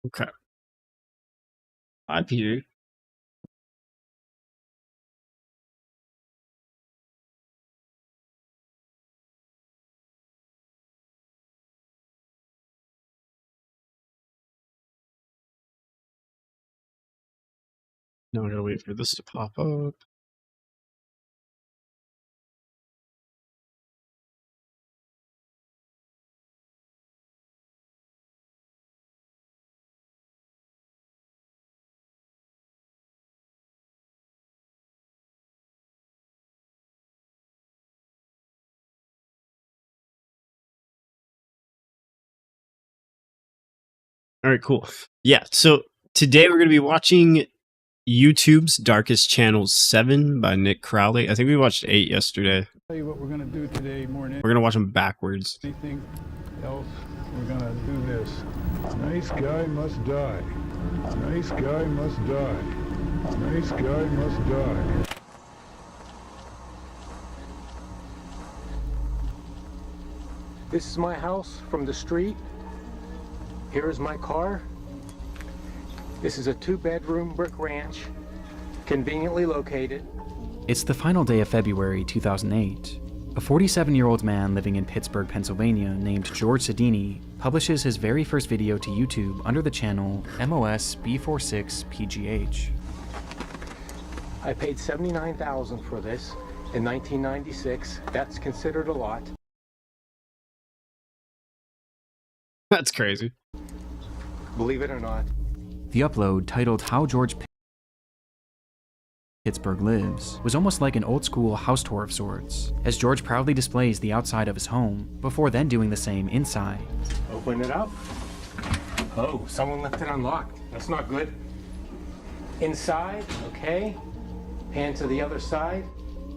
Okay. Hi, Peter. No, I gotta wait for this to pop up. All right, cool. Yeah, so today we're gonna be watching YouTube's Darkest Channels 7 by Nick Crowley. I think we watched 8 yesterday. Tell you what we're gonna do today more than We're gonna watch them backwards. anything else. We're gonna do this. Nice guy must die. Nice guy must die. Nice guy must die. This is my house from the street. Here is my car. This is a 2-bedroom brick ranch, conveniently located. It's the final day of February 2008. A 47-year-old man living in Pittsburgh, Pennsylvania named George Sedini publishes his very first video to YouTube under the channel MOS B46PGH. I paid $79,000 for this in 1996. That's considered a lot. That's crazy. Believe it or not. The upload, titled How George Pittsburgh Lives, was almost like an old-school house tour of sorts, as George proudly displays the outside of his home, before then doing the same inside. Open it up. Oh, someone left it unlocked. That's not good. Inside, okay. Pan to the other side.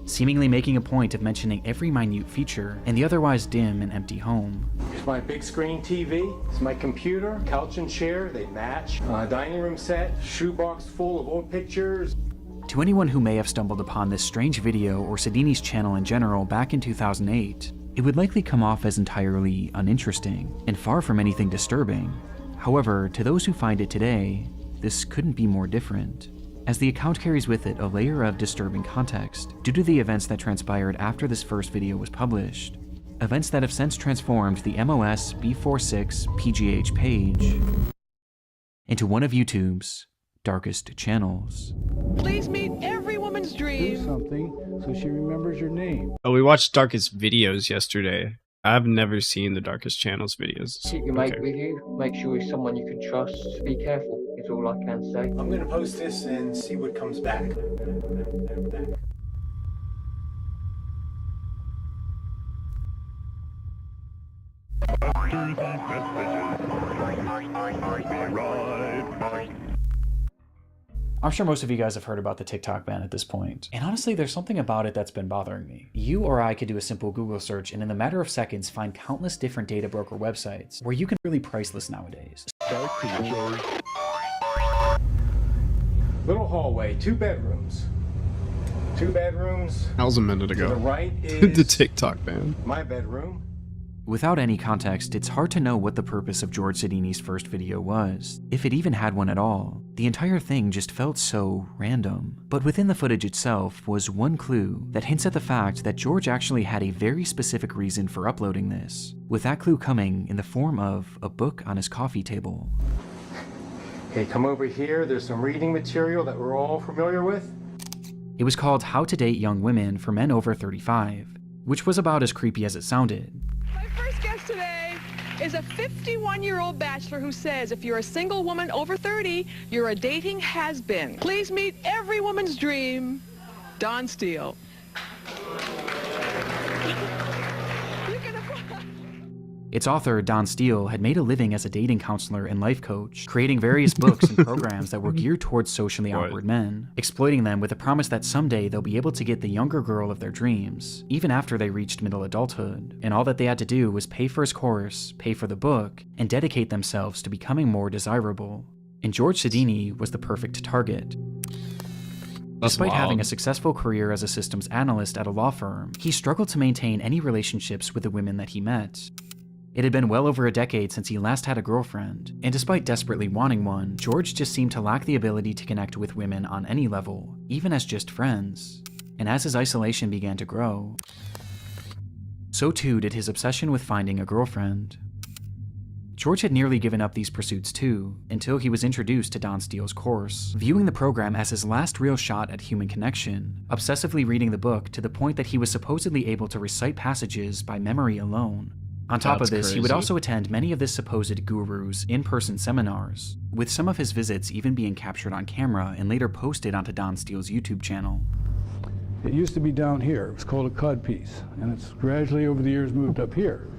Seemingly making a point of mentioning every minute feature in the otherwise dim and empty home. Here's my big screen TV. It's my computer, couch and chair, they match. Dining room set, shoebox full of old pictures. To anyone who may have stumbled upon this strange video or Sedini's channel in general back in 2008, it would likely come off as entirely uninteresting and far from anything disturbing. However, to those who find it today, this couldn't be more different, as the account carries with it a layer of disturbing context due to the events that transpired after this first video was published, events that have since transformed the MOS B46PGH page into one of YouTube's darkest channels. Please meet every woman's Do dream. something so she remembers your name. Oh, we watched Darkest Videos yesterday. I've never seen the Darkest Channels videos. Keep your mate Okay. with you. Make sure he's someone you can trust. Be careful, is all I can say. I'm gonna post this and see what comes back. I'm sure most of you guys have heard about the TikTok ban at this point, and honestly there's something about it that's been bothering me. You or I could do a simple Google search and in a matter of seconds find countless different data broker websites where you can really priceless nowadays. Little hallway, 2 bedrooms. 2 bedrooms. That was a minute To the ago. right The is TikTok ban. my bedroom. Without any context, it's hard to know what the purpose of George Sedini's first video was, if it even had one at all. The entire thing just felt so random. But within the footage itself was one clue that hints at the fact that George actually had a very specific reason for uploading this, with that clue coming in the form of a book on his coffee table. Okay, come over here. There's some reading material that we're all familiar with. It was called How to Date Young Women for Men Over 35, which was about as creepy as it sounded. My first guest today is a 51-year-old bachelor who says if you're a single woman over 30, you're a dating has-been. Please meet every woman's dream, Don Steele. You can apply. Its author, Don Steele, had made a living as a dating counselor and life coach, creating various books and programs that were geared towards socially awkward men, exploiting them with the promise that someday they'll be able to get the younger girl of their dreams, even after they reached middle adulthood, and all that they had to do was pay for his course, pay for the book, and dedicate themselves to becoming more desirable. And George Sedini was the perfect target. Despite having a successful career as a systems analyst at a law firm, he struggled to maintain any relationships with the women that he met. It had been well over a decade since he last had a girlfriend, and despite desperately wanting one, George just seemed to lack the ability to connect with women on any level, even as just friends. And as his isolation began to grow, so too did his obsession with finding a girlfriend. George had nearly given up these pursuits too, until he was introduced to Don Steele's course, viewing the program as his last real shot at human connection, obsessively reading the book to the point that he was supposedly able to recite passages by memory alone. On top of this, he would also attend many of this supposed guru's in-person seminars, with some of his visits even being captured on camera and later posted onto Don Steele's YouTube channel. It used to be down here. It was called a codpiece, and it's gradually over the years moved up here.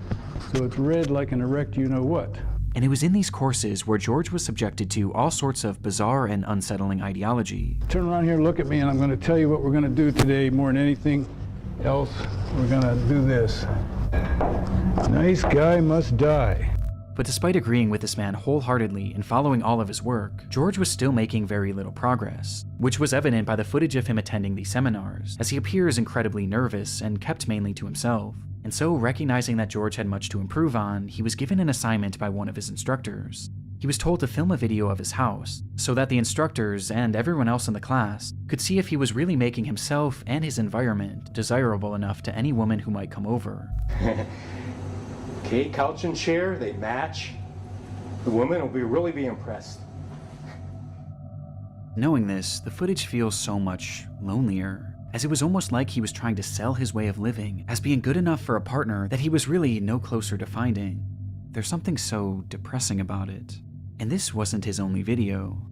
So it's red like an erect you-know-what. And it was in these courses where George was subjected to all sorts of bizarre and unsettling ideology. Turn around here, look at me, and I'm going to tell you what we're going to do today more than anything else. We're going to do this. Nice guy must die. But despite agreeing with this man wholeheartedly and following all of his work, George was still making very little progress, which was evident by the footage of him attending these seminars, as he appears incredibly nervous and kept mainly to himself. And so, recognizing that George had much to improve on, he was given an assignment by one of his instructors. He was told to film a video of his house, so that the instructors and everyone else in the class could see if he was really making himself and his environment desirable enough to any woman who might come over. Okay, couch and chair, they match. The woman will really be impressed. Knowing this, the footage feels so much lonelier, as it was almost like he was trying to sell his way of living as being good enough for a partner that he was really no closer to finding. There's something so depressing about it. And this wasn't his only video.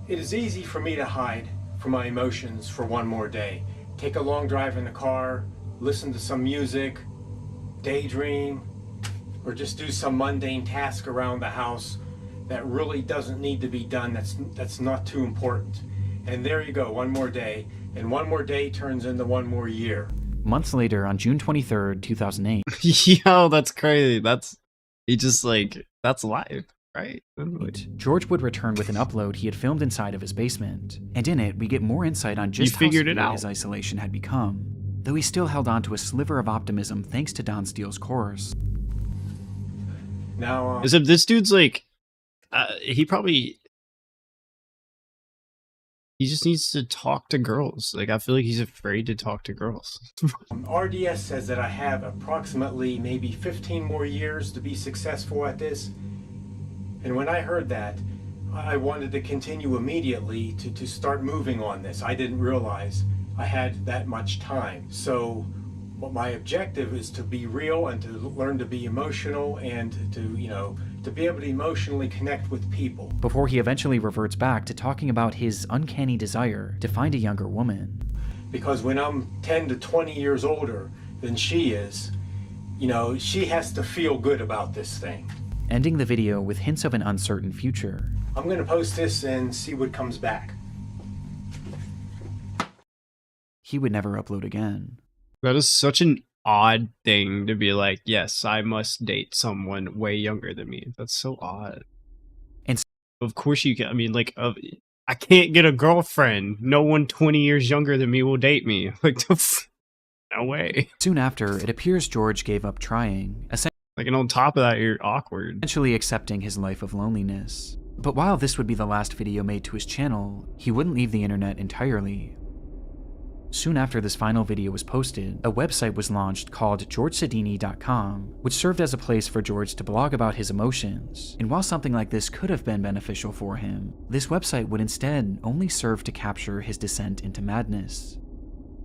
It is easy for me to hide from my emotions for one more day. Take a long drive in the car, listen to some music, daydream, or just do some mundane task around the house that really doesn't need to be done, that's not too important. And there you go, one more day, and one more day turns into one more year. Months later, on June 23rd, 2008. Yo, that's crazy. That's life, right? George would return with an upload he had filmed inside of his basement, and in it we get more insight on just how severe his isolation had become, though he still held on to a sliver of optimism thanks to Don Steele's course. Now, except this dude's like, he just needs to talk to girls. Like, I feel like he's afraid to talk to girls. RDS says that I have approximately maybe 15 more years to be successful at this. And when I heard that, I wanted to continue immediately to start moving on this. I didn't realize I had that much time. So what my objective is to be real and to learn to be emotional and to be able to emotionally connect with people. Before he eventually reverts back to talking about his uncanny desire to find a younger woman. Because when I'm 10 to 20 years older than she is, she has to feel good about this thing. Ending the video with hints of an uncertain future. I'm going to post this and see what comes back. He would never upload again. That is such an odd thing to be like, yes, I must date someone way younger than me. That's so odd. And of course you can. I mean, like, I can't get a girlfriend. No one 20 years younger than me will date me. Like, no way. Soon after, it appears George gave up trying. Like, and on top of that, you're awkward. Eventually accepting his life of loneliness. But while this would be the last video made to his channel, he wouldn't leave the internet entirely. Soon after this final video was posted, a website was launched called GeorgeSedini.com, which served as a place for George to blog about his emotions. And while something like this could have been beneficial for him, this website would instead only serve to capture his descent into madness.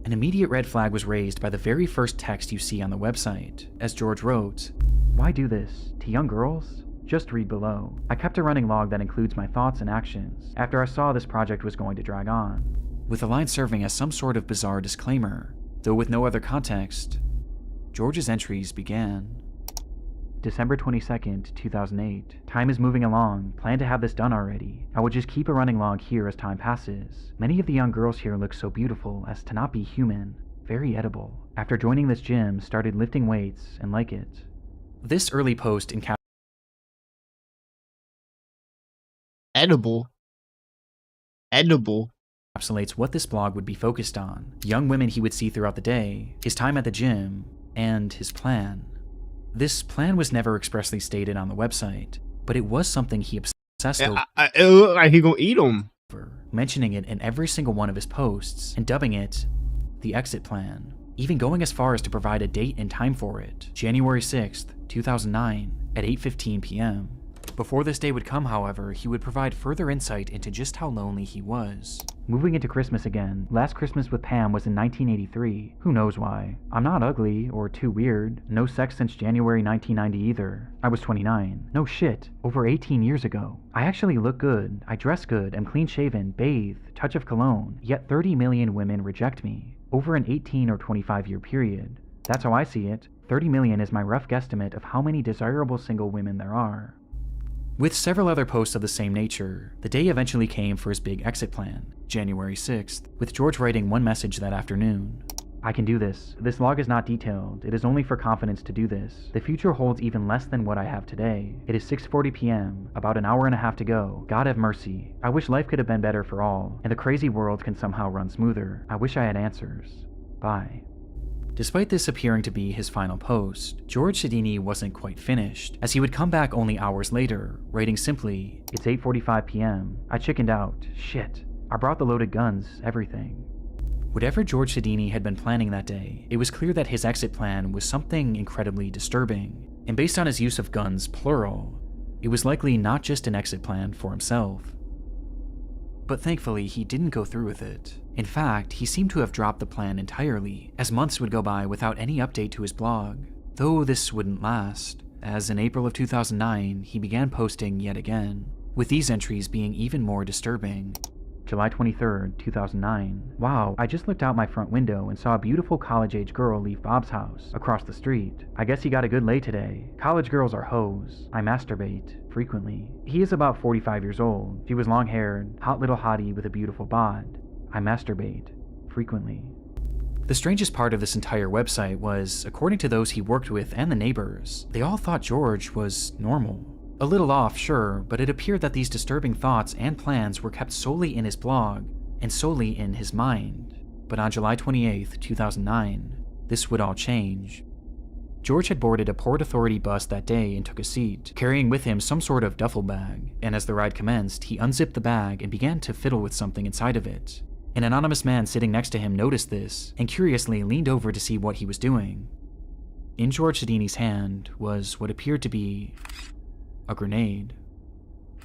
An immediate red flag was raised by the very first text you see on the website, as George wrote, "Why do this? To young girls? Just read below. I kept a running log that includes my thoughts and actions after I saw this project was going to drag on," with the line serving as some sort of bizarre disclaimer, though with no other context. George's entries began. December 22nd, 2008. Time is moving along. Plan to have this done already. I will just keep a running log here as time passes. Many of the young girls here look so beautiful as to not be human. Very edible. After joining this gym, started lifting weights and like it. This early post Edible encapsulates what this blog would be focused on. Young women he would see throughout the day, his time at the gym, and his plan. This plan was never expressly stated on the website, but it was something he obsessed over. It looked like he gonna eat him. Mentioning it in every single one of his posts and dubbing it the exit plan, even going as far as to provide a date and time for it, January 6th, 2009 at 8:15 p.m. Before this day would come, however, he would provide further insight into just how lonely he was. Moving into Christmas again, last Christmas with Pam was in 1983. Who knows why? I'm not ugly or too weird. No sex since January 1990 either. I was 29. No shit. Over 18 years ago. I actually look good. I dress good. Am clean shaven, bathe, touch of cologne. Yet 30 million women reject me. Over an 18 or 25 year period. That's how I see it. 30 million is my rough guesstimate of how many desirable single women there are. With several other posts of the same nature, the day eventually came for his big exit plan, January 6th, with George writing one message that afternoon. I can do this. This log is not detailed. It is only for confidence to do this. The future holds even less than what I have today. It is 6:40 p.m., about an hour and a half to go. God have mercy. I wish life could have been better for all, and the crazy world can somehow run smoother. I wish I had answers. Bye. Despite this appearing to be his final post, George Sidini wasn't quite finished, as he would come back only hours later, writing simply, "It's 8:45 p.m. I chickened out. Shit. I brought the loaded guns, everything." Whatever George Sidini had been planning that day, it was clear that his exit plan was something incredibly disturbing, and based on his use of guns, plural, it was likely not just an exit plan for himself. But thankfully, he didn't go through with it. In fact, he seemed to have dropped the plan entirely, as months would go by without any update to his blog. Though this wouldn't last, as in April of 2009, he began posting yet again, with these entries being even more disturbing. July 23rd, 2009. Wow, I just looked out my front window and saw a beautiful college-age girl leave Bob's house, across the street. I guess he got a good lay today. College girls are hoes. I masturbate, frequently. He is about 45 years old. She was long-haired, hot little hottie with a beautiful bod. I masturbate, frequently. The strangest part of this entire website was, according to those he worked with and the neighbors, they all thought George was normal. A little off, sure, but it appeared that these disturbing thoughts and plans were kept solely in his blog, and solely in his mind. But on July 28th, 2009, this would all change. George had boarded a Port Authority bus that day and took a seat, carrying with him some sort of duffel bag, and as the ride commenced, he unzipped the bag and began to fiddle with something inside of it. An anonymous man sitting next to him noticed this, and curiously leaned over to see what he was doing. In George Sidini's hand was what appeared to be a grenade.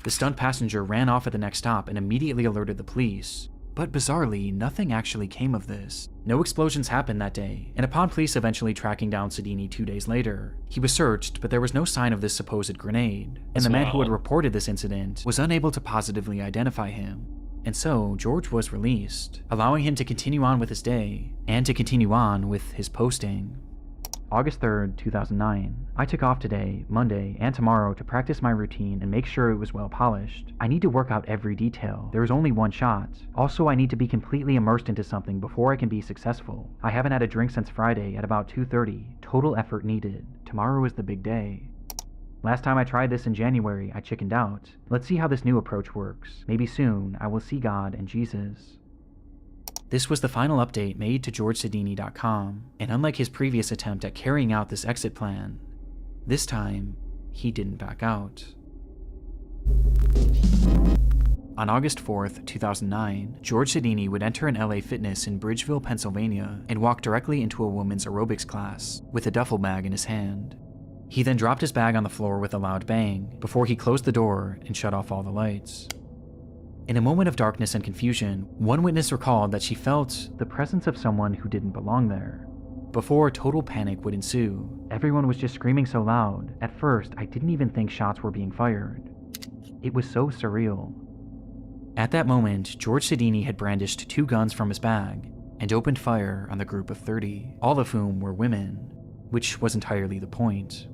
The stunned passenger ran off at the next stop and immediately alerted the police. But bizarrely, nothing actually came of this. No explosions happened that day, and upon police eventually tracking down Sidini 2 days later, he was searched, but there was no sign of this supposed grenade, and the man who had reported this incident was unable to positively identify him. And so, George was released, allowing him to continue on with his day, and to continue on with his posting. August 3rd, 2009. I took off today, Monday, and tomorrow to practice my routine and make sure it was well polished. I need to work out every detail. There is only one shot. Also, I need to be completely immersed into something before I can be successful. I haven't had a drink since Friday at about 2:30. Total effort needed. Tomorrow is the big day. Last time I tried this in January, I chickened out. Let's see how this new approach works. Maybe soon, I will see God and Jesus. This was the final update made to GeorgeSidini.com, and unlike his previous attempt at carrying out this exit plan, this time, he didn't back out. On August 4th, 2009, George Sidini would enter an LA Fitness in Bridgeville, Pennsylvania, and walk directly into a woman's aerobics class, with a duffel bag in his hand. He then dropped his bag on the floor with a loud bang, before he closed the door and shut off all the lights. In a moment of darkness and confusion, one witness recalled that she felt the presence of someone who didn't belong there. Before total panic would ensue, everyone was just screaming so loud. At first, I didn't even think shots were being fired. It was so surreal. At that moment, George Sidini had brandished 2 guns from his bag and opened fire on the group of 30, all of whom were women, which was entirely the point.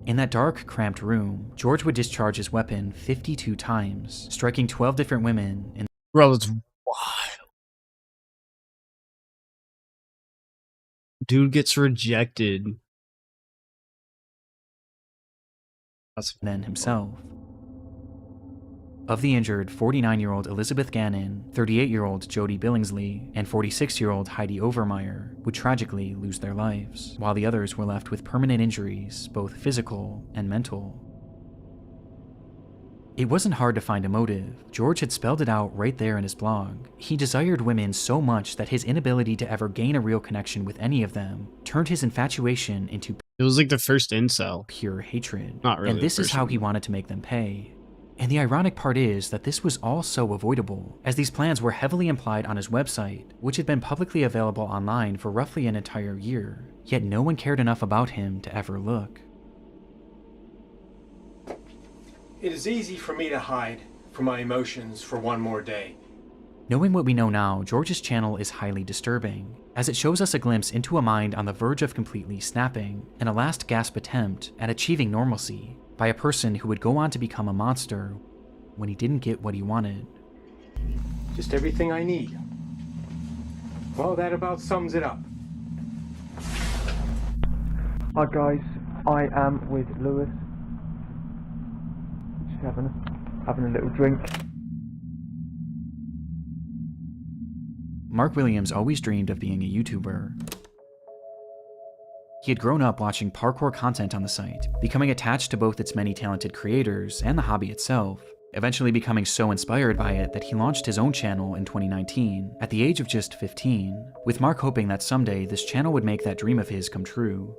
In that dark, cramped room, George would discharge his weapon 52 times, striking 12 different women in— Bro, that's wild. Dude gets rejected. then himself. Of the injured, 49-year-old Elizabeth Gannon, 38-year-old Jody Billingsley, and 46-year-old Heidi Overmeyer would tragically lose their lives, while the others were left with permanent injuries, both physical and mental. It wasn't hard to find a motive. George had spelled it out right there in his blog. He desired women so much that his inability to ever gain a real connection with any of them turned his infatuation into It was like the first incel. pure hatred. Not really And this the is first how one. he wanted to make them pay. And the ironic part is that this was all so avoidable, as these plans were heavily implied on his website, which had been publicly available online for roughly an entire year, yet no one cared enough about him to ever look. It is easy for me to hide from my emotions for one more day. Knowing what we know now, George's channel is highly disturbing, as it shows us a glimpse into a mind on the verge of completely snapping, and a last gasp attempt at achieving normalcy by a person who would go on to become a monster when he didn't get what he wanted. Just everything I need. Well, that about sums it up. Hi guys, I am with Lewis. Just having a little drink. Mark Williams always dreamed of being a YouTuber. He had grown up watching parkour content on the site, becoming attached to both its many talented creators and the hobby itself, eventually becoming so inspired by it that he launched his own channel in 2019, at the age of just 15, with Mark hoping that someday this channel would make that dream of his come true.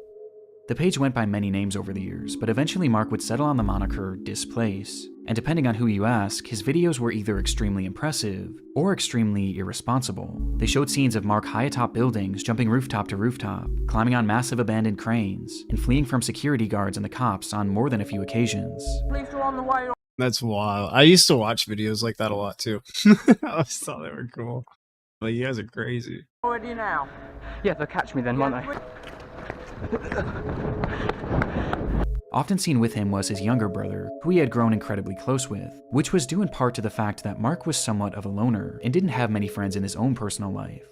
The page went by many names over the years, but eventually Mark would settle on the moniker Displace, and depending on who you ask, his videos were either extremely impressive or extremely irresponsible. They showed scenes of Mark high atop buildings, jumping rooftop to rooftop, climbing on massive abandoned cranes, and fleeing from security guards and the cops on more than a few occasions. That's wild. I used to watch videos like that a lot too. I always thought they were cool. Like, you guys are crazy. Yeah, they'll catch me then, won't they? Often seen with him was his younger brother, who he had grown incredibly close with, which was due in part to the fact that Mark was somewhat of a loner and didn't have many friends in his own personal life.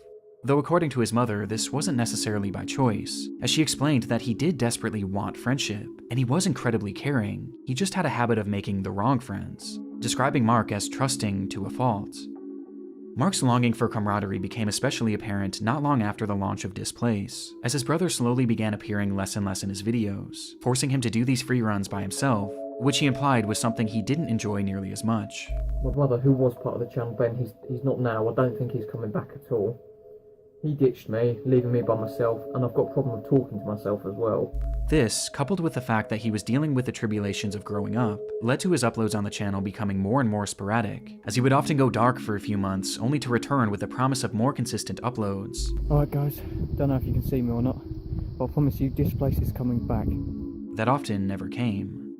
Though according to his mother, this wasn't necessarily by choice, as she explained that he did desperately want friendship, and he was incredibly caring, he just had a habit of making the wrong friends, describing Mark as trusting to a fault. Mark's longing for camaraderie became especially apparent not long after the launch of Displace, as his brother slowly began appearing less and less in his videos, forcing him to do these free runs by himself, which he implied was something he didn't enjoy nearly as much. My brother, who was part of the channel, Ben, he's not now. I don't think he's coming back at all. He ditched me, leaving me by myself, and I've got a problem with talking to myself as well. This, coupled with the fact that he was dealing with the tribulations of growing up, led to his uploads on the channel becoming more and more sporadic, as he would often go dark for a few months, only to return with the promise of more consistent uploads. Alright guys, don't know if you can see me or not, but I promise you Displace is coming back. That often never came.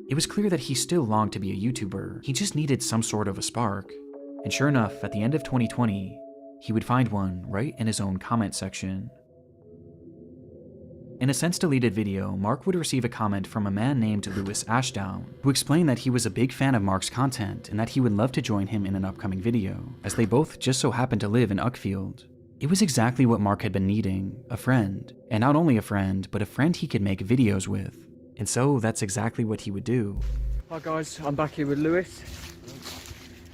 It was clear that he still longed to be a YouTuber, he just needed some sort of a spark. And sure enough, at the end of 2020, he would find one right in his own comment section. In a since-deleted video, Mark would receive a comment from a man named Lewis Ashdown, who explained that he was a big fan of Mark's content and that he would love to join him in an upcoming video, as they both just so happened to live in Uckfield. It was exactly what Mark had been needing, a friend, and not only a friend, but a friend he could make videos with. And so that's exactly what he would do. Hi guys, I'm back here with Lewis,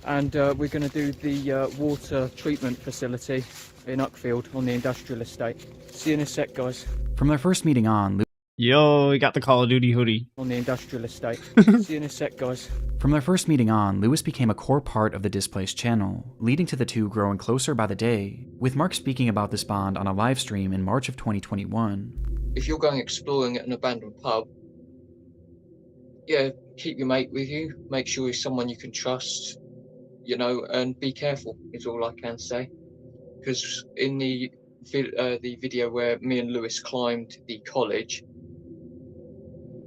and we're going to do the water treatment facility in Uckfield on the industrial estate. See you in a sec guys. From their first meeting on, Yo, we got the Call of Duty hoodie. On the industrial estate. See you in a sec guys. From their first meeting on, Lewis became a core part of the Displaced channel, leading to the two growing closer by the day, with Mark speaking about this bond on a live stream in March of 2021. If you're going exploring at an abandoned pub, yeah, keep your mate with you, make sure he's someone you can trust, you know, and be careful is all I can say. Because in the video where me and Lewis climbed the college,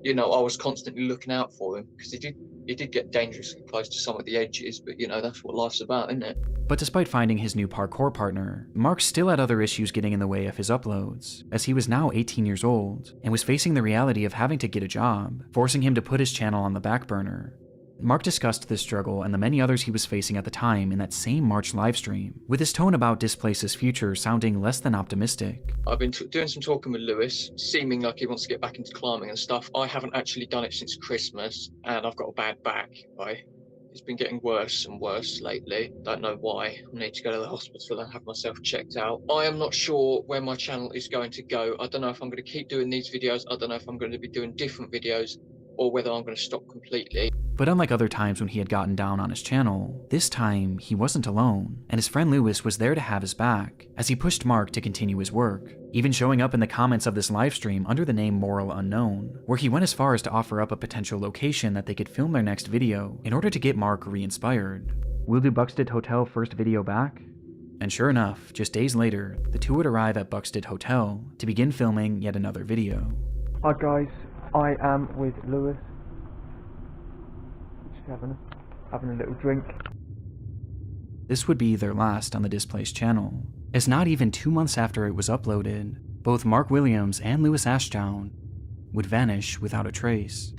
you know, I was constantly looking out for him because he did get dangerously close to some of the edges, but you know, that's what life's about, isn't it? But despite finding his new parkour partner, Mark still had other issues getting in the way of his uploads, as he was now 18 years old and was facing the reality of having to get a job, forcing him to put his channel on the back burner. Mark discussed this struggle and the many others he was facing at the time in that same March livestream, with his tone about Displace's future sounding less than optimistic. I've been doing some talking with Lewis, seeming like he wants to get back into climbing and stuff. I haven't actually done it since Christmas, and I've got a bad back. It's been getting worse and worse lately. Don't know why. I need to go to the hospital and have myself checked out. I am not sure where my channel is going to go. I don't know if I'm going to keep doing these videos. I don't know if I'm going to be doing different videos or whether I'm going to stop completely. But unlike other times when he had gotten down on his channel, this time he wasn't alone, and his friend Lewis was there to have his back as he pushed Mark to continue his work, even showing up in the comments of this livestream under the name Moral Unknown, where he went as far as to offer up a potential location that they could film their next video in order to get Mark re-inspired. We'll do Buxted Hotel first video back? And sure enough, just days later, the two would arrive at Buxted Hotel to begin filming yet another video. Hi guys, I am with Lewis. Just having a little drink. This would be their last on the Displaced channel, as not even 2 months after it was uploaded, both Mark Williams and Lewis Ashdown would vanish without a trace.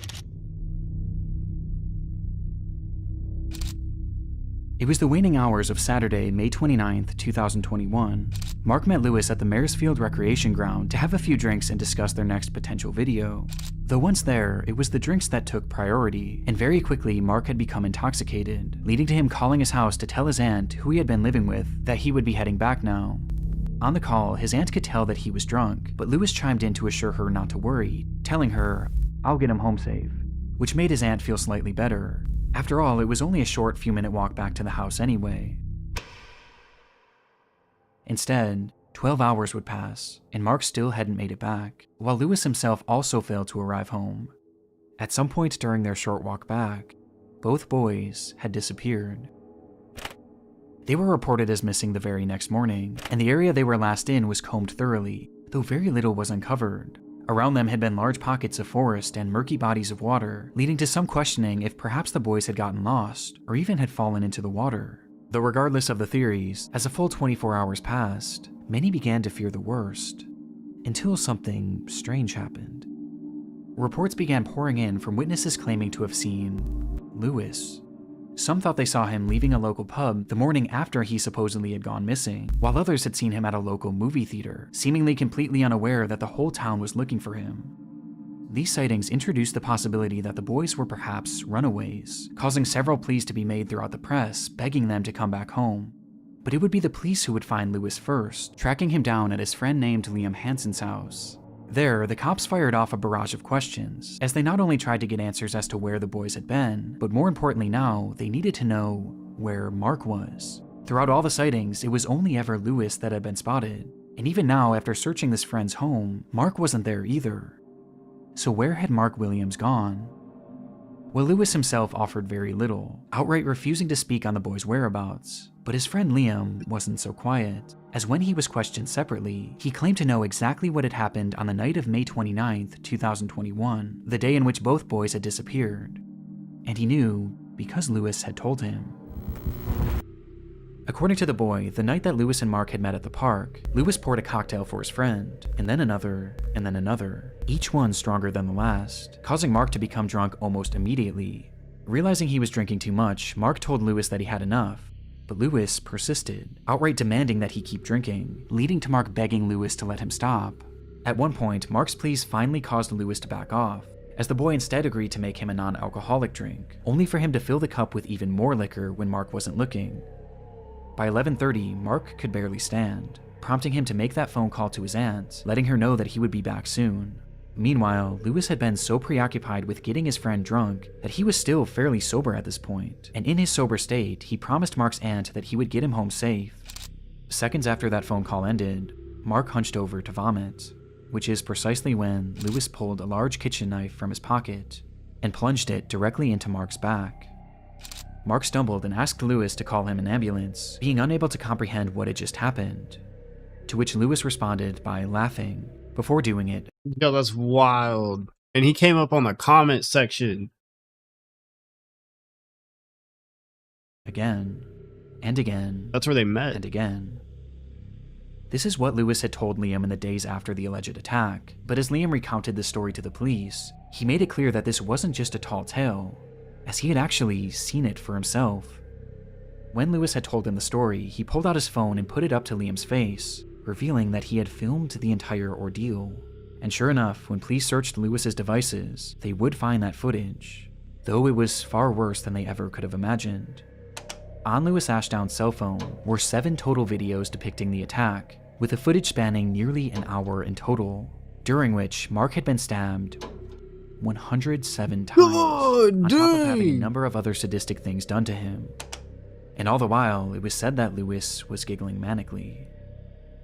It was the waning hours of Saturday, May 29th, 2021. Mark met Lewis at the Maresfield Recreation Ground to have a few drinks and discuss their next potential video. Though once there, it was the drinks that took priority, and very quickly Mark had become intoxicated, leading to him calling his house to tell his aunt, who he had been living with, that he would be heading back now. On the call, his aunt could tell that he was drunk, but Lewis chimed in to assure her not to worry, telling her, "I'll get him home safe," which made his aunt feel slightly better. After all, it was only a short few-minute walk back to the house anyway. Instead, 12 hours would pass, and Mark still hadn't made it back, while Lewis himself also failed to arrive home. At some point during their short walk back, both boys had disappeared. They were reported as missing the very next morning, and the area they were last in was combed thoroughly, though very little was uncovered. Around them had been large pockets of forest and murky bodies of water, leading to some questioning if perhaps the boys had gotten lost, or even had fallen into the water. Though regardless of the theories, as a full 24 hours passed, many began to fear the worst, until something strange happened. Reports began pouring in from witnesses claiming to have seen Lewis. Some thought they saw him leaving a local pub the morning after he supposedly had gone missing, while others had seen him at a local movie theater, seemingly completely unaware that the whole town was looking for him. These sightings introduced the possibility that the boys were perhaps runaways, causing several pleas to be made throughout the press, begging them to come back home. But it would be the police who would find Lewis first, tracking him down at his friend named Liam Hansen's house. There, the cops fired off a barrage of questions, as they not only tried to get answers as to where the boys had been, but more importantly now, they needed to know where Mark was. Throughout all the sightings, it was only ever Lewis that had been spotted, and even now, after searching this friend's home, Mark wasn't there either. So where had Mark Williams gone? Well, Lewis himself offered very little, outright refusing to speak on the boys' whereabouts. But his friend Liam wasn't so quiet, as when he was questioned separately, he claimed to know exactly what had happened on the night of May 29th, 2021, the day in which both boys had disappeared. And he knew because Lewis had told him. According to the boy, the night that Lewis and Mark had met at the park, Lewis poured a cocktail for his friend, and then another, and then another, each one stronger than the last, causing Mark to become drunk almost immediately. Realizing he was drinking too much, Mark told Lewis that he had enough, but Lewis persisted, outright demanding that he keep drinking, leading to Mark begging Lewis to let him stop. At one point, Mark's pleas finally caused Lewis to back off, as the boy instead agreed to make him a non-alcoholic drink, only for him to fill the cup with even more liquor when Mark wasn't looking. By 11:30, Mark could barely stand, prompting him to make that phone call to his aunt, letting her know that he would be back soon. Meanwhile, Lewis had been so preoccupied with getting his friend drunk that he was still fairly sober at this point, and in his sober state, he promised Mark's aunt that he would get him home safe. Seconds after that phone call ended, Mark hunched over to vomit, which is precisely when Lewis pulled a large kitchen knife from his pocket and plunged it directly into Mark's back. Mark stumbled and asked Lewis to call him an ambulance, being unable to comprehend what had just happened, to which Lewis responded by laughing, before doing it. Yo, that's wild. And he came up on the comment section. Again, and again. That's where they met. And again. This is what Lewis had told Liam in the days after the alleged attack, but as Liam recounted the story to the police, he made it clear that this wasn't just a tall tale, as he had actually seen it for himself. When Lewis had told him the story, he pulled out his phone and put it up to Liam's face, revealing that he had filmed the entire ordeal. And sure enough, when police searched Lewis's devices, they would find that footage. though it was far worse than they ever could have imagined. On Louis Ashdown's cell phone were 7 total videos depicting the attack, with the footage spanning nearly an hour in total, during which Mark had been stabbed 107 times, on top of having a number of other sadistic things done to him. And all the while, it was said that Louis was giggling manically.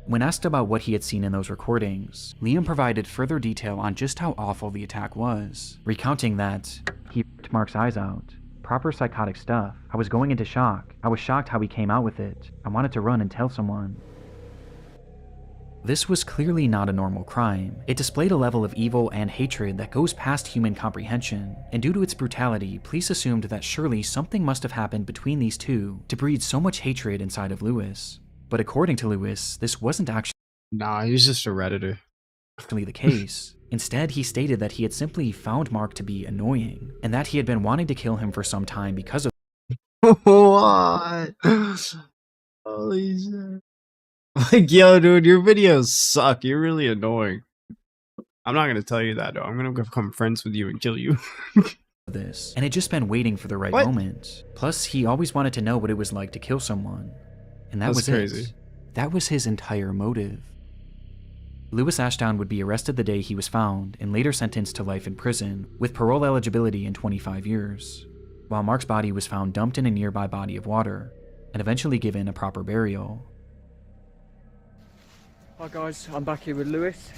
When asked about what he had seen in those recordings, Liam provided further detail on just how awful the attack was, recounting that he ripped Mark's eyes out. Proper psychotic stuff. I was going into shock. I was shocked how he came out with it. I wanted to run and tell someone. This was clearly not a normal crime. It displayed a level of evil and hatred that goes past human comprehension, and due to its brutality, police assumed that surely something must have happened between these two to breed so much hatred inside of Louis. But according to Louis, this wasn't actually Nah, he's just a Redditor. the case. Instead, he stated that he had simply found Mark to be annoying, and that he had been wanting to kill him for some time because of What? Holy shit. Like, yo, dude, your videos suck. You're really annoying. I'm not gonna tell you that, though. I'm gonna become friends with you and kill you. this, and had just been waiting for the right What? moment. Plus, he always wanted to know what it was like to kill someone. And that That's was crazy. it. That was his entire motive. Louis Ashdown would be arrested the day he was found and later sentenced to life in prison, with parole eligibility in 25 years, while Mark's body was found dumped in a nearby body of water and eventually given a proper burial. Hi guys, I'm back here with Lewis,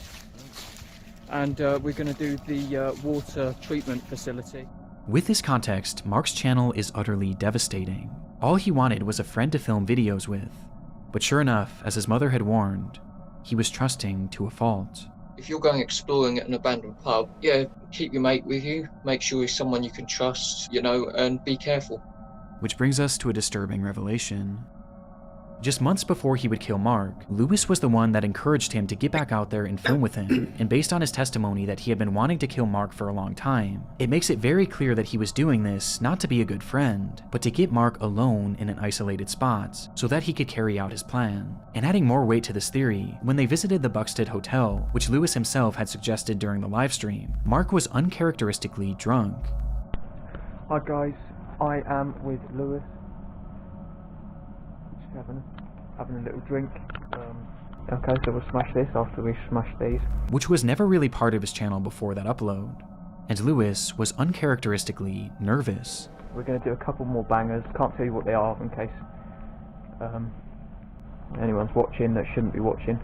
and we're going to do the water treatment facility. With this context, Mark's channel is utterly devastating. All he wanted was a friend to film videos with, but sure enough, as his mother had warned, he was trusting to a fault. If you're going exploring at an abandoned pub, yeah, keep your mate with you. Make sure he's someone you can trust, you know, and be careful. Which brings us to a disturbing revelation. Just months before he would kill Mark, Louis was the one that encouraged him to get back out there and film with him, and based on his testimony that he had been wanting to kill Mark for a long time, it makes it very clear that he was doing this not to be a good friend, but to get Mark alone in an isolated spot, so that he could carry out his plan. And adding more weight to this theory, when they visited the Buxted Hotel, which Louis himself had suggested during the livestream, Mark was uncharacteristically drunk. Hi guys, I am with Lewis. Just having a little drink. Okay, so we'll smash this after we smash these. Which was never really part of his channel before that upload. And Louis was uncharacteristically nervous. We're going to do a couple more bangers. Can't tell you what they are in case anyone's watching that shouldn't be watching.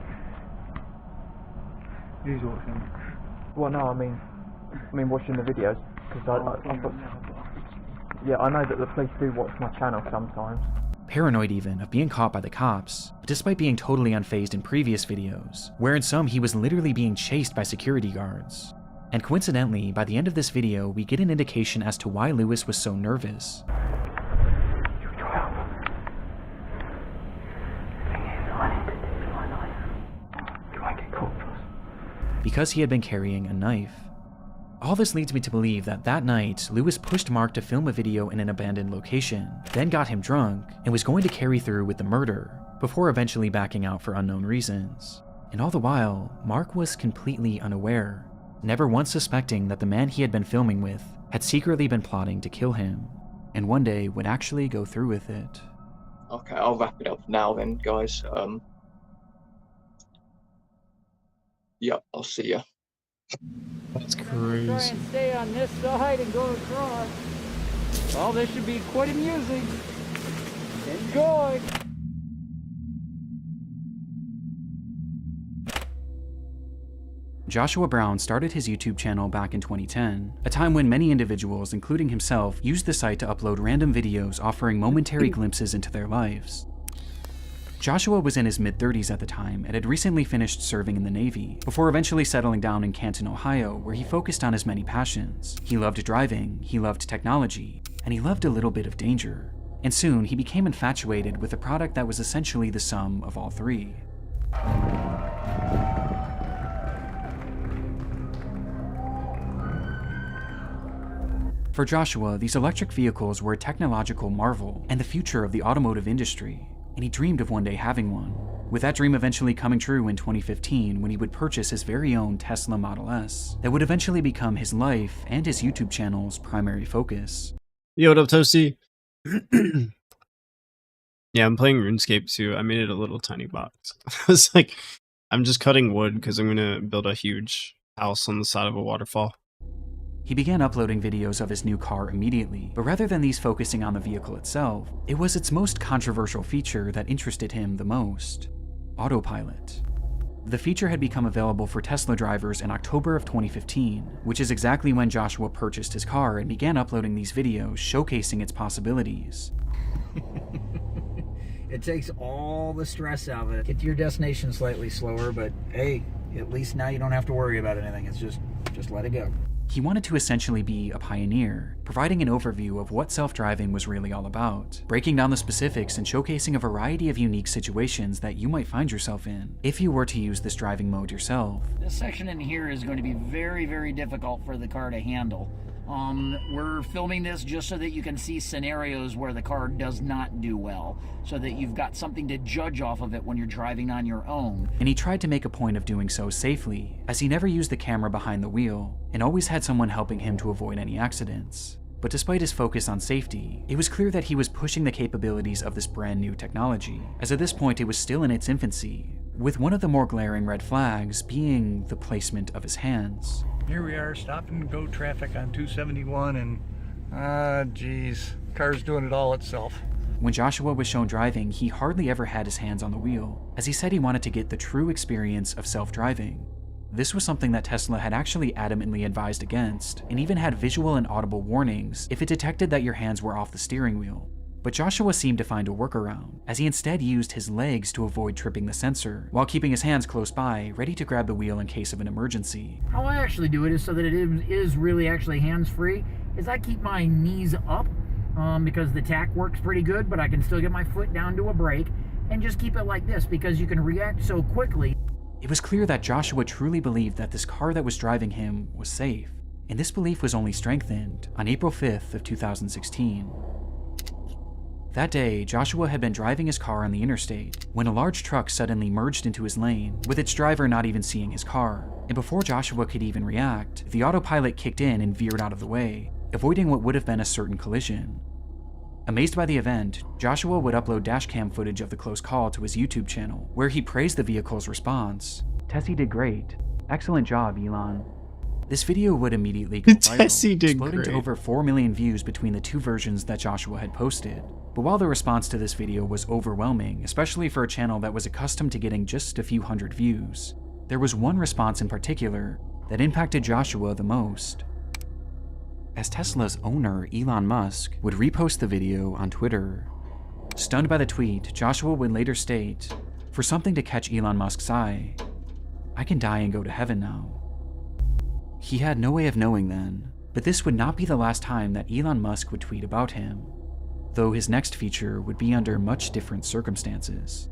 Who's watching? Well, no, I mean watching the videos, because I thought, yeah, I know that the police do watch my channel sometimes. Paranoid even of being caught by the cops, despite being totally unfazed in previous videos, where in some he was literally being chased by security guards. And coincidentally, by the end of this video, we get an indication as to why Louis was so nervous. Because he had been carrying a knife. All this leads me to believe that that night, Louis pushed Mark to film a video in an abandoned location, then got him drunk, and was going to carry through with the murder, before eventually backing out for unknown reasons. And all the while, Mark was completely unaware, never once suspecting that the man he had been filming with had secretly been plotting to kill him, and one day would actually go through with it. Okay, I'll wrap it up now then, guys. Yep, I'll see ya. That's Try crazy. and stay on this side and go across. Well, this should be quite amusing. Enjoy! Joshua Brown started his YouTube channel back in 2010, a time when many individuals, including himself, used the site to upload random videos offering momentary glimpses into their lives. Joshua was in his mid-30s at the time and had recently finished serving in the Navy, before eventually settling down in Canton, Ohio, where he focused on his many passions. He loved driving, he loved technology, and he loved a little bit of danger. And soon, he became infatuated with a product that was essentially the sum of all three. For Joshua, these electric vehicles were a technological marvel and the future of the automotive industry, and he dreamed of one day having one. with that dream eventually coming true in 2015 when he would purchase his very own Tesla Model S that would eventually become his life and his YouTube channel's primary focus. Yo, what up, Toasty? Yeah, I'm playing RuneScape too. I made it a little tiny box. It's like, I'm just cutting wood because I'm gonna build a huge house on the side of a waterfall. He began uploading videos of his new car immediately, but rather than these focusing on the vehicle itself, it was its most controversial feature that interested him the most: autopilot. The feature had become available for Tesla drivers in October of 2015, which is exactly when Joshua purchased his car and began uploading these videos showcasing its possibilities. It takes all the stress out of it. Get to your destination slightly slower, but hey, at least now you don't have to worry about anything. It's just let it go. He wanted to essentially be a pioneer, providing an overview of what self-driving was really all about, breaking down the specifics and showcasing a variety of unique situations that you might find yourself in if you were to use this driving mode yourself. This section in here is going to be very, very difficult for the car to handle. We're filming this just so that you can see scenarios where the car does not do well, so that you've got something to judge off of it when you're driving on your own. And he tried to make a point of doing so safely, as he never used the camera behind the wheel, and always had someone helping him to avoid any accidents. But despite his focus on safety, it was clear that he was pushing the capabilities of this brand new technology, as at this point it was still in its infancy, with one of the more glaring red flags being the placement of his hands. Here we are, stop and go traffic on 271, and geez, car's doing it all itself. When Joshua was shown driving, he hardly ever had his hands on the wheel, as he said he wanted to get the true experience of self-driving. This was something that Tesla had actually adamantly advised against, and even had visual and audible warnings if it detected that your hands were off the steering wheel. But Joshua seemed to find a workaround, as he instead used his legs to avoid tripping the sensor, while keeping his hands close by, ready to grab the wheel in case of an emergency. How I actually do it is so that it is really actually hands-free, is I keep my knees up, because the tack works pretty good, but I can still get my foot down to a brake, and just keep it like this, because you can react so quickly. It was clear that Joshua truly believed that this car that was driving him was safe, and this belief was only strengthened on April 5th of 2016. That day, Joshua had been driving his car on the interstate when a large truck suddenly merged into his lane, with its driver not even seeing his car. And before Joshua could even react, the autopilot kicked in and veered out of the way, avoiding what would have been a certain collision. Amazed by the event, Joshua would upload dashcam footage of the close call to his YouTube channel, where he praised the vehicle's response. "Tessie did great. Excellent job, Elon." This video would immediately go viral, Tessie did exploding to great. over 4 million views between the two versions that Joshua had posted. But while the response to this video was overwhelming, especially for a channel that was accustomed to getting just a few hundred views, there was one response in particular that impacted Joshua the most. As Tesla's owner, Elon Musk, would repost the video on Twitter. Stunned by the tweet, Joshua would later state, "For something to catch Elon Musk's eye, I can die and go to heaven now." He had no way of knowing then, but this would not be the last time that Elon Musk would tweet about him, though his next feature would be under much different circumstances.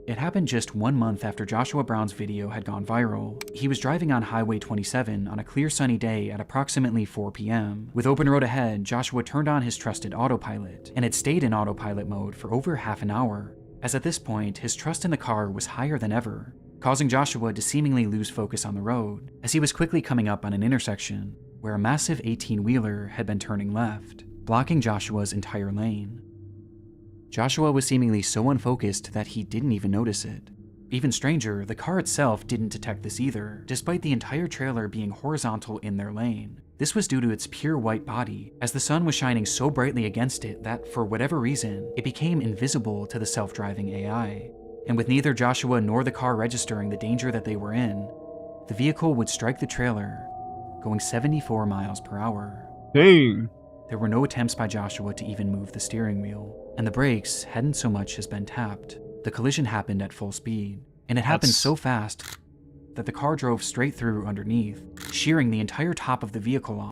It happened just 1 month after Joshua Brown's video had gone viral. He was driving on Highway 27 on a clear sunny day at approximately 4 p.m. With open road ahead, Joshua turned on his trusted autopilot, and it stayed in autopilot mode for over half an hour, as at this point, his trust in the car was higher than ever, causing Joshua to seemingly lose focus on the road, as he was quickly coming up on an intersection where a massive 18-wheeler had been turning left, blocking Joshua's entire lane. Joshua was seemingly so unfocused that he didn't even notice it. Even stranger, the car itself didn't detect this either, despite the entire trailer being horizontal in their lane. This was due to its pure white body, as the sun was shining so brightly against it that, for whatever reason, it became invisible to the self-driving AI. And with neither Joshua nor the car registering the danger that they were in, the vehicle would strike the trailer, going 74 miles per hour. Dang. There were no attempts by Joshua to even move the steering wheel, and the brakes hadn't so much as been tapped. The collision happened at full speed, and it happened so fast that the car drove straight through underneath, shearing the entire top of the vehicle off.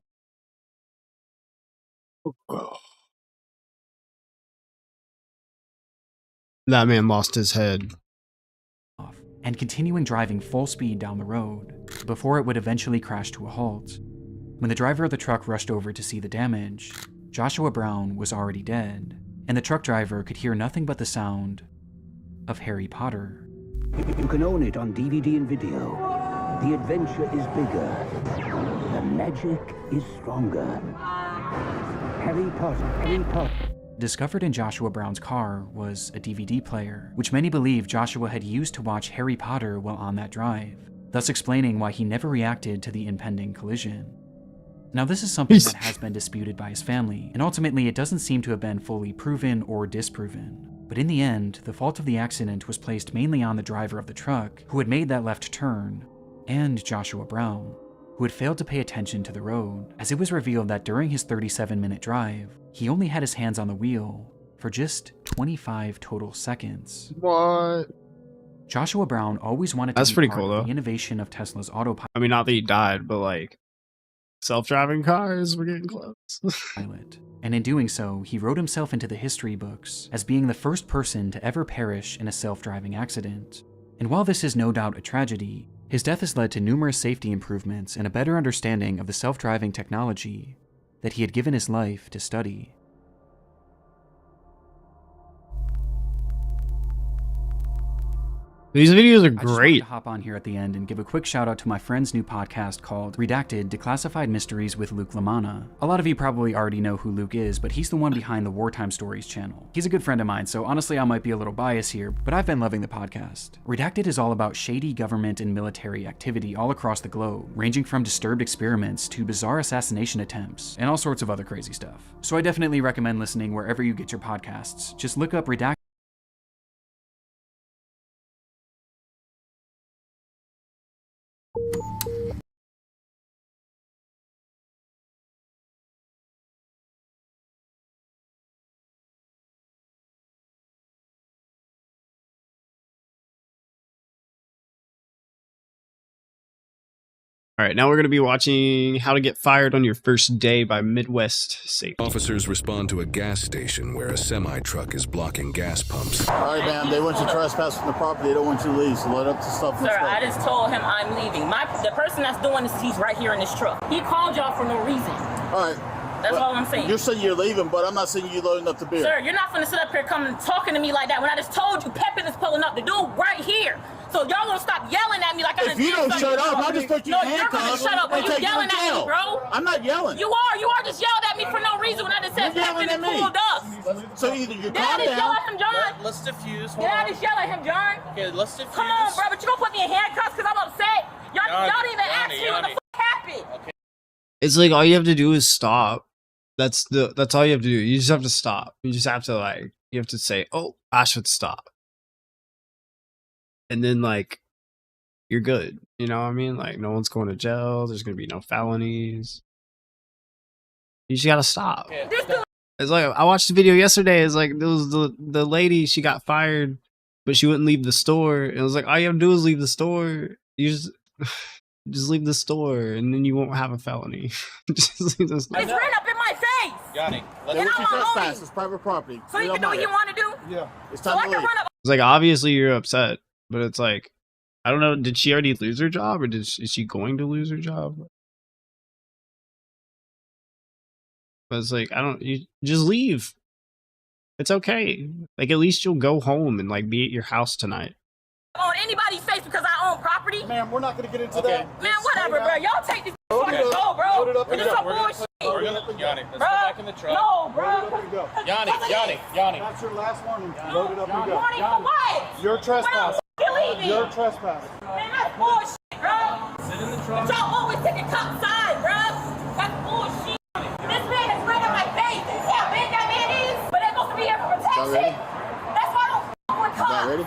That man lost his head. And continuing driving full speed down the road, before it would eventually crash to a halt. When the driver of the truck rushed over to see the damage, Joshua Brown was already dead. and the truck driver could hear nothing but the sound of Harry Potter. You can own it on DVD and video. The adventure is bigger. The magic is stronger. Harry Potter, Harry Potter. Discovered in Joshua Brown's car was a DVD player, which many believe Joshua had used to watch Harry Potter while on that drive, thus explaining why he never reacted to the impending collision. Now, this is something that has been disputed by his family, and ultimately it doesn't seem to have been fully proven or disproven. But in the end, the fault of the accident was placed mainly on the driver of the truck, who had made that left turn, and Joshua Brown, who had failed to pay attention to the road, as it was revealed that during his 37-minute drive, he only had his hands on the wheel for just 25 total seconds. What? Joshua Brown always wanted to be pretty part cool, of though. the innovation of Tesla's autopilot. I mean, not that he died, but like, self-driving cars, we're getting close. And in doing so, he wrote himself into the history books as being the first person to ever perish in a self-driving accident. And while this is no doubt a tragedy, his death has led to numerous safety improvements and a better understanding of the self-driving technology that he had given his life to study. These videos are I just wanted great. to hop on here at the end and give a quick shout out to my friend's new podcast called Redacted Declassified Mysteries with Luke LaManna. A lot of you probably already know who Luke is, but he's the one behind the Wartime Stories channel. He's a good friend of mine, so honestly I might be a little biased here, but I've been loving the podcast. Redacted is all about shady government and military activity all across the globe, ranging from disturbed experiments to bizarre assassination attempts, and all sorts of other crazy stuff. So I definitely recommend listening wherever you get your podcasts. Just look up Redacted. All right, now we're going to be watching How to Get Fired on Your First Day by Midwest Safety. Officers respond to a gas station where a semi-truck is blocking gas pumps. All right, ma'am, they want you to trespass from the property. They don't want you to leave, so load up the stuff. Sir, I just told him I'm leaving. The person that's doing this, he's right here in this truck. He called y'all for no reason. All right. That's all I'm saying. You're saying you're leaving, but I'm not saying you loading up the beer. Sir, you're not gonna sit up here coming talking to me like that when I just told you Pepin is pulling up. The dude right here. So y'all gonna stop yelling at me like I If you don't shut up, I'll just put you in handcuffs. No, you're gonna shut up when you yelling at me, bro. I'm not yelling. You are. You are just yelled at me for no reason when I just said Pepin is pulled up. So either you calm down. Did I just yell at him, John? Let's diffuse. Did I just yell at him, John? Okay, let's diffuse. Come on, bro, but you gonna put me in handcuffs because I'm upset? Y'all didn't even ask me what the fuck happened. Okay. It's like all you have to do is stop. That's all you have to do. You just have to stop. You just have to you have to say, "Oh, I should stop," and then you're good. You know what I mean? Like no one's going to jail. There's gonna be no felonies. You just gotta stop. It's like I watched the video yesterday. It's like there was the lady. She got fired, but she wouldn't leave the store. It was like all you have to do is leave the store. You just leave the store, and then you won't have a felony. Just leave the store. It's right up in my face. Yanni, let's trespass. It's private property. So you can do what you want to do? Yeah. It's So time I to can leave. run up. It's like obviously you're upset, but it's like I don't know. Did she already lose her job, or is she going to lose her job? But it's like you just leave. It's okay. Like at least you'll go home and be at your house tonight. On anybody's face because I own property? Ma'am, we're not gonna get into that. Man, whatever, bro. Y'all take this fucking go, bro. Load it up and This is go. some bullshit. Yanni, let's go Bro, back in the truck. no, bro. Yanni. That's your last warning. Load it up and go. Warning for what? You're trespassing. You're leaving. You're trespassing. Man, that's bullshit, bro. Sit in the truck. But y'all always take a cop side, bro. That's bullshit. This man is right on my face. You see how big that man is? But they're supposed to be here for protection. ready? That's why I don't fuck with cops. Not ready?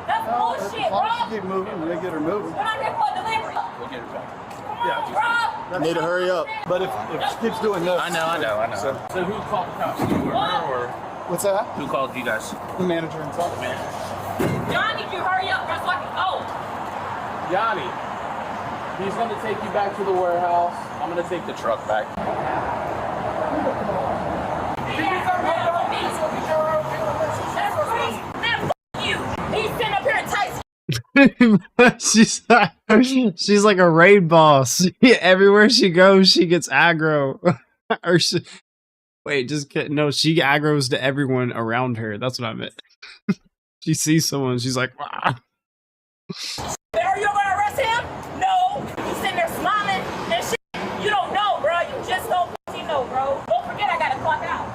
That's bullshit, bro. Keep moving. When they get her moving. When I'm here for a delivery. We'll get her back. Come on, bro. Need to hurry up. But if she keeps doing this. I know. So who called the cops? You or her, or What's that? who called you guys? The manager himself. Y'all need you to hurry up, bro, so I can go. Yanni, he's going to take you back to the warehouse. I'm going to take the truck back. She's like a raid boss. Everywhere she goes, she gets aggro. Wait, just kidding. No, she aggroes to everyone around her. That's what I meant. She sees someone, she's like, "Wah." Are you gonna arrest him? No. You sitting there smiling and shit. You don't know, bro. You just don't know, bro. Don't forget I gotta clock out.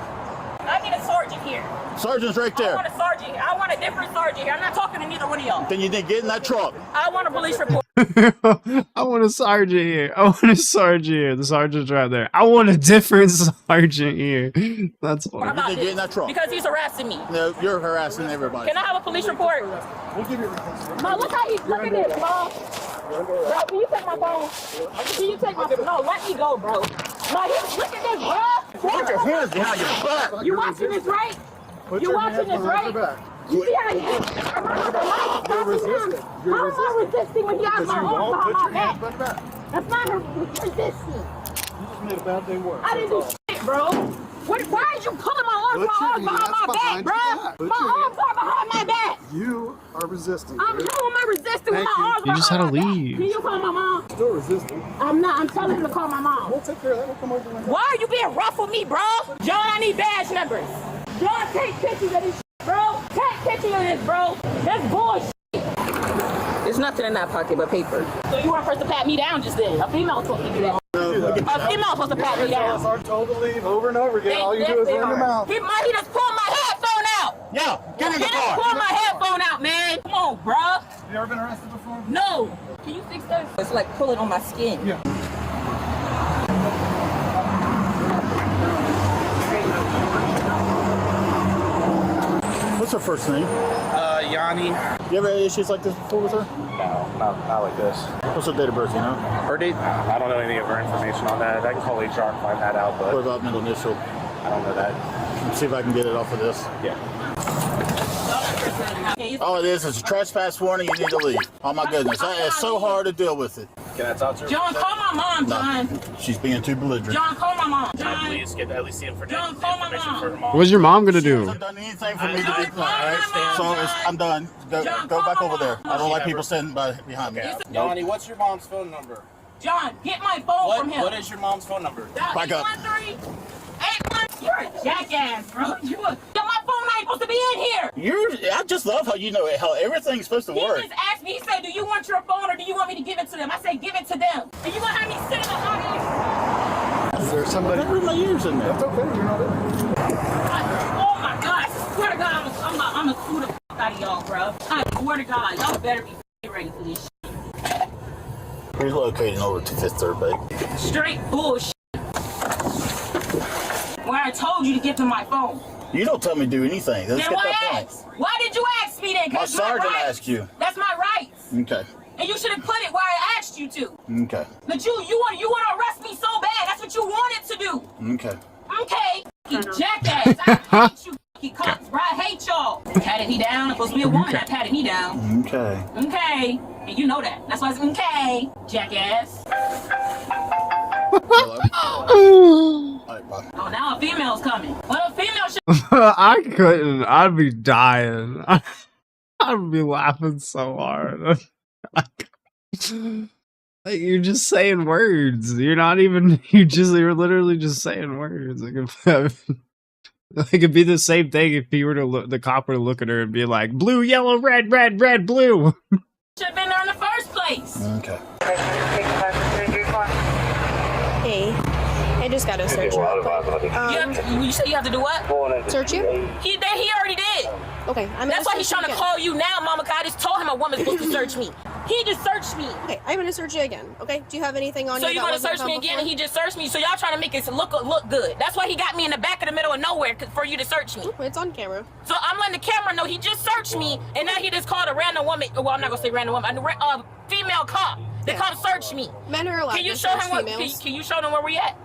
I need a sergeant here. Sergeant's right there. I want a sergeant here. I want a different sergeant here. I'm not talking to neither one of y'all. Then you didn't get in that truck. I want a police report. I want a sergeant here. I want a sergeant here. The sergeant's right there. I want a different sergeant here. That's What funny. about You didn't get in that this? truck. Because he's harassing me. No, you're harassing everybody. Can I have a police report? We'll give you a report. Ma, look how he's looking at this, Ma. Bro, can you take my phone? Can you take my phone? No, let me go, bro. No, look at this, bro. Put your hands behind your back. You watching this, right? You watching this, right? You see how you're resisting. How am I resisting when he has my arms behind my back? That's not her resisting. You just made a bad day worse. I didn't do shit, bro. Why are you pulling my arms behind my back, bro? My arms are behind my back. You are resisting. How am I resisting with my arms You just had to behind my back? leave. Can you call my mom? Still resisting. I'm not. I'm telling him to call my mom. We'll take care of that. We'll come over and Why are you being rough with me, bro? John, I need badge numbers. John, take pictures of this shit, bro. Take pictures of this, bro. That's bullshit. There's nothing in that pocket but paper. So you weren't supposed to pat me down just then. A female was supposed to do that. A female was supposed to pat me down. are told to leave over and over again. All you do is run your mouth. He just pulled my headphone out. Yeah, get in the He just car. pulled my headphone out, man. Come on, bruh. You ever been arrested before? No. Can you fix that? It's like pulling on my skin. Yeah. What's her first name? Yanni. You ever had issues like this before with her? No, not like this. What's her date of birth, you know? Her date? I don't know any of her information on that. I can call HR and find that out, What but about middle initial? I don't know that. Let's see if I can get it off of this. Yeah. All it is a trespass warning. You need to leave. Oh my goodness, it's so hard to deal with it. Can I talk to her? John, call my mom, John. She's being too belligerent. John, call my mom. Can I John. please get at least the John, call my information mom. for her mom? What's your mom gonna She do? hasn't done anything for me to be John, all right? So I'm done. Go back over there. I don't like people standing behind me. Yanni, what's your mom's phone number? John, get my phone from him. What is your mom's phone number? Back up. 813. You're a jackass, bro. My phone ain't supposed to be in here. I just love how you know how everything's supposed to work. He just asked me, he said, do you want your phone or do you want me to give it to them? I said, give it to them. And you gonna have me sit in the hot air? Is there somebody? I my ears in there. That's okay. You're not in. Oh my God, I swear to God, I'm gonna sue the fuck out of y'all, bro. I swear to God, y'all better be ready for this shit. He's located over to Fifth Third, babe. Straight bullshit. When I told you to give them my phone. You don't tell me to do anything. Let's Then get why that ask? Why did you ask me then? My 'Cause my sergeant rights. asked you. That's my rights. Okay. And you should have put it where I asked you to. Okay. But you want to arrest me so bad. That's what you wanted to do. Okay. Okay. You jackass. I hate you, fucking cops, bro. I hate y'all. Patted me down. I'm supposed to be a woman that patted me down. Okay. Okay. And you know that. That's why it's okay, jackass. All right, bye. Oh, now a female's coming. Well, a female should. I couldn't. I'd be dying. I'd be laughing so hard. Like you're just saying words. You're not even. You're literally just saying words. It could be the same thing if he were to look. The cop were to look at her and be like, "Blue, yellow, red, red, red, blue." Should have been there in the first place. Okay. Hey, I just got a search You say you have to do what? Search you? He already did. Okay, That's why he's trying to call you now, Mama. Cause I just told him a woman's supposed to search me. He just searched me. Okay, I'm gonna search you again. Okay, do you have anything on So you? you're gonna search me again, and he just searched me. So y'all trying to make it look good. That's why he got me in the back of the middle of nowhere for you to search me. It's on camera. So I'm letting the camera know he just searched me, and now he just called a random woman. Well, I'm not gonna say random woman. A female cop to come search me. Men are allowed Can you to show search him females. Can you show them where we at?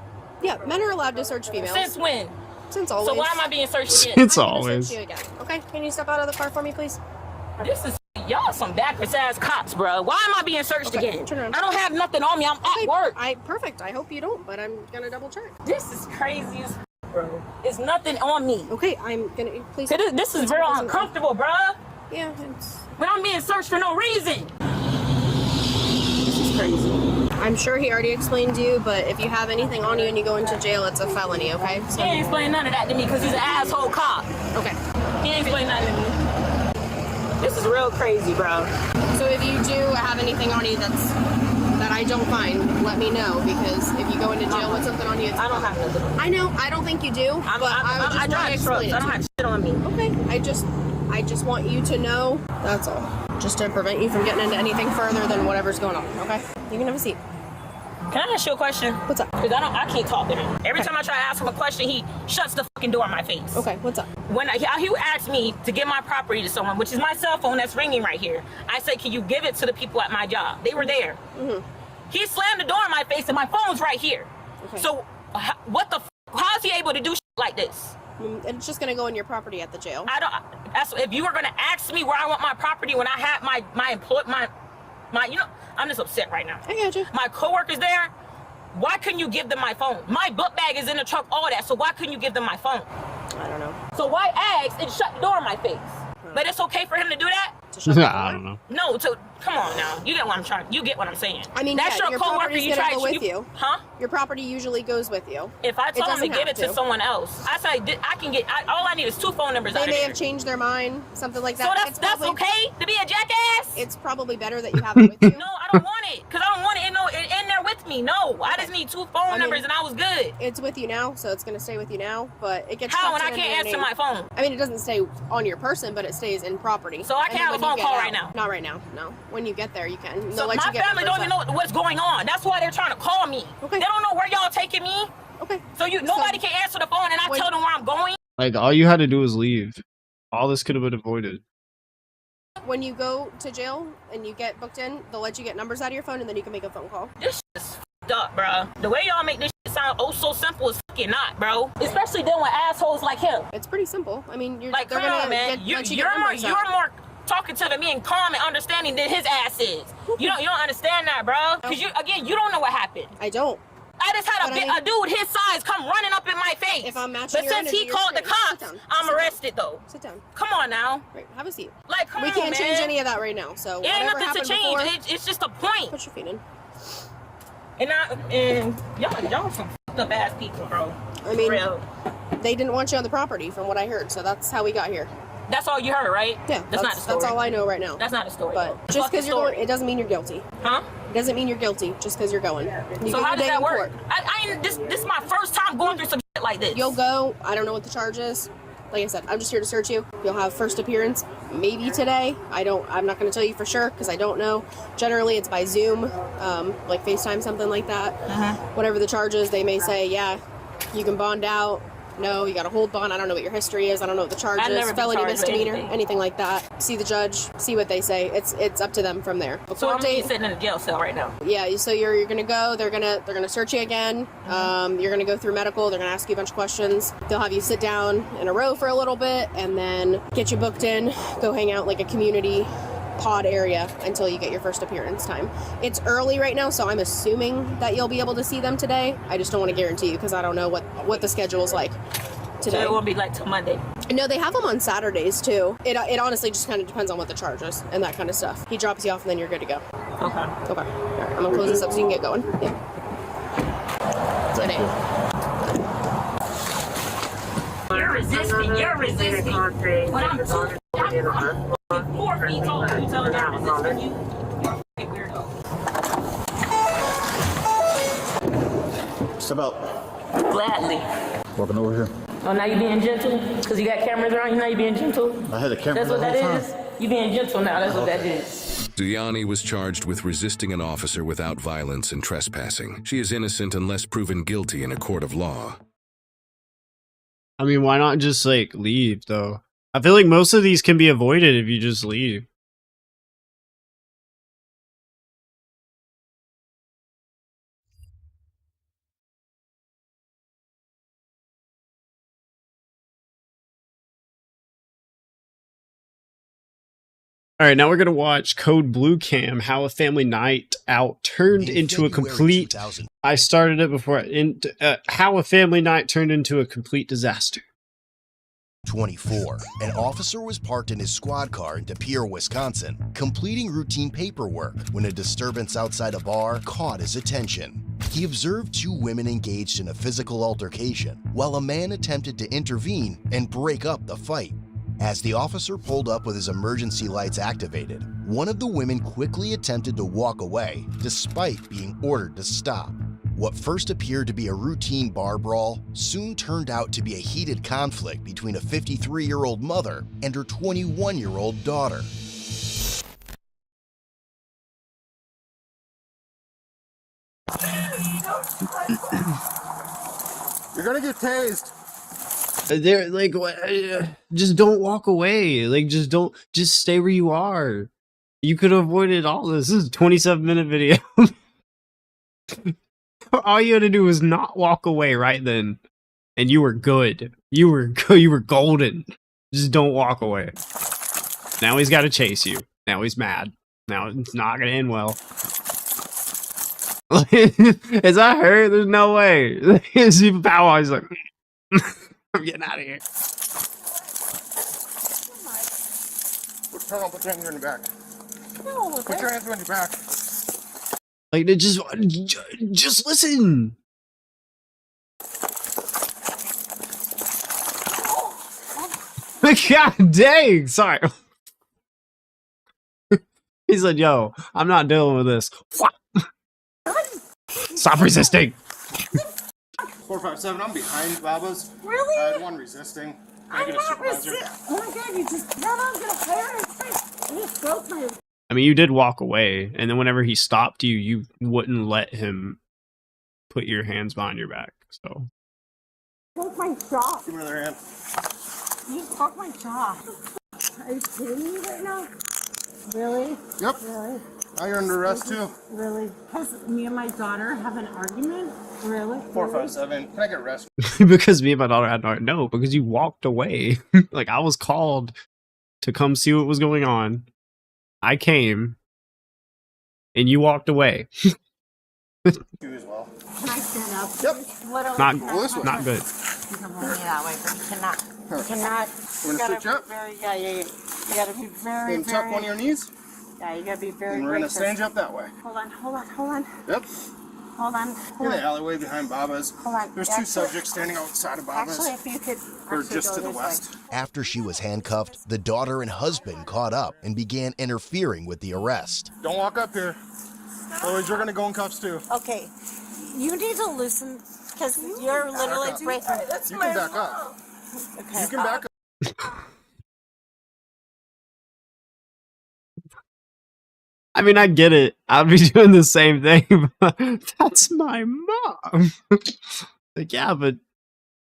Yeah, men are allowed to search females. Since when? Since always. So why am I being searched again? Since I'm gonna always. search you again. Okay, can you step out of the car for me, please? This is y'all some backwards ass cops, bro. Why am I being searched again? Turn around. I don't have nothing on me. I'm at work. Perfect. I hope you don't, but I'm gonna double check. This is crazy as bro. There's nothing on me. Okay, I'm gonna please. This is real uncomfortable, bro. Yeah, it's. But I'm being searched for no reason. This is crazy. I'm sure he already explained to you, but if you have anything on you and you go into jail, it's a felony, okay? He ain't explain none of that to me because he's an asshole cop. Okay. He ain't explain nothing to me. This is real crazy, bro. So if you do have anything on you that I don't find, let me know, because if you go into jail with something on you, it's I don't have nothing on me. I know, I don't think you do, but I drive just trucks. explain it I don't to have you. shit on me. Okay, I just want you to know, that's all. Just to prevent you from getting into anything further than whatever's going on, okay? You can have a seat. Can I ask you a question? What's up? Because I can't talk to him. Every time I try to ask him a question, he shuts the fucking door in my face. Okay, what's up? When he would ask me to give my property to someone, which is my cell phone that's ringing right here, I said, can you give it to the people at my job? They were there. Mm-hmm. He slammed the door in my face and my phone's right here. Okay. So what the how is he able to do shit like this? It's just gonna go in your property at the jail. I don't. That's if you were gonna ask me where I want my property when I had my you know, I'm just upset right now. I got you. My coworkers there. Why couldn't you give them my phone? My book bag is in the truck, all that. So why couldn't you give them my phone? I don't know. So why ask and shut the door in my face? But it's okay for him to do that? I don't know. No, come on now. You get what I'm trying. You get what I'm saying. I mean, that's yeah, your coworker. You try go with you. Huh? Your property usually goes with you. If I told him to give it to to someone else, I say I can get. All I need is 2 phone numbers. They out of may there. have changed their mind, something like that. So that's okay to be a jackass. It's probably better that you have it with you. No, I don't want it because I don't want it in there with me. No, I just need 2 phone numbers and I was good. It's with you now, so it's gonna stay with you now. But it gets how when tucked I in can't your answer name. my phone. I mean, it doesn't stay on your person, but it stays in property. So I And can't then have a when phone you get call out- right now. Not right now. No. When you get there, you can. They'll So let my you get family don't even know what's going on. That's why they're trying to call me. Okay. They don't know where y'all taking me. Okay. So nobody can answer the phone and I tell them where I'm going. Like, all you had to do was leave. All this could have been avoided. When you go to jail and you get booked in, they'll let you get numbers out of your phone, and then you can make a phone call. This shit's f***ed up, bro. The way y'all make this shit sound so simple is fucking not, bro. Especially dealing with assholes like him. It's pretty simple. I mean, like, come on, man. You're more talkative and being calm and understanding than his ass is. You don't understand that, bro. Because you don't know what happened. I don't. I just had a dude his size come running up in my face. If I'm matching but since he called the cops, I'm arrested though. Sit down. Come on now. Right, have a seat. Like, come we on, can't man. change any of that right now. So it ain't whatever nothing to happened change. before, It's just a point. Put your feet in. And y'all some f***ed up ass people, bro. I mean, real. They didn't want you on the property, from what I heard. So that's how we got here. That's all you heard, right? Yeah, that's not the story. That's all I know right now. That's not the story. But though. just because you're going, it doesn't mean you're guilty. Huh? It doesn't mean you're guilty just because you're going. You So get how your does day that in work? court. This is my first time going through some shit like this. You'll go. I don't know what the charge is. Like I said, I'm just here to search you. You'll have first appearance maybe today. I'm not going to tell you for sure because I don't know. Generally, it's by Zoom, like FaceTime, something like that. Whatever the charge is, they may say, yeah, you can bond out. No, you got to hold bond. I don't know what your history is. I don't know what the charge is. Felony, misdemeanor, anything like that. See the judge. See what they say. It's up to them from there. So I'm sitting in a jail cell right now. Yeah. So you're gonna go. They're gonna search you again. You're gonna go through medical. They're gonna ask you a bunch of questions. They'll have you sit down in a row for a little bit, and then get you booked in. Go hang out like a community pod area until you get your first appearance time. It's early right now, so I'm assuming that you'll be able to see them today. I just don't want to guarantee you because I don't know what the schedule is like today. So it won't be like till Monday. No, they have them on Saturdays too. It honestly just kind of depends on what the charge is and that kind of stuff. He drops you off and then you're good to go. Okay. All right, I'm gonna close this up so you can get going. Yeah. You're resisting. You're resisting. When I'm 4 feet tall, you telling me I'm resisting you? You're a fucking weirdo. Step out. Gladly. Walking over here. Oh, now you being gentle? Because you got cameras around you, now you being gentle? I had a camera That's what the that whole is? You being gentle now, that's what that is. Giuliani was charged with resisting an officer without violence and trespassing. She is innocent unless proven guilty in a court of law. I mean, why not just, like, leave, though? I feel like most of these can be avoided if you just leave. All right, now we're going to watch Code Blue Cam, how a family night out turned into a complete... I started it before. How a family night turned into a complete disaster. 24. An officer was parked in his squad car in De Pere, Wisconsin, completing routine paperwork when a disturbance outside a bar caught his attention. He observed two women engaged in a physical altercation, while a man attempted to intervene and break up the fight. As the officer pulled up with his emergency lights activated, one of the women quickly attempted to walk away, despite being ordered to stop. What first appeared to be a routine bar brawl soon turned out to be a heated conflict between a 53-year-old mother and her 21-year-old daughter. You're gonna get tased. They're like, just don't walk away. Like, just stay where you are. You could have avoided all this. This is a 27-minute video. All you had to do was not walk away right then, and you were good. You were good. You were golden. Just don't walk away. Now he's got to chase you. Now he's mad. Now it's not gonna end well. Is that her? There's no way. See Bow Wow. He's like, I'm getting out of here. Turn on, put your hands on your back. Put your hands on your back. Like, just listen. God dang, sorry. He said, yo, I'm not dealing with this. Stop resisting. 457, I'm behind Baba's. Really? I had one resisting. Can I I'm get a not supervisor? Oh my god, you just got on the fire and I just broke my. I mean, you did walk away, and then whenever he stopped you, you wouldn't let him put your hands behind your back, so. Broke my jaw. Give me another hand. You broke my jaw. Are you kidding me right now? Really? Yep. Really? Now you're under arrest too. Really? Because me and my daughter have an argument? Really? 457, can I get arrested? Because me and my daughter had no, because you walked away. Like, I was called to come see what was going on. I came, and you walked away. You as well. Can I stand up? Yep. Literally, Not, can I- not good. You can hold me that way, but you cannot. You cannot. You wanna gotta switch up? be very, yeah. You gotta be very, And tuck one of your knees, Yeah, you gotta be very and we're gonna gracious. stand you up that way. Hold on. Yep. Hold on. In the alleyway behind Baba's. Hold on. There's two subjects standing outside of Baba's. Actually, if you could. Or actually just go to the this way. west. After she was handcuffed, the daughter and husband caught up and began interfering with the arrest. Don't walk up here. Otherwise, you're gonna go in cuffs too. Okay. You need to loosen, because you're literally breaking. You can back up. Okay. You can back up. I mean, I get it. I'd be doing the same thing, but that's my mom. Like, yeah, but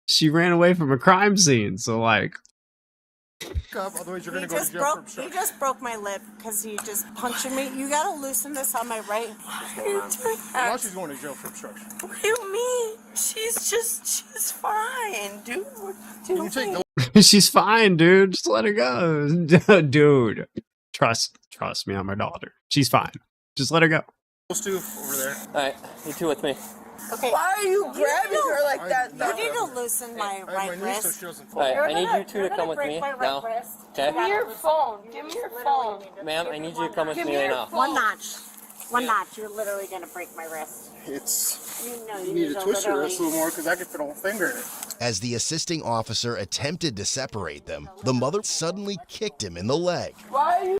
she ran away from a crime scene, so like. Up, otherwise you're You gonna go to jail for you obstruction. just broke my lip because you just punched me. You gotta loosen this on my right. Why are you doing Now that? she's going to jail for obstruction. What do you mean? She's fine, dude. What do Can you take mean? the She's fine, dude. Just let her go. Dude. Trust me on my daughter. She's fine. Just let her go. those two over there? Alright, you two with me. Okay. Why are you grabbing her like that? You need to loosen my I right have my knee so wrist. she doesn't fall. Alright, I need gonna- you two you're to come gonna with break me my right now. wrist. Okay? Give me your phone. Give me your phone. Ma'am, I need you to come with Give me me right your now. phone. One notch. One notch. You're literally gonna break my wrist. It's. You know You need to twist your wrist a little more because I could fit a whole finger in it. As the assisting officer attempted to separate them, the mother suddenly kicked him in the leg. Why are you?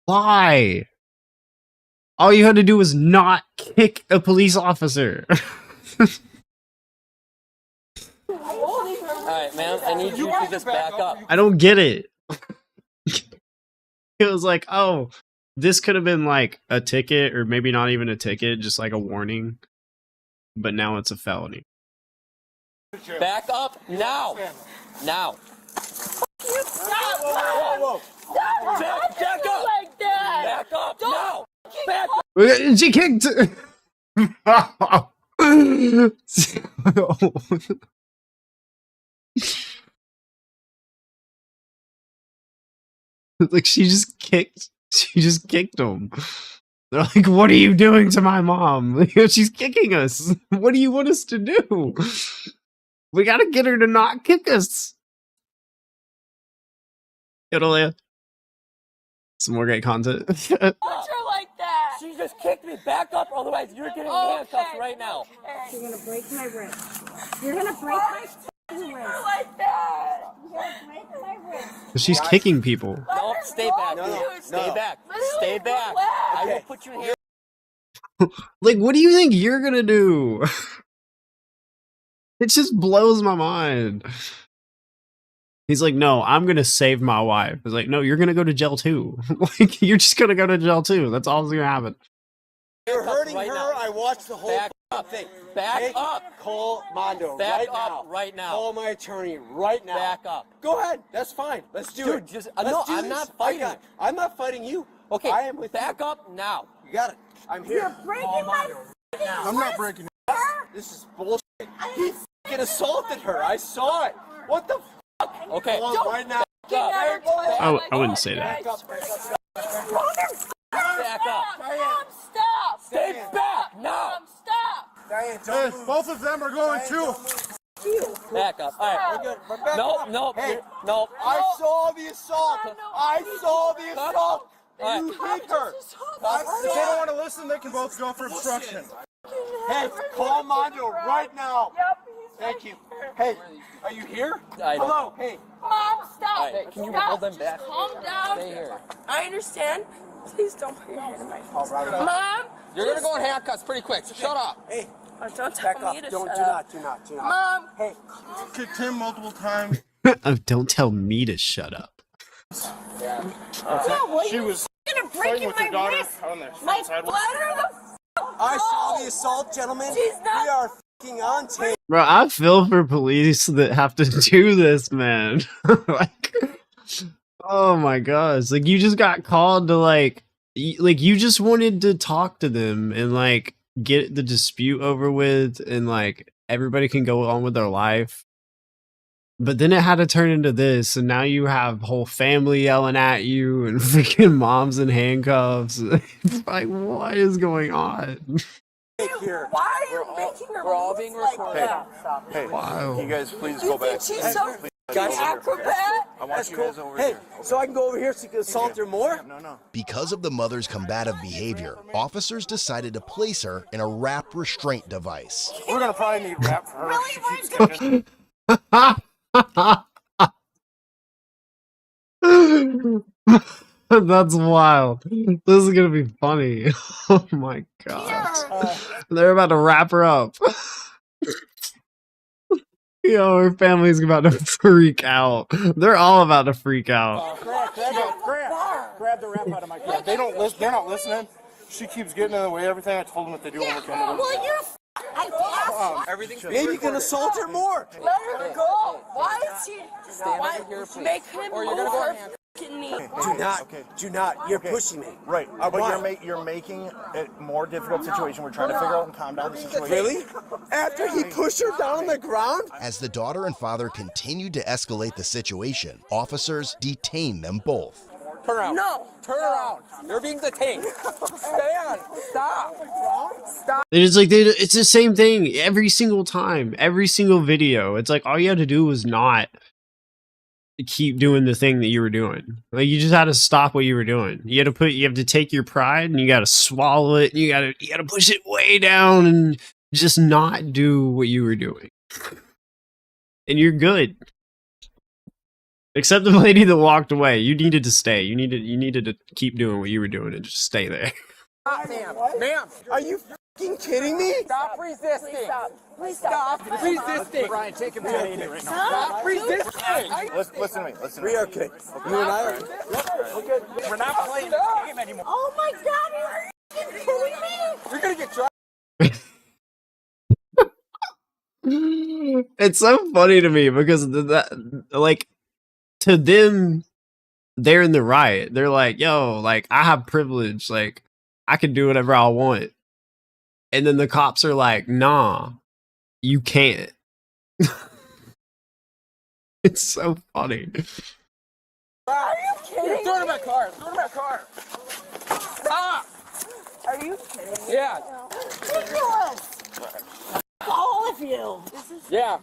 Why? All you had to do was not kick a police officer. Alright, ma'am, I need you to just back up. I don't get it. It was like, oh, this could have been like a ticket, or maybe not even a ticket, just like a warning. But now it's a felony. Back up now! Now! You stop! Whoa! Stop! Back up! Like that! Back up now! She kicked. Like, she just kicked him. They're like, what are you doing to my mom? She's kicking us. What do you want us to do? We gotta get her to not kick us. It'll some more great content. Punch her like that. She just kicked me. Back up, otherwise you're getting handcuffed right now. You're gonna break my wrist. You're gonna break my wrist. Like that. You're gonna break my wrist. She's kicking people. No, stay back. Stay back. Stay back. I will put you here. Like, what do you think you're gonna do? It just blows my mind. He's like, no, I'm gonna save my wife. He's like, no, you're gonna go to jail too. Like, you're just gonna go to jail too. That's all that's gonna happen. You're hurting her. I watched the whole thing. Back up. Call Mondo Back right up now. right now. Call my attorney right now. Back up. Go ahead. That's fine. Let's do it. Just, Let's no, do I'm this. not fighting. I'm not fighting you. Okay, I am with back you. up now. You got it. I'm here. You're breaking my I'm not breaking it. This is bullshit. He f***ing assaulted her. I saw it. What the fuck? Okay. Call him right now. I wouldn't say that. Mom, Back up. stop. Stay back now. Mom, stop. Hey, both of them are going too. Back up. All right. We're good. We're back up. No. Hey, no. I saw the assault. I saw the assault. All You right. hit her. If they don't want to listen, they can both go for obstruction. Hey, call Mondo right now. Thank you. Hey, are you here? Hello. Hey. Mom, stop. Hey, can you Stop. hold them back? Just calm down. Stay here. I understand. Please don't put your hand in my face. Mom. You're gonna go in handcuffs pretty quick. So shut up. Hey. Don't tell me to Don't, shut do up. not. Mom. Hey. Kicked him multiple times. Don't tell me to shut up. She was You're gonna break fighting in with her my daughter wrist. on the My sidewalk. bladder. I saw the assault, gentlemen. She's not. We are f***ing on tape. Bro, I feel for police that have to do this, man. Like, oh my gosh. Like, you just got called to, like, you just wanted to talk to them and, like, get the dispute over with and, like, everybody can go on with their life. But then it had to turn into this, and now you have whole family yelling at you and freaking moms in handcuffs. It's like, what is going on? Here. Why are you making her We're all move being like recorded. that? Hey, Wow. you guys please You go back. think she's so Guys, acrobat? I want you guys over Hey, here. so I can go over here so you can assault her more? No. Because of the mother's combative behavior, officers decided to place her in a wrap restraint device. We're gonna probably need rap for her. Really? She keeps kicking. That's wild. This is gonna be funny. Oh my god. They're about to wrap her up. Yo, her family's about to freak out. They're all about to freak out. Grab the rap out of my car. They don't listen. They're not listening. She keeps getting in the way of everything. I told them what they do when we come to them. Well, you're Everything's Maybe you can assault her more. let her go. Why is she? Stand Why over here, please. make him Or you're move gonna go her in fucking knee? Do not. You're pushing me. Right, I but want- you're making it more difficult situation. We're trying to figure out and calm down the situation. Really? After he pushed her down on the ground? As the daughter and father continued to escalate the situation, officers detained them both. Turn around. No. Turn around. You're being detained. Stand. Stop. Stop. They just like it's the same thing every single time, every single video. It's like all you had to do was not keep doing the thing that you were doing. Like you just had to stop what you were doing. You have to take your pride and you got to swallow it. And you got to push it way down and just not do what you were doing. And you're good. Except the lady that walked away. You needed to stay. You needed to keep doing what you were doing and just stay there. Ma'am. Are you f***ing kidding me? Stop resisting. Please stop. Stop resisting. Brian, take him down right now. Stop resisting. Listen to me. We are okay. You and I are. We're good. We're not playing this game anymore. Oh my God, are you kidding me? You're gonna get tried. It's so funny to me because that, like, to them, they're in the riot. They're like, yo, like, I have privilege. Like, I can do whatever I want. And then the cops are like, nah, you can't. It's so funny. Are you kidding? Throw it in my car. Throw it in my car. Stop. Are you kidding? Yeah. Ridiculous. All of you. Yeah.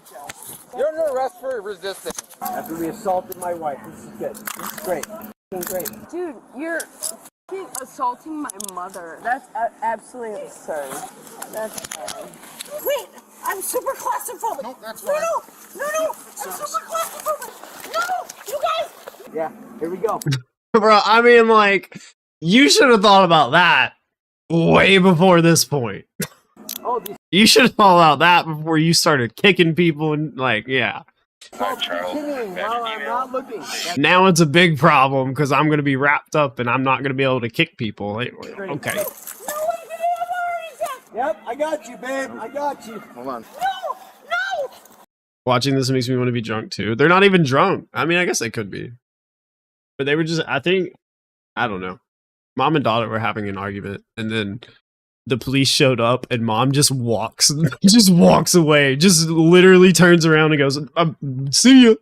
You're under arrest for resistance. After we assaulted my wife. This is good. This is great. Great. Dude, you're assaulting my mother. That's absolutely absurd. That's Wait, I'm super claustrophobic. No, that's fine. No, I'm super claustrophobic. No, you guys. Yeah, here we go. Bro, I mean, like, you should have thought about that way before this point. Oh, You should have thought about that before you started kicking people and, like, yeah. Continuing while I'm not looking. Now it's a big problem because I'm going to be wrapped up and I'm not going to be able to kick people. Like, okay. Yep, I got you, babe. I got you. Hold on. No! Watching this makes me want to be drunk too. They're not even drunk. I mean, I guess they could be. But they were just, I don't know. Mom and daughter were having an argument and then the police showed up and mom just walks away, just literally turns around and goes, see ya.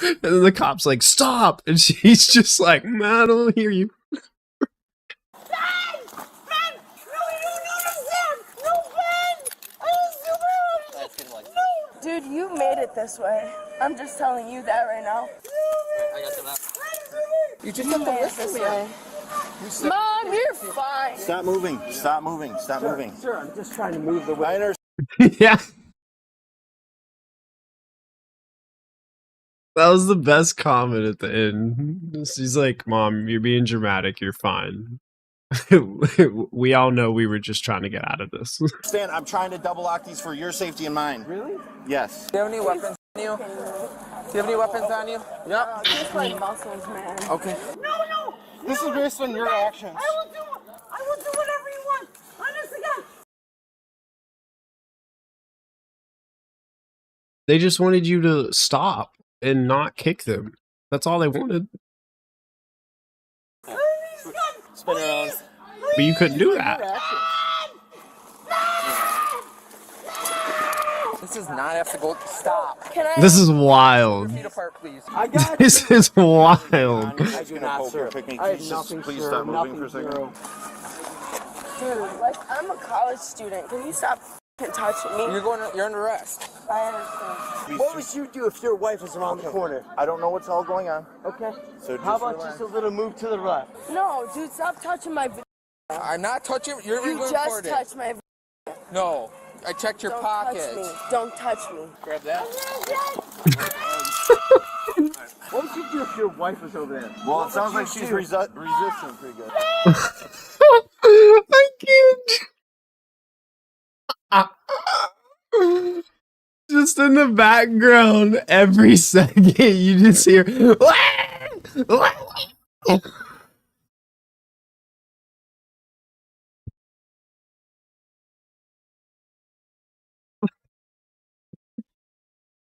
And then the cop's like, stop. And she's just like, man, I don't hear you. Dude, you made it this way. I'm just telling you that right now. You just have to listen to me. Mom, you're fine. Stop moving. Stop moving. Stop moving. Sir, I'm just trying to move the way. Yeah. That was the best comment at the end. She's like, Mom, you're being dramatic. You're fine. We all know we were just trying to get out of this. Stan, I'm trying to double lock these for your safety and mine. Really? Yes. Do you have any weapons on you? Do you have any weapons on you? Yep. Just like muscles, man. Okay. No! This is based on your actions. I will do whatever you want. Honest to God. They just wanted you to stop and not kick them. That's all they wanted. Spin around. But you couldn't do that. This is not ethical. Stop. This is wild. Feet apart, please. I got This is wild. I do not, sir. I have nothing, Please sir. stop moving Nothing, for a second. zero. Dude, like, I'm a college student. Can you stop touching me? You're under arrest. I understand. What would you do if your wife was around the corner? I don't know what's all going on. Okay. So How just about relax. just a little move to the left? No, dude, stop touching my I'm not touching. You're You just recorded. touched my No, I checked your Don't pockets. touch me. Don't touch me. Grab that. What would you do if your wife was over there? Well, it sounds like she's resisting pretty good. I can't. Just in the background, every second, you just hear.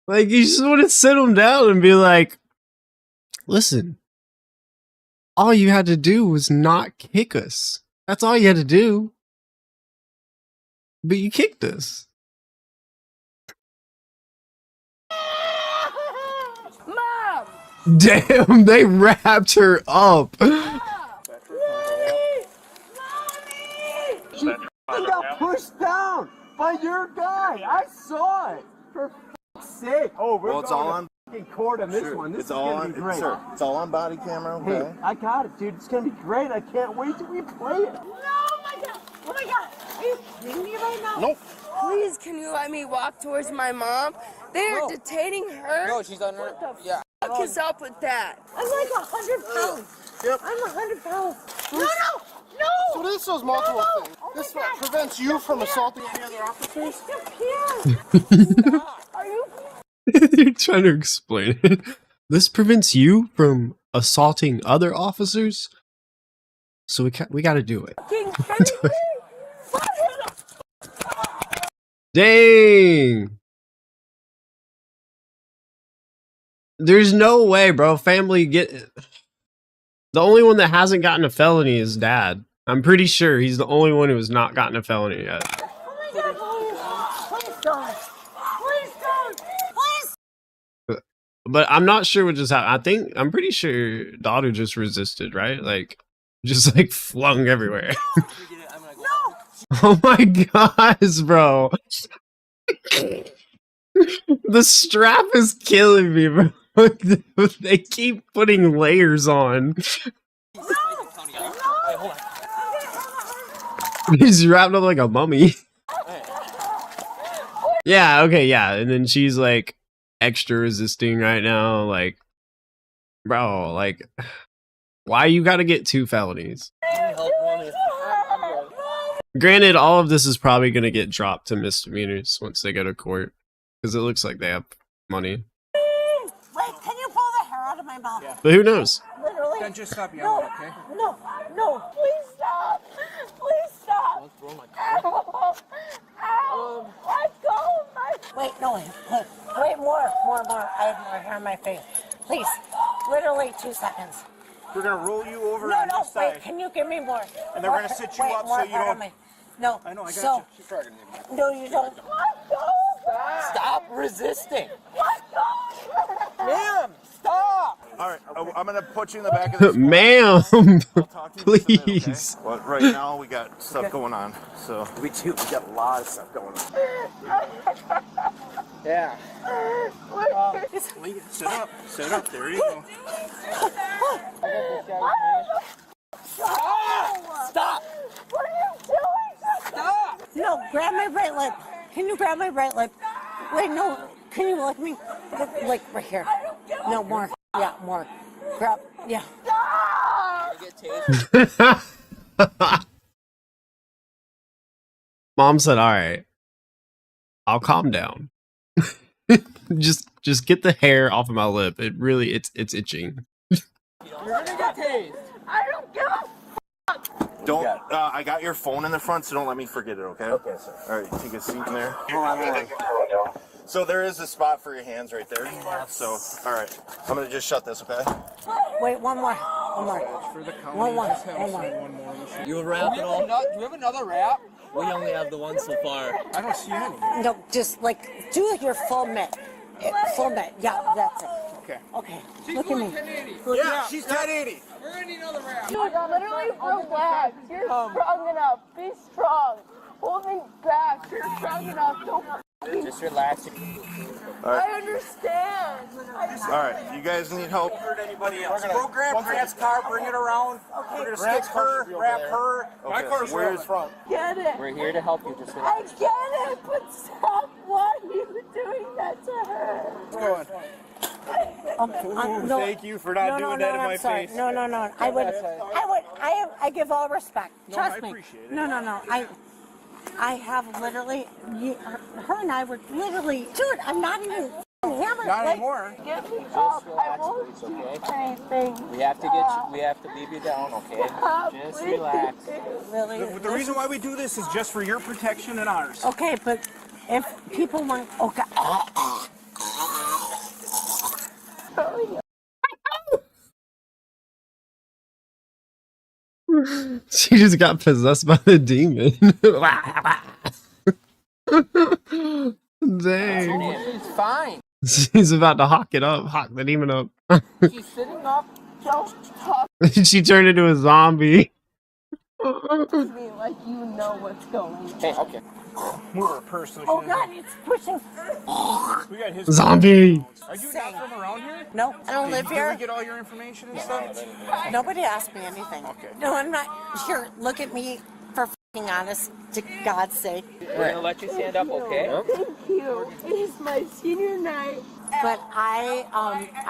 Like, you just want to sit them down and be like, listen, all you had to do was not kick us. That's all you had to do. But you kicked us. Mom! Damn, they wrapped her up. She got pushed down by your guy. I saw it. For f***'s sake. Oh, we're Well, it's all on. going to court on this Sure. one. This It's is all going on. to be great. Sir, it's all on body camera. Okay. Hey, I got it, dude. It's going to be great. I can't wait to replay it. Oh my God. Are you kidding me right now? Nope. Please, can you let me walk towards my mom? They are detaining her. No, she's under. What the Yeah. fuck is up with that? I'm like 100 pounds. Yep. I'm 100 pounds. No! So this does multiple things. Oh This my God. prevents you from assaulting any other officers. Are you? You're trying to explain it. This prevents you from assaulting other officers. So we got to do it. Dang. There's no way, bro. Family get. The only one that hasn't gotten a felony is Dad. I'm pretty sure he's the only one who has not gotten a felony yet. Oh my God. Please don't. Please don't. Please. But I'm not sure what just happened. I'm pretty sure daughter just resisted, right? Like, just like flung everywhere. Oh my gosh, bro. The strap is killing me, bro. They keep putting layers on. He's wrapped up like a mummy. Yeah, okay, yeah. And then she's like extra resisting right now. Like, bro, like, why you gotta get 2 felonies? Granted, all of this is probably gonna get dropped to misdemeanors once they go to court. Because it looks like they have money. Wait, can you pull the hair out of my mouth? Yeah. But who knows? Literally. Then just stop yelling, okay? No, please stop. Please stop. Ow. Let go of my... Wait, no, wait, more. I have more hair on my face. Please, literally 2 seconds. We're gonna roll you over No, on this side. wait, can you give me more? And they're gonna sit you up so you don't... No. I know, I got so, you. No, you don't. Stop resisting. Let go. Ma'am, stop. All right, I'm gonna put you in the back of this. Ma'am, please. Well, right now we got stuff going on, so We do. We got a lot of stuff going on. Yeah. sit up. Sit up. There you go. Stop. What are you doing? Stop. No, grab my right lip. Can you grab my right lip? Wait, no. Can you lick me? Like right here. No, more. Yeah, more. Grab. Yeah. Mom said, all right, I'll calm down. just get the hair off of my lip. It really, it's itching. You're gonna get tased. I don't give a fuck. Don't. I got your phone in the front, so don't let me forget it. Okay. Okay, sir. All right, take a seat in there. Hold on. So there is a spot for your hands right there. So, all right, I'm gonna just shut this. Okay. Wait, one more. For the county, One more. one more. You a wrap at all? Do we have another wrap? We only have the one so far. I don't see any. No, just like do your full mitt. Full mitt. Yeah, that's it. Okay. Look at me. Yeah, she's 1080. We're gonna need another wrap. Dude, literally relax. You're strong enough. Be strong. Hold me back. You're strong enough. Don't. Just relax. I understand. All right, you guys need help. Anybody else? Go grab Grant's car, bring it around. We're gonna stick her, wrap her. My car's right in front. Get it. We're here to help you. Just I get it, but stop. Why are you doing that to her? going. No, Thank you for not doing that in my sorry. face. No. I give all respect. Trust me. appreciate it. No. I have literally, her and I were literally, dude, I'm not even hammered. Not like, anymore. Get me up. I won't do anything. We have to we have to leave you down, okay? Just relax. Really? The reason why we do this is just for your protection and ours. Okay, but if people want, okay. She just got possessed by the demon. Dang. She's fine. She's about to hawk the demon up. She's sitting up. Don't talk She turned into a zombie. to me like you know what's going on. Hey, okay. Move her purse. So Oh God, it's pushing. we got his Zombie. Are you not from around here? No, I don't live Did here. we get all your information and stuff? Nobody asked me anything. Okay. No, I'm not. Here, look at me. For f***ing honest, to God's sake. We're gonna let you stand up, okay? Thank you. It is my senior night. But I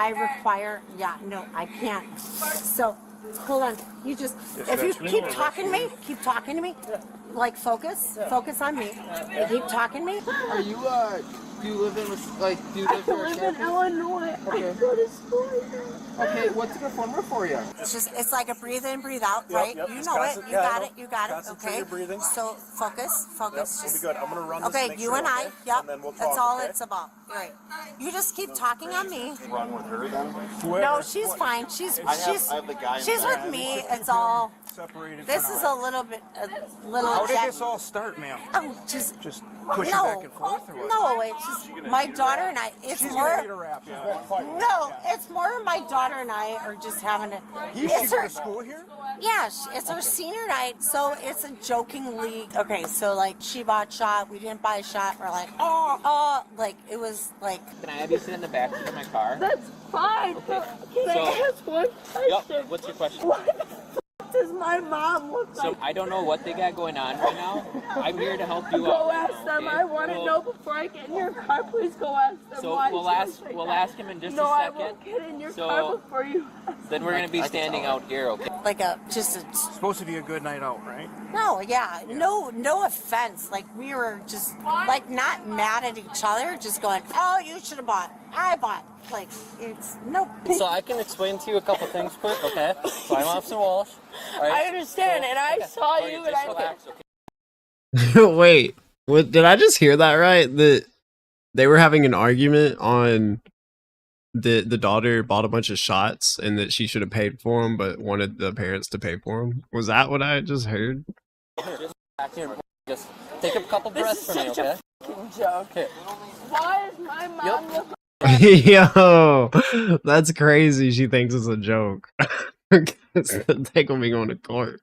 require. Yeah, no, I can't. So, hold on. You just, if you keep talking to me, like focus on me. You keep talking to me. Are you do you live in do you live I live in Illinois. Okay. I go to school here. Okay, what's a good formula for you? It's like a breathe in, breathe out, right? Yep. You know it. You got it. Concentrate Okay. your breathing. So focus. We'll Just be good. I'm gonna run this. okay. next You row, and I. okay? Yep. And then we'll That's talk, all okay? it's about. Right. You just keep talking on me. Run with her then. No, she's fine. She's I have the guy in she's back. with me. It's all. Separated. This for is now. a little bit. How did this all start, ma'am? Oh, just push her no. back and forth, or what? No, it's just my daughter and I. It's more. No, it's more my daughter and I are just having it. She go to school here? Yeah, it's our senior night, so it's a joking league. Okay, so like she bought shot, we didn't buy a shot. We're like, like it was like. Can I have you sit in the back of my car? That's fine. Okay. Can I ask one question? Yep. What's your question? Why the f does my mom look like? So I don't know what they got going on right now. I'm here to help you Go out. ask them. I want to know before I get in your car. Please go ask them. So why we'll ask him in just no, a second. I won't get in your car before you. Then we're gonna be standing out here, okay? Like it's supposed to be a good night out, right? No, yeah, no offense. Like we were just like not mad at each other, just going, oh, you should have bought. I bought. Like it's no. So I can explain to you a couple things quick, okay? So I'm Officer Walsh. Right? I understand, and I saw So you, just and I. relax, okay? Wait, what? Did I just hear that right? That they were having an argument on the daughter bought a bunch of shots and that she should have paid for them, but wanted the parents to pay for them. Was that what I just heard? Just back here. Just take a couple breaths for me, This is okay? such a fucking joke. Okay. Why is my mom looking? Yo, that's crazy. She thinks it's a joke. Take me going to court.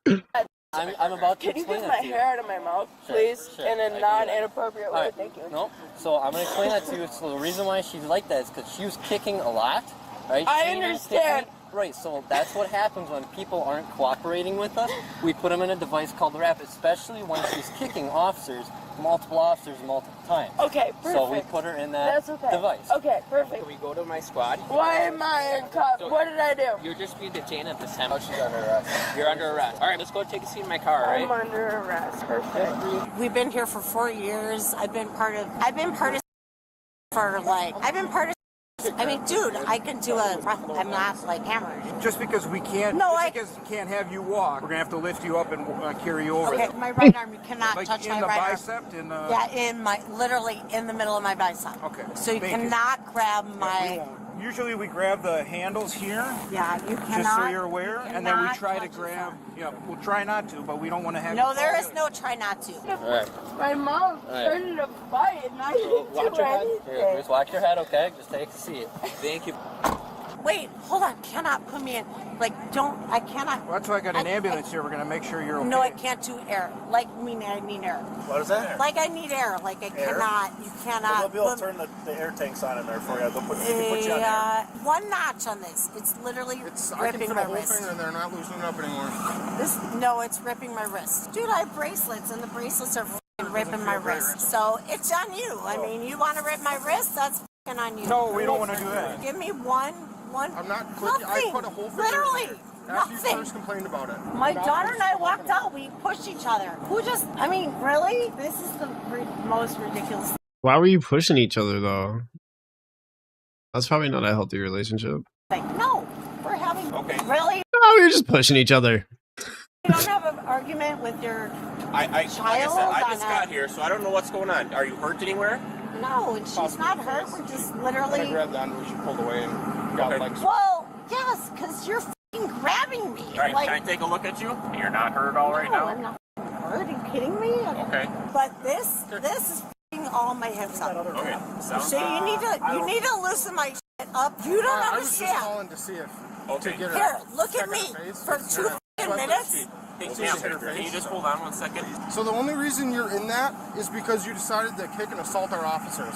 I'm about to Can you explain get that my to you. hair out of my mouth, Sure, please, sure, in I a can non-inappropriate way? Alright, Thank you. No, so I'm gonna explain that to you. So the reason why she's like that is because she was kicking a lot, right? I She was understand. kicking- Right, so that's what happens when people aren't cooperating with us. We put them in a device called the wrap, especially when she's kicking officers, multiple officers, multiple times. Okay, perfect. So we put her in that That's okay. device. Okay, perfect. Can we go to my squad? Why am I in cuffs? So- What did I do? You're just being detained at this time. Oh, she's under arrest. You're under arrest. All right, let's go take a seat in my car, all right? I'm under arrest. Perfect. We've been here for 4 years. I've been part of I mean, dude, I can do I'm not like hammered. Just because we can't, because we can't have you walk, we're gonna have to lift you up and carry you over. Okay, my right arm, you cannot like touch in my the right bicep, arm. Yeah, literally in the middle of my bicep. Okay. So you Thank you. cannot grab We my. won't. Usually we grab the handles here. Yeah, you cannot. Just so you're aware, and then we cannot try to touch grab. Yeah, we'll try not to, but we don't want to have. No, you there fall is no try not to. All right. My mom All right. started a fight, and I didn't Watch do your head. anything. Here, just watch your head, okay? Just take a seat. Thank you. Wait, hold on. Cannot put me in. Like, I cannot. Well, that's why I got an ambulance here. We're gonna make sure you're okay. No, I can't do air. I need air. What is that? Like, I need air. Like, I Air? cannot. You cannot. They'll be able to turn the air tanks on in there for you. They'll put you on there. One notch on this. It's literally I can ripping fit my a whole wrist. finger in there, not loosening up anymore. No, it's ripping my wrist. Dude, I have bracelets, and the bracelets are ripping my wrist. So it's on you. I mean, you want to rip my wrist? That's on you. No, we don't want to do that. Give me one. I'm not Nothing. I put a whole finger Literally. in there. After you Nothing. first complained about it. My daughter and I walked out. We pushed each other. Really? This is the most ridiculous. Why were you pushing each other though? That's probably not a healthy relationship. No, we're having. Okay. Really? No, we were just pushing each other. You don't have an argument with your Like I said, I just on got here, so I don't know what's going on. Are you hurt anywhere? No, and she's not hurt. We're just literally. I grabbed onto her, she pulled away and got like. Well, yes, because you're f***ing grabbing me. All right, Like, can I take a look at you? You're not hurt all right now? I'm not hurt. Are you kidding me? Okay. But this is f***ing all my hips up. Okay. So you need to loosen my shit up. You don't I was just understand. calling to see if. Okay. To get her, Here, look check at me her face, for it's 2 gonna- minutes. Hey, So Sam, she hit her can you face? just hold on 1 second? So the only reason you're in that is because you decided to kick and assault our officers.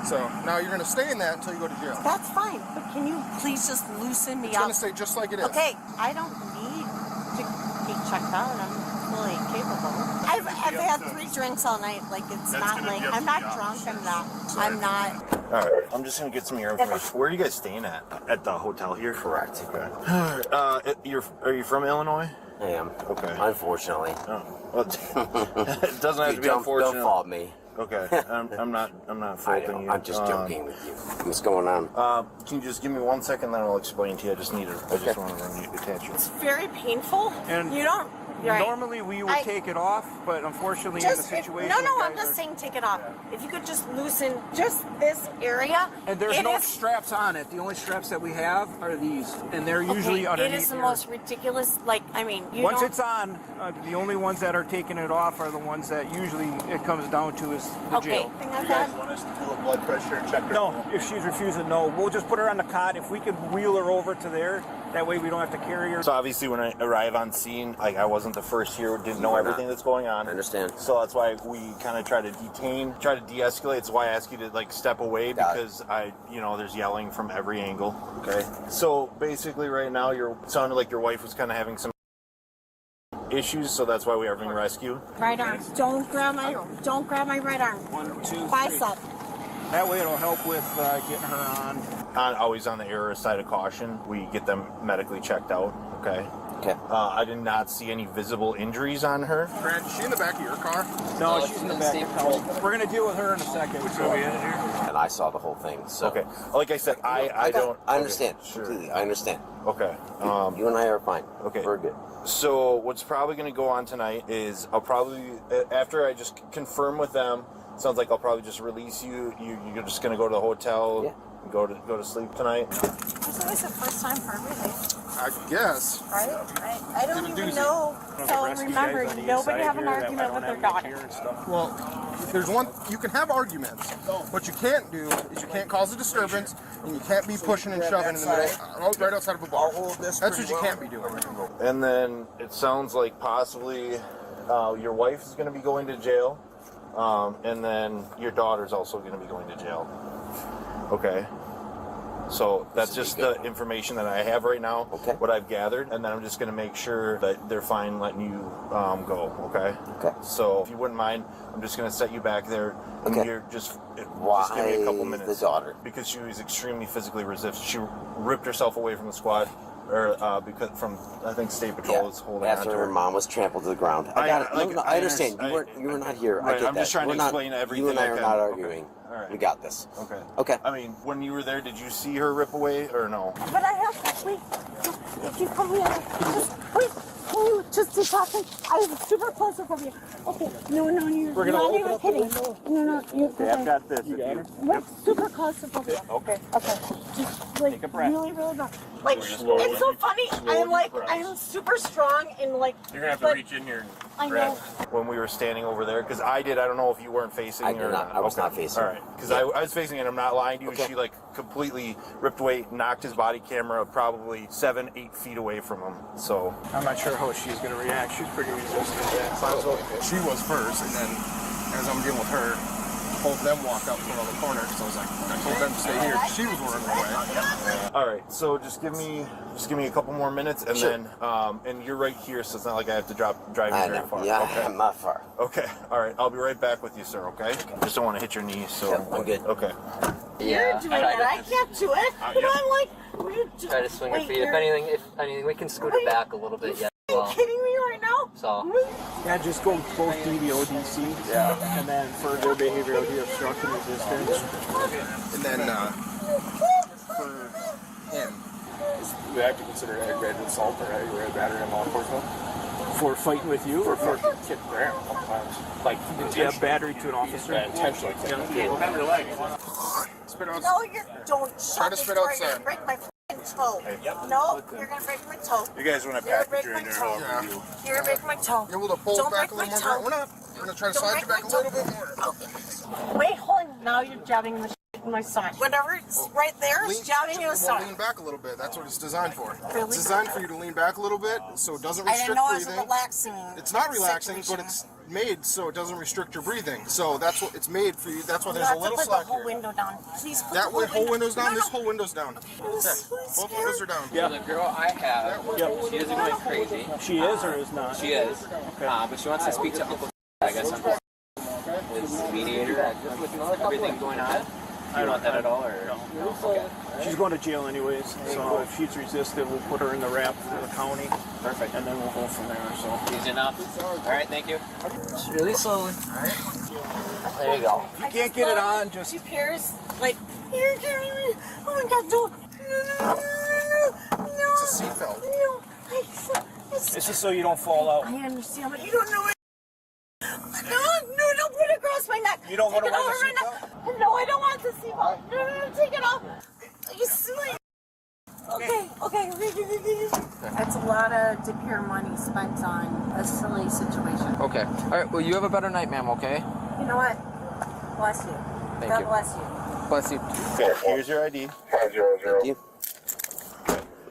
So now you're going to stay in that until you go to jail. That's fine, but can you please just loosen me It's up? going to stay just like it is. Okay, I don't need to be checked out. I'm fully capable. I've had 3 drinks all night. Like, it's not like I'm not drunk. I'm not. All right, I'm just gonna get some of your information. Where are you guys staying at? At the hotel here? Correct. Okay. Are you from Illinois? I am. Okay. Unfortunately. Oh. Well, it doesn't have to be unfortunate. Don't fault me. Okay. I'm not faulting you. I'm just joking with you. What's going on? Can you just give me 1 second, then I'll explain to you. I just want to run you attach you. It's very painful. And you don't Right. Normally we would take it off, but unfortunately in the situation. No, I'm just saying take it off. If you could just loosen just this area. And there's no straps on it. The only straps that we have are these, and they're usually underneath. It is the here. most ridiculous. Like, I mean, once it's on, the only ones that are taking it off are the ones that usually it comes down to is the jail. You guys want us to do a blood pressure check? No, if she's refusing, no. We'll just put her on the cot. If we could wheel her over to there, that way we don't have to carry her. So obviously when I arrive on scene, like I wasn't the first here, didn't know everything that's going on. I understand. So that's why we kind of try to de-escalate. It's why I ask you to like step away because there's yelling from every angle. Okay. So basically right now it sounded like your wife was kind of having some issues, so that's why we are having rescue. Right arm. Don't grab my right arm. 1, 2, bicep. That way it'll help with getting her on. Always on the error side of caution. We get them medically checked out. Okay. Okay. I did not see any visible injuries on her. Grant, is she in the back of your car? No, she's in the back. We're gonna deal with her in a second. Which will be in here. And I saw the whole thing. So. Okay. Like I said, I don't. I understand. Okay, sure. Completely. I understand. Okay. You and I are fine. Okay. We're good. So what's probably going to go on tonight is I'll probably, after I just confirm with them, sounds like I'll probably just release you. You're just going to go to the hotel and go to sleep tonight. It's always the first time for everything. I guess. Right? I don't even know. So remember, nobody have an argument with their daughter. Well, there's one, you can have arguments. What you can't do is you can't cause a disturbance, and you can't be pushing and shoving in the middle, right outside of a bar. That's what you can't be doing. And then it sounds like possibly your wife is going to be going to jail, and then your daughter's also going to be going to jail. Okay. So that's just the information that I have right now, what I've gathered, and then I'm just going to make sure that they're fine letting you go, okay? Okay. So if you wouldn't mind, I'm just going to set you back there, and you're just give me a couple minutes. The daughter? Because she was extremely physically resistant. She ripped herself away from the squad, or because from, I think, State Patrol is holding on to After her. her mom was trampled to the ground. I got it. No, I understand. You were not here. Right, I get I'm that. just trying to explain everything. You and I I are can. not arguing. All right. We got this. Okay. Okay. I mean, when you were there, did you see her rip away or no? But I have to wait. If you come here, just wait. Can you just do something? I have super claustrophobia. Okay. No, you're not even kidding. No, you're Okay, I've got this. Like super claustrophobia. Okay. Just like Take a breath. really bad. Like it's so funny. I'm super strong and like. You're gonna have to reach in here and grab when we were standing over there, because I don't know if you weren't facing I or did not. I was not facing. All right, because I was facing it. I'm not lying to you. She like completely ripped away, knocked his body camera probably 7-8 feet away from him. So I'm not sure how she's going to react. She's pretty resistant. She was first, and then as I'm dealing with her, told them walk out from the corner because I was like, I told them to stay here. She was running away. all right, so just give me a couple more minutes, and then and you're right here, so it's not like I have to drive you very far. Yeah, okay. I'm not far. Okay, all right, I'll be right back with you, sir. Okay, just don't want to hit your knee. So I'm good. Okay. You're doing it. I can't do it. But I'm like, Try to swing her feet. If anything, we can scoot it back a little bit. Yeah. Are you kidding me right now? So. Yeah, just go both DVODC. Yeah. And then further behavioral de-obstruction resistance. And then for him, We have to consider aggravated assault or aggravated battery in law enforcement. For fighting with you, or for Kid Graham sometimes. Like battery to an officer? Yeah, intentionally. Bend your leg. Spit out. No, you don't. Try to spit outside. You're gonna break my f***ing toe. No, you're gonna break my toe. You guys want to You're gonna package break her my in there? toe. Yeah. You're gonna break my toe. You're able to pull Don't it back a break little my more. toe. We're gonna try to Don't slide break you back a my toe. little bit more. Wait, hold on. Now you're jabbing the shit in my side. Whatever's right there is jabbing in the Lean side. back a little bit. That's what it's designed for. Really? It's designed for you to lean back a little bit, so it doesn't I restrict didn't know it was breathing. a relaxing. It's not relaxing, situation. but it's made so it doesn't restrict your breathing. So that's what it's made for you. That's why You there's have a to little put the slack whole here. window down. Please put That the way, whole window's down. No, This no. whole window's down. Both windows are down. Yeah. The girl I have, she isn't going crazy. She is or is not? She is. But she wants to speak to Uncle, I guess, on his mediator. Everything going on. Do you want that at all? Or? No. Okay. She's going to jail anyways, so if she's resistant, we'll put her in the wrap for the county. Perfect. And then we'll go from there. So Easy enough. All right, thank you. Just really slowly. All right. There you go. if you can't get it on, just She peers like, you're killing me. Oh my god, don't. No. It's a seatbelt. No. It's just so you don't fall out. I understand, but you don't know it. No, don't put it across my neck. You don't want to Take it wear off the right seatbelt? now. No, I don't want the seatbelt. No, take it off. You silly. Okay. That's a lot of De Pere money spent on a silly situation. Okay. All right. Well, you have a better night, ma'am. Okay. You know what? Bless you. Thank God you. bless you. Bless you. Okay, here's your ID. Thank you.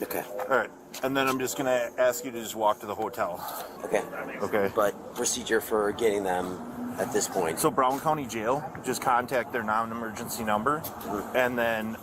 Okay. All right, and then I'm just gonna ask you to just walk to the hotel. Okay. Okay. But procedure for getting them at this point. So Brown County Jail, just contact their non-emergency number, and then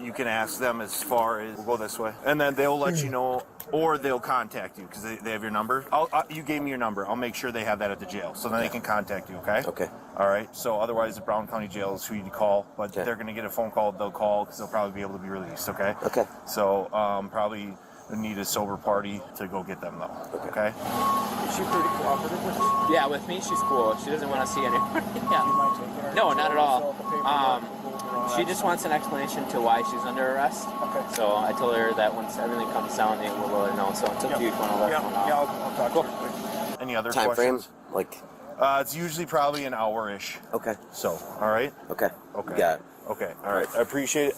you can ask them as far as, we'll go this way, and then they'll let you know, or they'll contact you because they have your number. You gave me your number. I'll make sure they have that at the jail, so then they can contact you. Okay. Okay. All right. So otherwise, the Brown County Jail is who you call, but they're gonna get a phone call. They'll call because they'll probably be able to be released. Okay. Okay. So probably need a sober party to go get them though. Okay. Is she pretty cooperative with you? Yeah, with me, she's cool. She doesn't want to see anybody. Yeah. You might take her. No, not at all. She just wants an explanation to why she's under arrest. Okay. So I told her that once everything comes down, they will let her know. So it's up to you if you want to let her know. Yeah, I'll talk to her. Any other Time frame? questions? Like. It's usually probably an hour-ish. Okay. So, all right? Okay. Okay. Got it. Okay, all right. I appreciate it.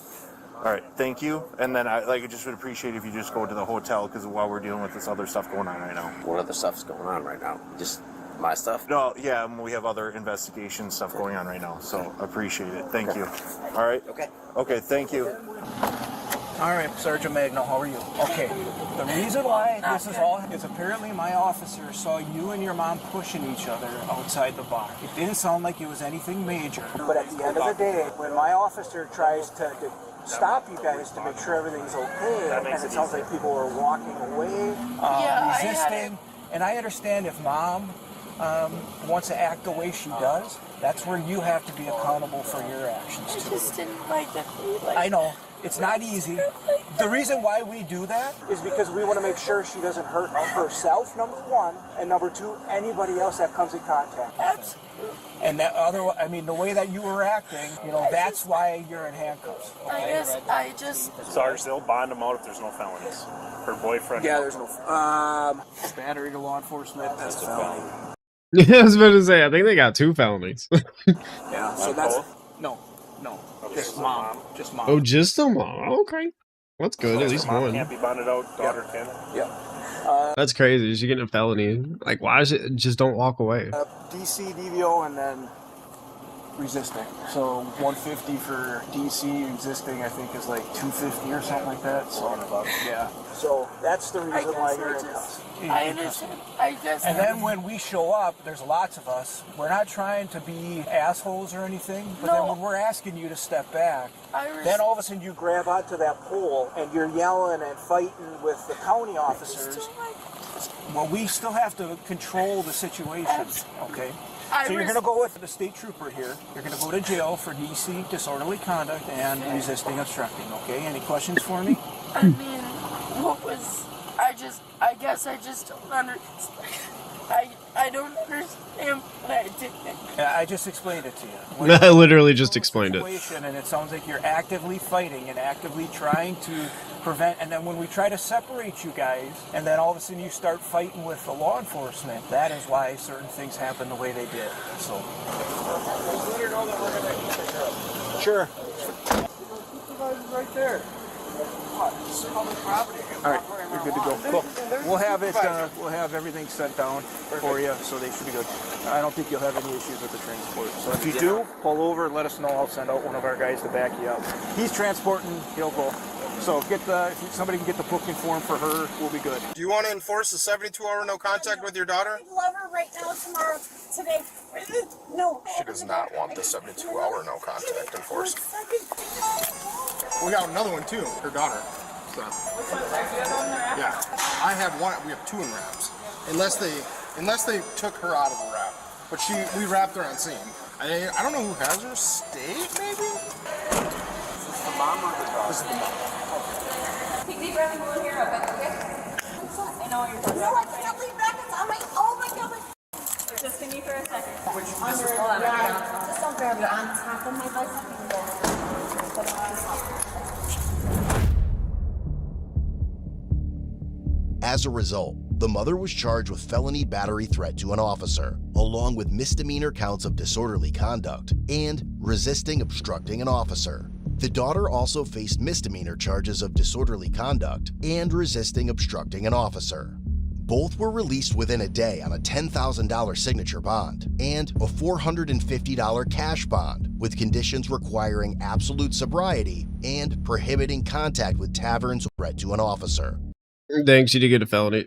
All right, thank you. And then I just would appreciate if you just go to the hotel because while we're dealing with this other stuff going on right now. What other stuff's going on right now? Just my stuff? No, yeah, we have other investigation stuff going on right now. So I appreciate it. Thank you. All right? Okay. Okay, thank you. All right, Sergeant Magno, how are you? Okay, the reason why this is all is apparently my officer saw you and your mom pushing each other outside the bar. It didn't sound like it was anything major. But at the end of the day, when my officer tries to stop you guys to make sure everything's okay, and it sounds like people are walking away, resisting, and I understand if mom wants to act the way she does, that's where you have to be accountable for your actions too. I just didn't like the feeling. I know. It's not easy. The reason why we do that is because we want to make sure she doesn't hurt herself, number one, and number two, anybody else that comes in contact. Absolutely. And that the way that you were acting, that's why you're in handcuffs. Okay? I just. Sarge, they'll bond them out if there's no felonies. Her boyfriend. Yeah, there's no. Battery to law enforcement. That's a felony. Yeah, I was about to say, I think they got 2 felonies. Yeah, so that's no. Okay, just mom. Just mom. Oh, just a mom. Okay. That's good. At least mom one. can't be bonded out, daughter can. Yeah. That's crazy. She's getting a felony. Like, why is it just don't walk away? DC, DVO, and then resisting. So 150 for DC, resisting I think is like 250 or something like that. So yeah. So that's the reason why you're in custody. I understand. I guess. And then when we show up, there's lots of us. We're not trying to be assholes or anything, but then when we're asking you to step back, then all of a sudden you grab onto that pole and you're yelling and fighting with the county officers. Well, we still have to control the situation, okay? So you're going to go with the state trooper here. You're going to go to jail for DC, disorderly conduct, and resisting obstructing, okay? Any questions for me? I mean, what was... I guess I just don't understand. I don't understand what I did. Yeah, I just explained it to you. I literally just explained it. And it sounds like you're actively fighting and actively trying to prevent, and then when we try to separate you guys, and then all of a sudden you start fighting with the law enforcement, that is why certain things happen the way they did. So. Sure. Right there. All right, you're good to go. Cool. We'll have it. We'll have everything sent down for you, so they should be good. I don't think you'll have any issues with the transport. So if you do, pull over and let us know. I'll send out one of our guys to back you up. He's transporting. He'll go. So if somebody can get the booking form for her, we'll be good. Do you want to enforce the 72-hour no contact with your daughter? I love her right now, tomorrow, today. No. She does not want the 72-hour no contact enforced. We got another one too, her daughter. So. Yeah, I have one. We have 2 in wraps, unless they took her out of the wrap. But we wrapped her on scene. I don't know who has her. State maybe. This is the mom or the daughter? This is the mom. Take a deep breath and blow here up, okay? I know what you're talking about. No, I can't leave back. It's on my. Oh my god. Just give me for a second. Hold on. Just don't grab it on top of my bicycle. As a result, the mother was charged with felony battery threat to an officer, along with misdemeanor counts of disorderly conduct and resisting obstructing an officer. The daughter also faced misdemeanor charges of disorderly conduct and resisting obstructing an officer. Both were released within a day on a $10,000 signature bond and a $450 cash bond, with conditions requiring absolute sobriety and prohibiting contact with taverns or threat to an officer. Thanks, you did get a felony.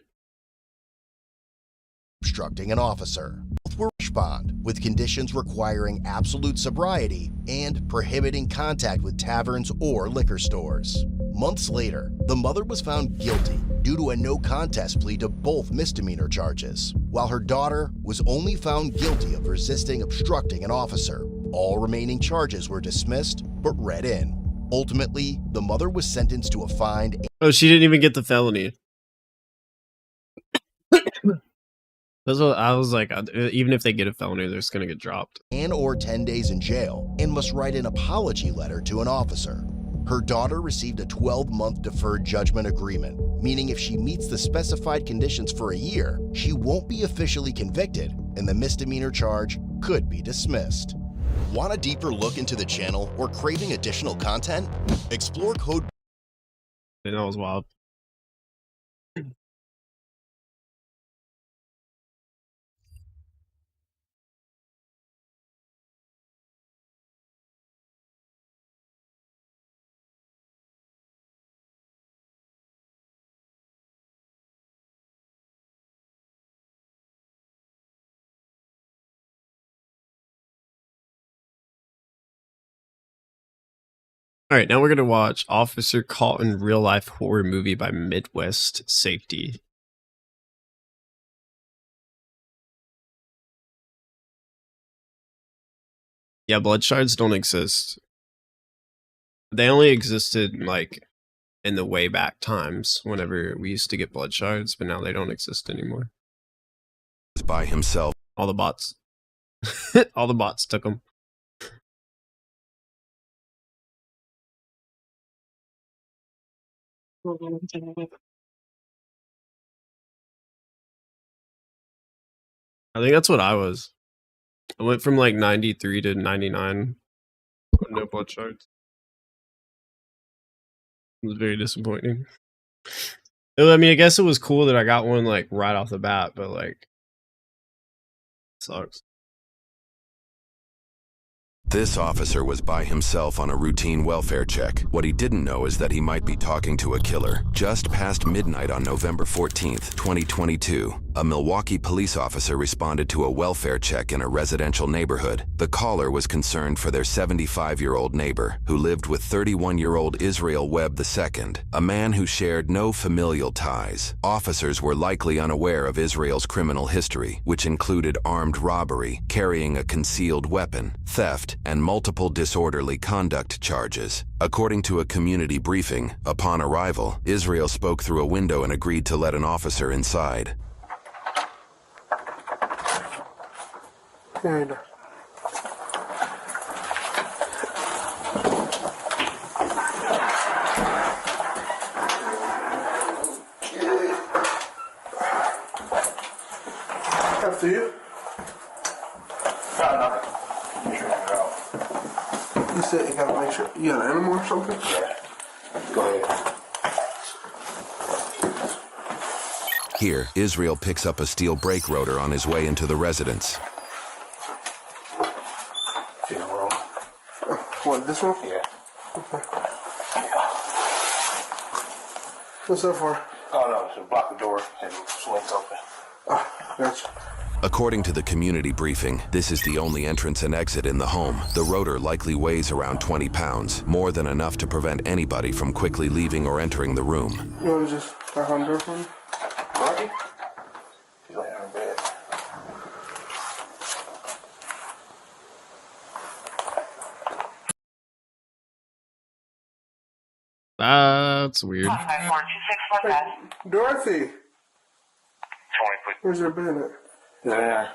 Obstructing an officer. Both were bond, with conditions requiring absolute sobriety and prohibiting contact with taverns or liquor stores. Months later, the mother was found guilty due to a no-contest plea to both misdemeanor charges, while her daughter was only found guilty of resisting obstructing an officer. All remaining charges were dismissed but read in. Ultimately, the mother was sentenced to a fine. Oh, she didn't even get the felony. That's what I was like, even if they get a felony, they're just gonna get dropped. And or 10 days in jail, and must write an apology letter to an officer. Her daughter received a 12-month deferred judgment agreement, meaning if she meets the specified conditions for a year, she won't be officially convicted, and the misdemeanor charge could be dismissed. Want a deeper look into the channel or craving additional content? Explore code. That was wild. All right, now we're gonna watch Officer Caught in Real Life Horror Movie by Midwest Safety. Yeah, blood shards don't exist. They only existed like in the way back times whenever we used to get blood shards, but now they don't exist anymore. By himself. All the bots. All the bots took them. I think that's what I was. I went from like 93 to 99 with no blood shards. It was very disappointing. I mean, I guess it was cool that I got one like right off the bat, but like, it sucks. This officer was by himself on a routine welfare check. What he didn't know is that he might be talking to a killer. Just past midnight on November 14th, 2022, a Milwaukee police officer responded to a welfare check in a residential neighborhood. The caller was concerned for their 75-year-old neighbor, who lived with 31-year-old Israel Webb II, a man who shared no familial ties. Officers were likely unaware of Israel's criminal history, which included armed robbery, carrying a concealed weapon, theft, and multiple disorderly conduct charges. According to a community briefing, upon arrival, Israel spoke through a window and agreed to let an officer inside. And after you. You said you gotta make sure you got an animal or something? Yeah. Go ahead. Here, Israel picks up a steel brake rotor on his way into the residence. What, this one? Yeah. Okay. What's that for? Oh no, it's to block the door and swings open. Ah, gotcha. According to the community briefing, this is the only entrance and exit in the home. The rotor likely weighs around 20 pounds, more than enough to prevent anybody from quickly leaving or entering the room. You want to just back on the door for me? Rocky? She's laying on her bed. That's weird. Dorothy! Where's your bed at? Yeah.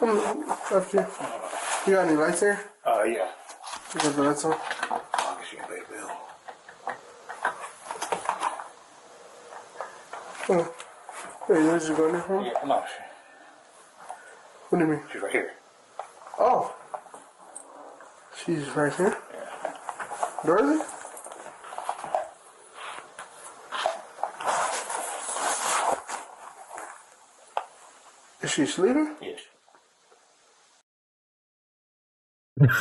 After you. You got any lights here? Yeah. You got the lights on? As long as you can pay a bill. Oh. Hey, where's you going there from? Yeah, no. What do you mean? She's right here. Oh. She's right here? Yeah. Dorothy? Is she sleeping? Yes.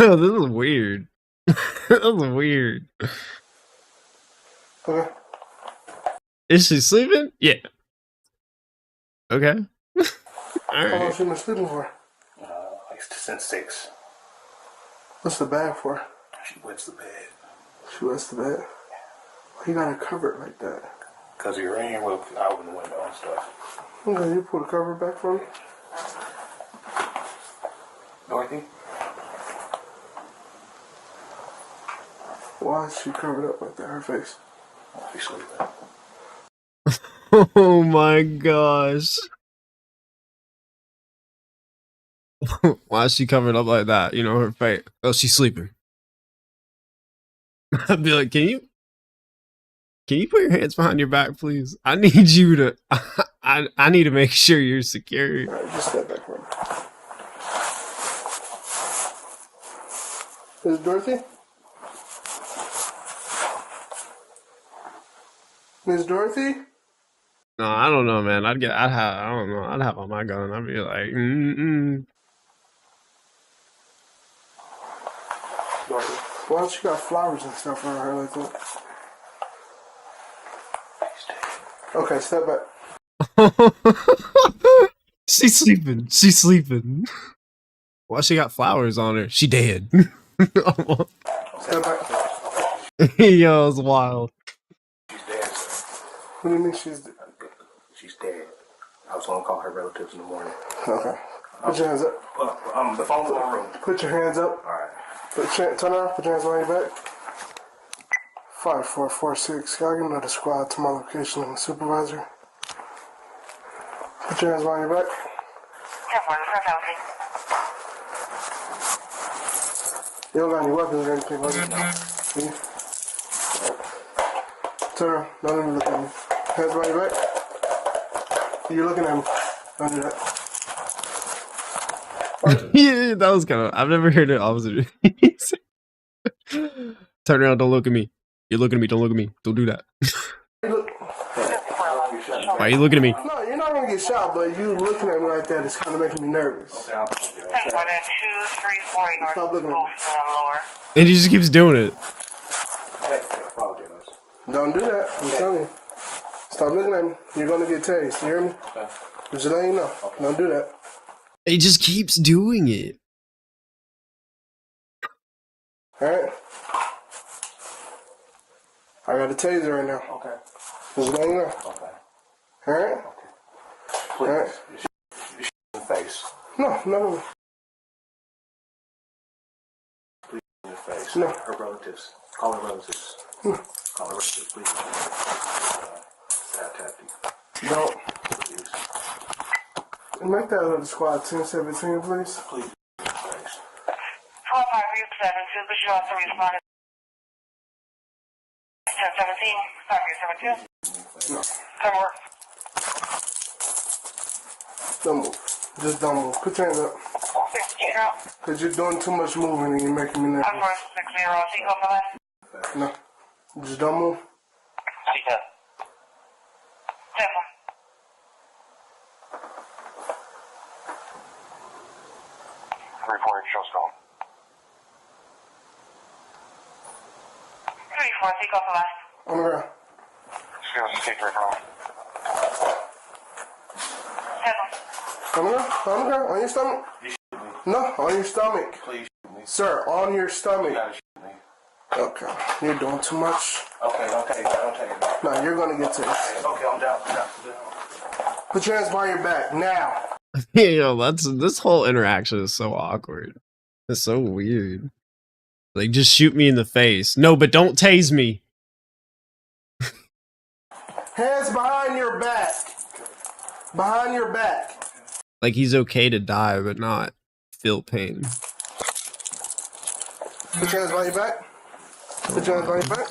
Oh, this is weird. This is weird. Okay. Is she sleeping? Yeah. Okay. How long Alright. she been sleeping for? Like since 6. What's the bag for? She wets the bed. She wets the bed? Why you gotta cover it like that? Because it rained, well, I opened the window and stuff. Okay, you pull the cover back for me? Dorothy? Why is she covered up like that? Her face. Oh, she's sleeping. Oh my gosh. Why is she covered up like that? You know, her face. Oh, she's sleeping. I'd be like, can you put your hands behind your back, please? I need you to I need to make sure you're secure. Alright, just step back for me. Is it Dorothy? Miss Dorothy? No, I don't know, man. I'd have on my gun. I'd be like, Dorothy. Why don't you got flowers and stuff around her like that? Okay, step back. She's sleeping. She's sleeping. Why she got flowers on her? She dead. Step back. Yo, it's wild. She's dead. What do you mean she's dead? She's dead. I was going to call her relatives in the morning. Okay. Put your hands up. The phone's in my room. Put your hands up. Alright. Turn around. Put your hands behind your back. 5446. Can I get another squad to my location and the supervisor? Put your hands behind your back. You don't got any weapons or anything, right? No. Turn around. Don't even look at me. Hands behind your back. You're looking at me. Don't do that. Yeah, that was kind of. I've never heard it opposite. Turn around. Don't look at me. You're looking at me. Don't look at me. Don't do that. Why are you looking at me? No, you're not gonna get shot, but you looking at me like that is kind of making me nervous. Stop looking at me. And he just keeps doing it. Don't do that. I'm telling you. Stop looking at me. You're gonna get tased. You hear me? Just letting you know. Don't do that. He just keeps doing it. Alright? I got a taser right now. Okay. Just letting you know. Okay. Alright? Please. Alright? You in the face. No, no. Please in the face. No. Her relatives. Call her relatives. No. Call her relatives, please. Sad tactic. Don't. Please. Make that other squad 1017, please. Please. 125372, but you also responded. 1017, 5372. No. Come work. Don't move. Just don't move. Put your hands up. 60. Because you're doing too much moving and you're making me nervous. 60, sequel for that. No. Just don't move. Sequel. Sequel. Report show stone. 3-4, sequel for that. On the ground. On the ground? On the ground? On your stomach? No, on your stomach. Please shoot me. Sir, on your You stomach. gotta shoot me. Okay. You're doing too much. Okay, don't take it. No, you're gonna get tased. Okay, I'm down. Put your hands behind your back now. Yo, this whole interaction is so awkward. It's so weird. Like, just shoot me in the face. No, but don't tase me. Hands behind your back. Behind your back. Like, he's okay to die, but not feel pain. Put your hands behind your back. Put your hands behind your back.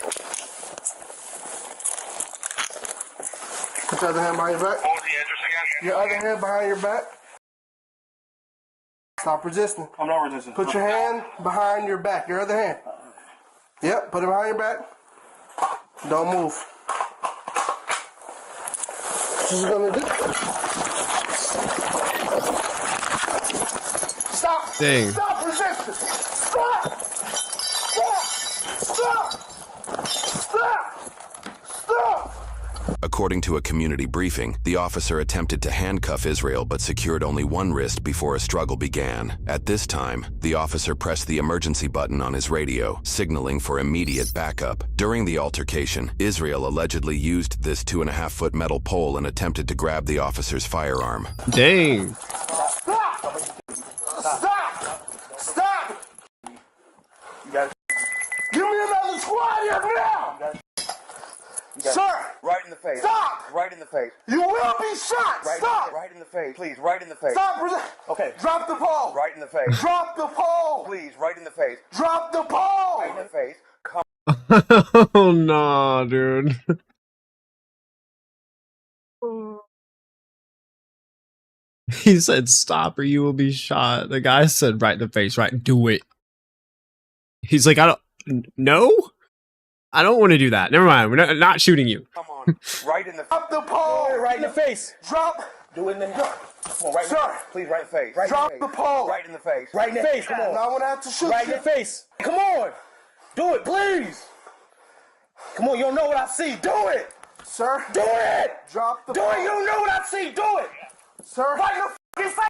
Put your other hand behind your back. What was the address again? Your other hand behind your back. Stop resisting. I'm not resisting. Put your hand behind your back. Your other hand. Yep, put it behind your back. Don't move. What you gonna do? Stop. Dang. Stop resisting. Stop. Stop. Stop. Stop. Stop. According to a community briefing, the officer attempted to handcuff Israel but secured only one wrist before a struggle began. At this time, the officer pressed the emergency button on his radio, signaling for immediate backup. During the altercation, Israel allegedly used this 2.5-foot metal pole and attempted to grab the officer's firearm. Dang. Stop. Stop. Stop. You got it. Give me another squad here now. Sir! Right in the face. Stop! Right in the face. You will be shot! Right, Stop! Right in the face. Please, right in the face. Stop! Okay. Drop the pole! Right in the face. Drop the pole! Please, right in the face. Drop the pole! Right in the face. Come Oh no, dude. He said stop or you will be shot. The guy said right in the face, right, do it. He's like, no? I don't want to do that. Never mind, we're not shooting you. Come on. Right in the Drop the pole! Right in the face. Drop! Do it in the Come on, right in Sir! the Please, right in the face. Right Drop in the pole! Right in the face. Right in the face, come on. Now I want to have to shoot Right you. in the face. Come on. Do it, please. Come on, you don't know what I see. Do it. Sir! Do it. Drop the Do pole! it. You don't know what I see. Do it. Sir! Right in the fucking face.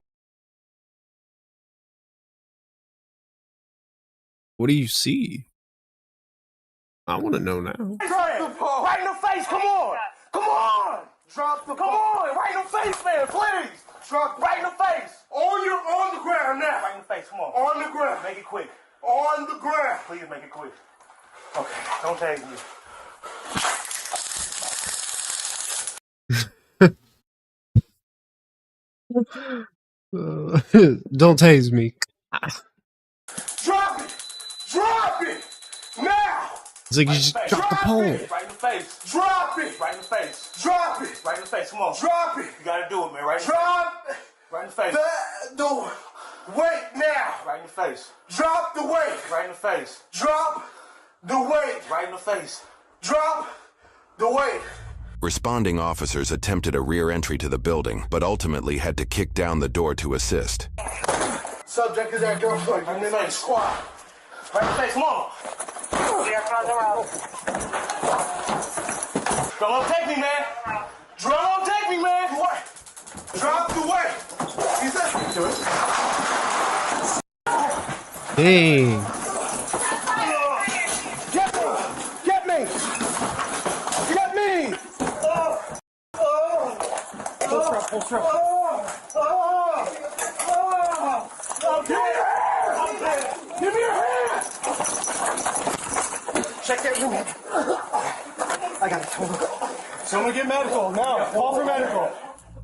What do you see? I want to know now. Drop the pole! Right in the face. Come on. Come on. Drop the Come pole! on. Right in the face, man. Please. Drop Right in the face. on the ground now! Right in the face. Come on. On the ground! Make it quick. On the ground! Please make it quick. Okay. Don't tase me. Don't tase me. Drop it! Drop it! Now! It's like you just dropped the pole. Right in the face. Drop it! Right in the face. Drop it! Right in the face. Come on. Drop it! You gotta do it, man. Right in the Drop Right in the face. the weight now! Right in the face. Drop the weight! Right in the face. Drop the weight! Right in the face. Drop the weight! Responding officers attempted a rear entry to the building, but ultimately had to kick down the door to assist. Subject is at gunpoint. You're in the squad. Right in the face. Come on. Don't take me, man. Don't take me, man. What? Drop the weight! He said, do it. Dang. Get me! Get me! Get me! Pull through. Give me your hand! Check that room. I got it. Hold on. Someone get medical. Now. Call for medical.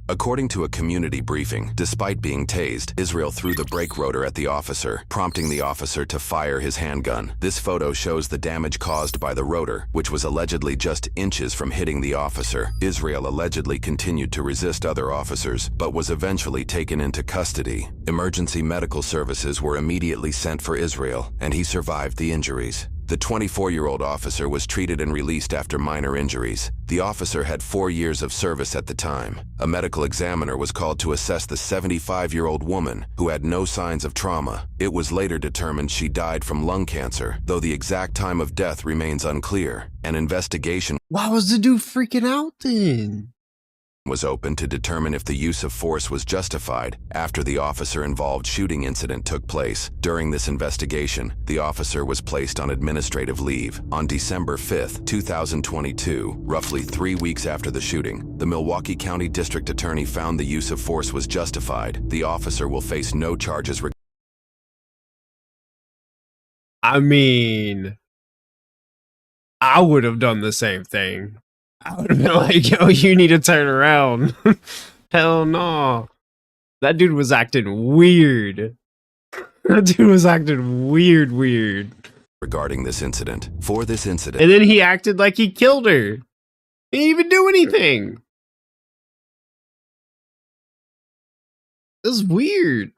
According to a community briefing, despite being tased, Israel threw the brake rotor at the officer, prompting the officer to fire his handgun. This photo shows the damage caused by the rotor, which was allegedly just inches from hitting the officer. Israel allegedly continued to resist other officers, but was eventually taken into custody. Emergency medical services were immediately sent for Israel, and he survived the injuries. The 24-year-old officer was treated and released after minor injuries. The officer had 4 years of service at the time. A medical examiner was called to assess the 75-year-old woman, who had no signs of trauma. It was later determined she died from lung cancer, though the exact time of death remains unclear. An investigation Why was the dude freaking out then? was opened to determine if the use of force was justified after the officer-involved shooting incident took place. During this investigation, the officer was placed on administrative leave. On December 5, 2022, roughly 3 weeks after the shooting, the Milwaukee County District Attorney found the use of force was justified. The officer will face no charges. I mean, I would have done the same thing. I would have been like, yo, you need to turn around. Hell no. That dude was acting weird. That dude was acting weird. Regarding this incident. For this incident. And then he acted like he killed her. He didn't even do anything. This is weird.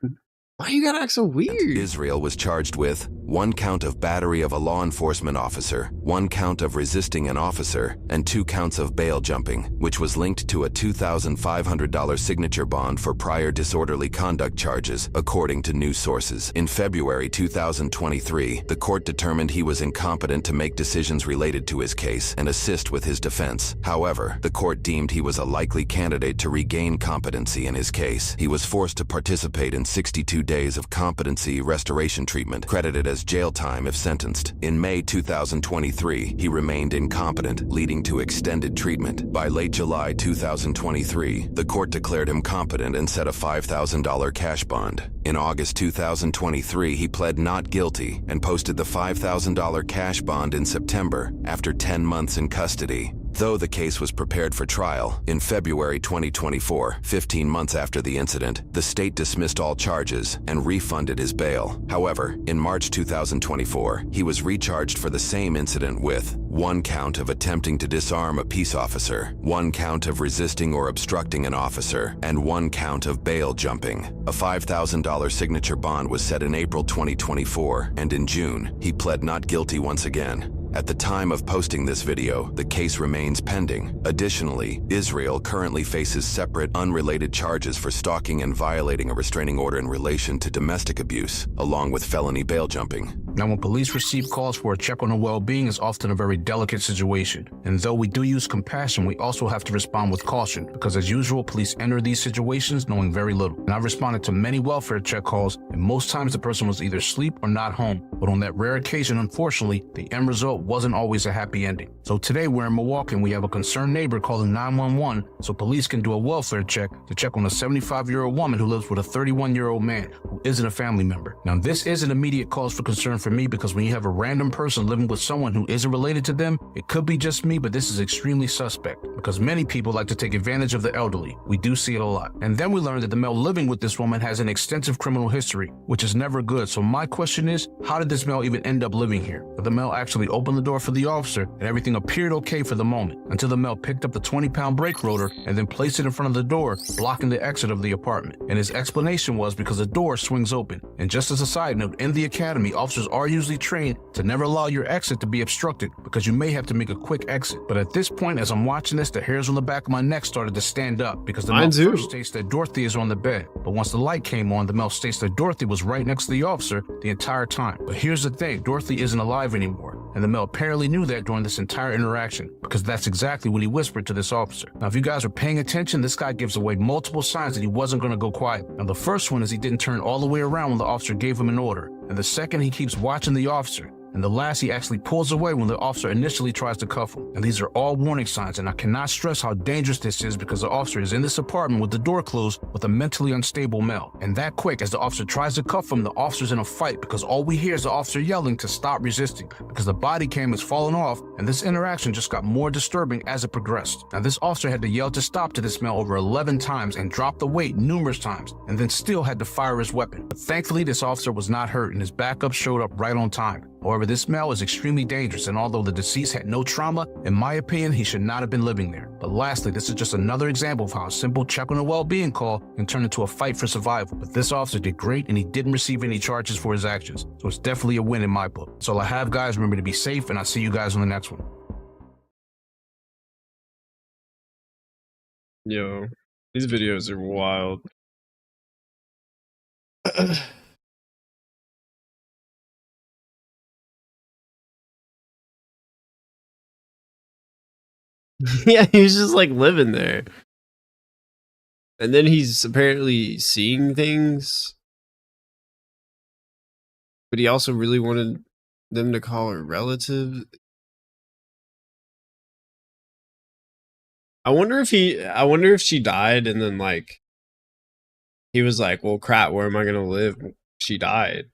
Why you gotta act so weird? Israel was charged with 1 count of battery of a law enforcement officer, 1 count of resisting an officer, and 2 counts of bail jumping, which was linked to a $2,500 signature bond for prior disorderly conduct charges, according to news sources. In February 2023, the court determined he was incompetent to make decisions related to his case and assist with his defense. However, the court deemed he was a likely candidate to regain competency in his case. He was forced to participate in 62 days of competency restoration treatment, credited as jail time if sentenced. In May 2023, he remained incompetent, leading to extended treatment. By late July 2023, the court declared him competent and set a $5,000 cash bond. In August 2023, he pled not guilty and posted the $5,000 cash bond in September after 10 months in custody. Though the case was prepared for trial, in February 2024, 15 months after the incident, the state dismissed all charges and refunded his bail. However, in March 2024, he was recharged for the same incident with 1 count of attempting to disarm a peace officer, 1 count of resisting or obstructing an officer, and 1 count of bail jumping. A $5,000 signature bond was set in April 2024, and in June, he pled not guilty once again. At the time of posting this video, the case remains pending. Additionally, Israel currently faces separate, unrelated charges for stalking and violating a restraining order in relation to domestic abuse, along with felony bail jumping. Now, when police receive calls for a check on their well-being, it's often a very delicate situation. And though we do use compassion, we also have to respond with caution, because as usual, police enter these situations knowing very little. And I've responded to many welfare check calls, and most times the person was either asleep or not home. But on that rare occasion, unfortunately, the end result wasn't always a happy ending. So today we're in Milwaukee and we have a concerned neighbor calling 911 so police can do a welfare check to check on a 75-year-old woman who lives with a 31-year-old man who isn't a family member. Now, this is an immediate cause for concern for me, because when you have a random person living with someone who isn't related to them, it could be just me, but this is extremely suspect because many people like to take advantage of the elderly. We do see it a lot. And then we learned that the male living with this woman has an extensive criminal history, which is never good. So my question is, how did this male even end up living here? But the male actually opened the door for the officer and everything appeared okay for the moment until the male picked up the 20-pound brake rotor and then placed it in front of the door, blocking the exit of the apartment. And his explanation was because the door swings open. And just as a side note, in the academy, officers are usually trained to never allow your exit to be obstructed because you may have to make a quick exit. But at this point, as I'm watching this, the hairs on the back of my neck started to stand up because the male first states that Dorothy is on the bed. But once the light came on, the male states that Dorothy was right next to the officer the entire time. But here's the thing, Dorothy isn't alive anymore. And the male apparently knew that during this entire interaction because that's exactly what he whispered to this officer. Now, if you guys are paying attention, this guy gives away multiple signs that he wasn't going to go quiet. Now, the first one is he didn't turn all the way around when the officer gave him an order. And the second, he keeps watching the officer. And the last, he actually pulls away when the officer initially tries to cuff him. And these are all warning signs, and I cannot stress how dangerous this is because the officer is in this apartment with the door closed with a mentally unstable male. And that quick, as the officer tries to cuff him, the officer's in a fight because all we hear is the officer yelling to stop resisting because the body cam is falling off, and this interaction just got more disturbing as it progressed. Now, this officer had to yell to stop to this male over 11 times and drop the weight numerous times, and then still had to fire his weapon. But thankfully, this officer was not hurt, and his backup showed up right on time. However, this male is extremely dangerous, and although the deceased had no trauma, in my opinion, he should not have been living there. But lastly, this is just another example of how a simple check on a well-being call can turn into a fight for survival. But this officer did great, and he didn't receive any charges for his actions. So it's definitely a win in my book. That's all I have, guys. Remember to be safe, and I'll see you guys on the next one. Yo, these videos are wild. Yeah, he was just like living there. And then he's apparently seeing things. But he also really wanted them to call her relative. I wonder if she died and then like he was like, well crap, where am I gonna live? She died.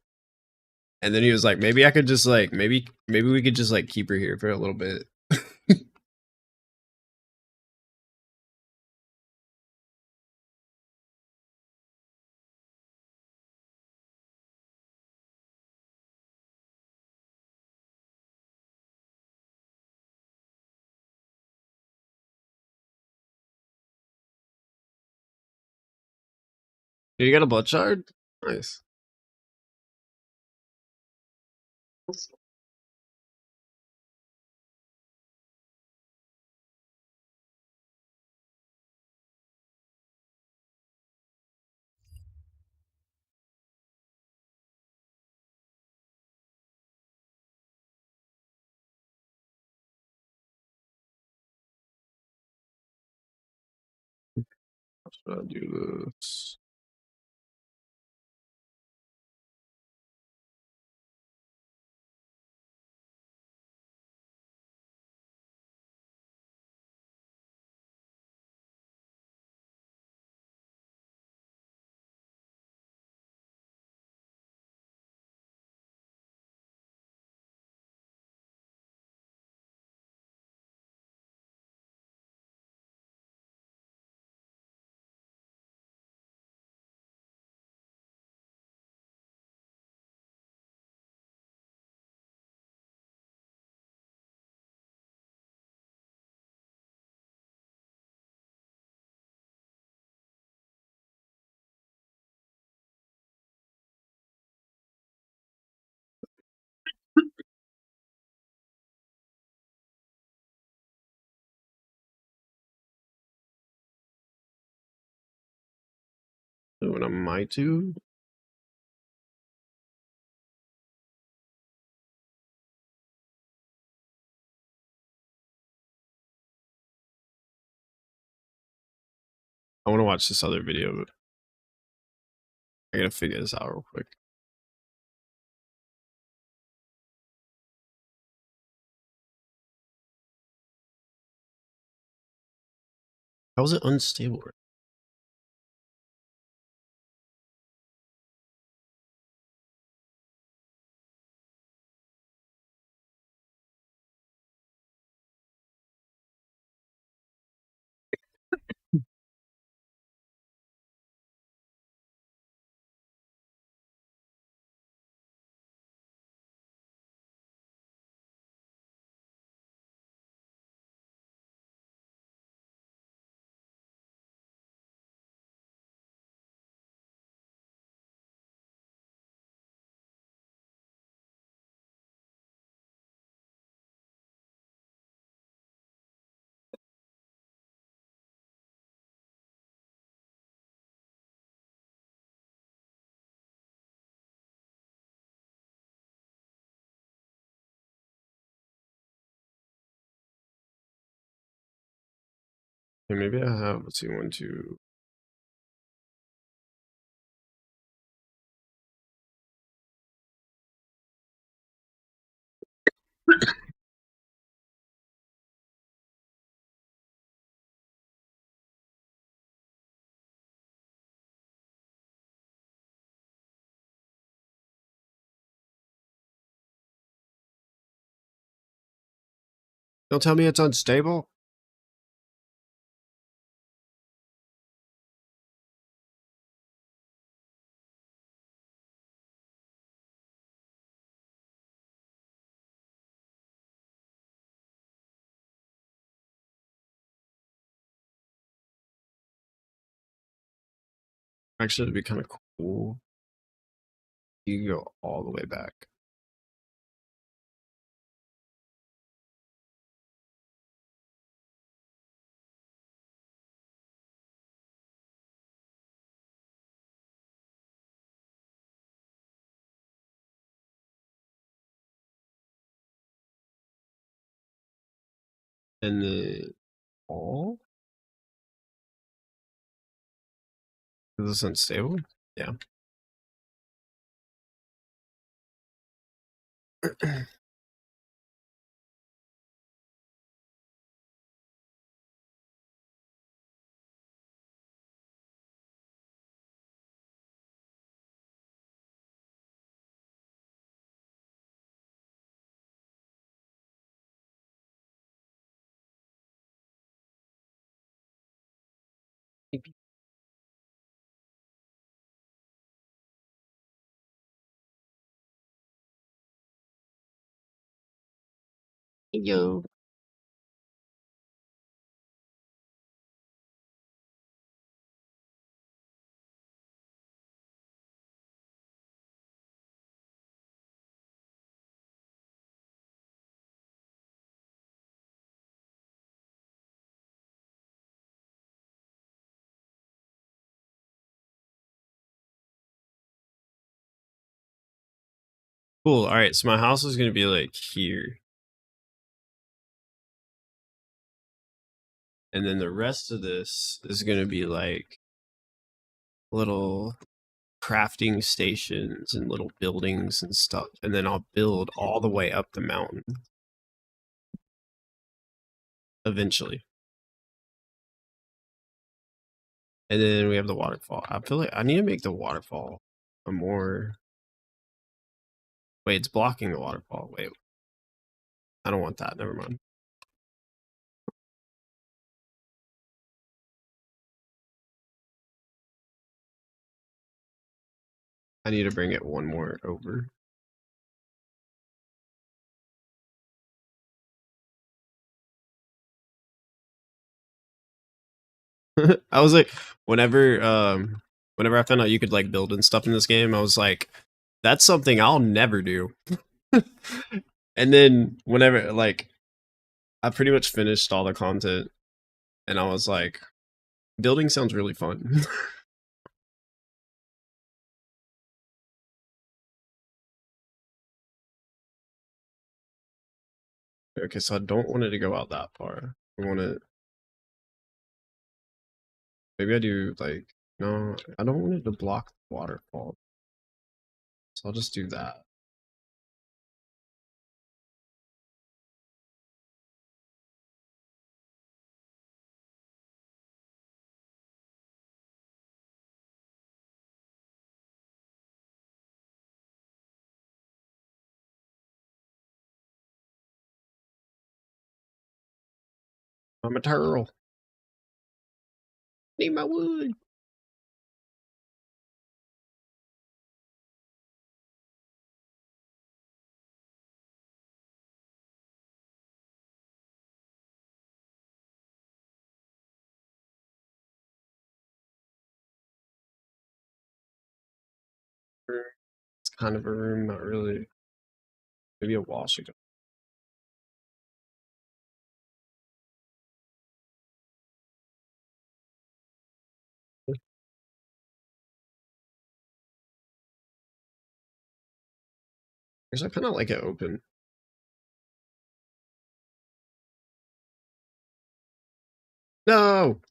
And then he was like, maybe I could just like maybe we could just like keep her here for a little bit. You got a butt shard? Nice. How should I do this? What am I to? I want to watch this other video, but I gotta figure this out real quick. How is it unstable? Okay, maybe I have, let's see, 1, 2. Don't tell me it's unstable. Actually, it'd be kind of cool. You can go all the way back. And then all? Is this unstable? Yeah. Yo. Cool. All right, so my house is gonna be like here, and then the rest of this is gonna be like little crafting stations and little buildings and stuff, and then I'll build all the way up the mountain eventually. And then we have the waterfall. I feel like I need to make the waterfall a more... Wait, it's blocking the waterfall. Wait. I don't want that. Never mind. I need to bring it one more over. I was like, whenever I found out you could like build and stuff in this game, I was like, that's something I'll never do. And then whenever like I pretty much finished all the content and I was like, building sounds really fun. Okay, so I don't want it to go out that far. I want it... Maybe I do like... No, I don't want it to block the waterfall. So I'll just do that. I'm a turtle. Need my wood. It's kind of a room, not really. Maybe a wall should go. Because I kind of like it open. No!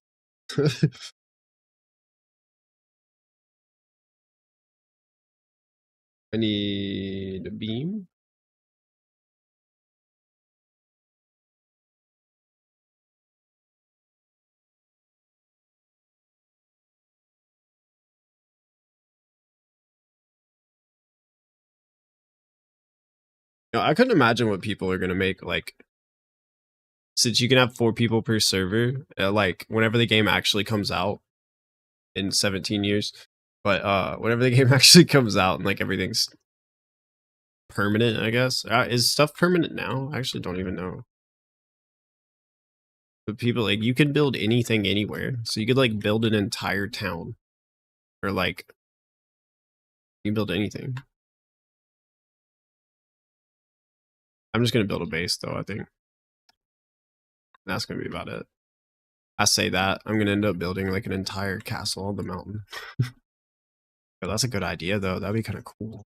I need a beam. No, I couldn't imagine what people are gonna make, like, since you can have 4 people per server, like, whenever the game actually comes out in 17 years, but, whenever the game actually comes out and, like, everything's permanent, I guess. Is stuff permanent now? I actually don't even know. But people, like, you can build anything anywhere. So you could, like, build an entire town. Or, like, you can build anything. I'm just gonna build a base, though, I think. That's gonna be about it. I say that. I'm gonna end up building, like, an entire castle on the mountain. Yo, that's a good idea, though. That'd be kind of cool.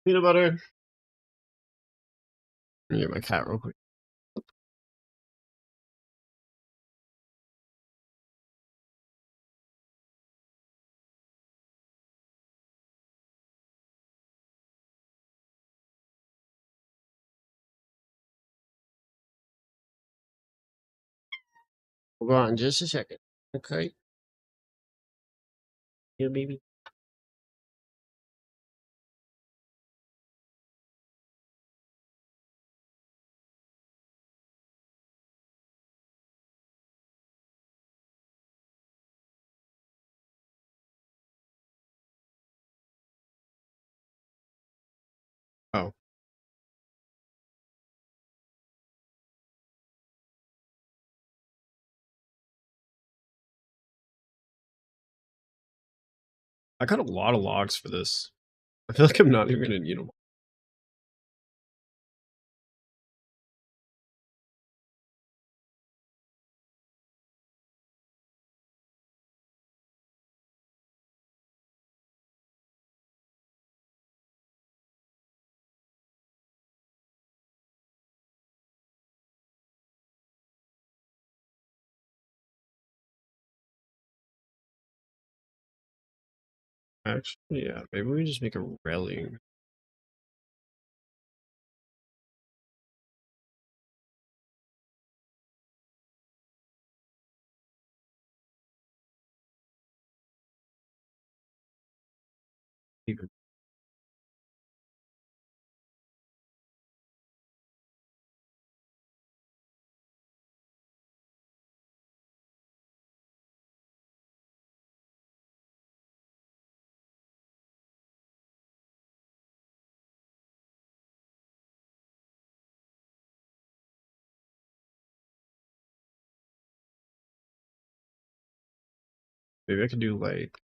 Peanut butter. Let me get my cat real quick. We'll go on in just a second. Okay. Here, baby. Oh. I got a lot of logs for this. I feel like I'm not even gonna need them. Actually, yeah, maybe we just make a railing. Even maybe I could do like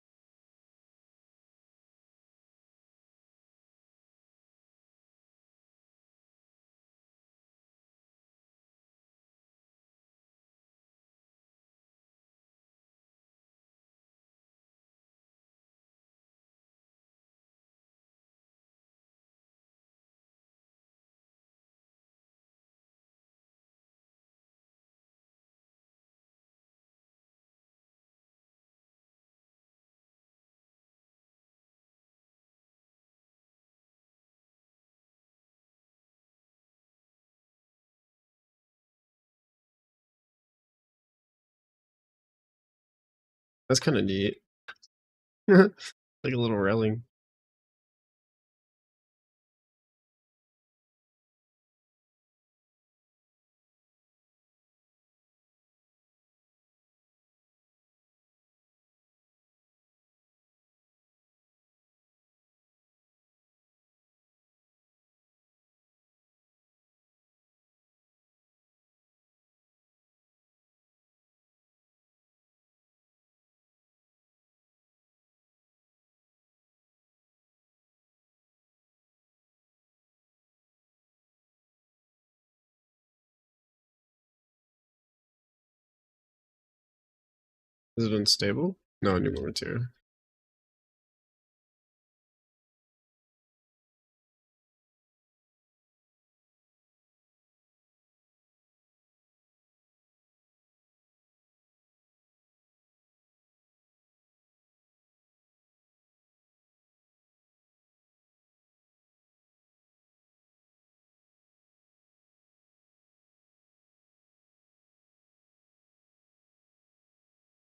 that's kind of neat. Like a little railing. Is it unstable? No, new momentarily.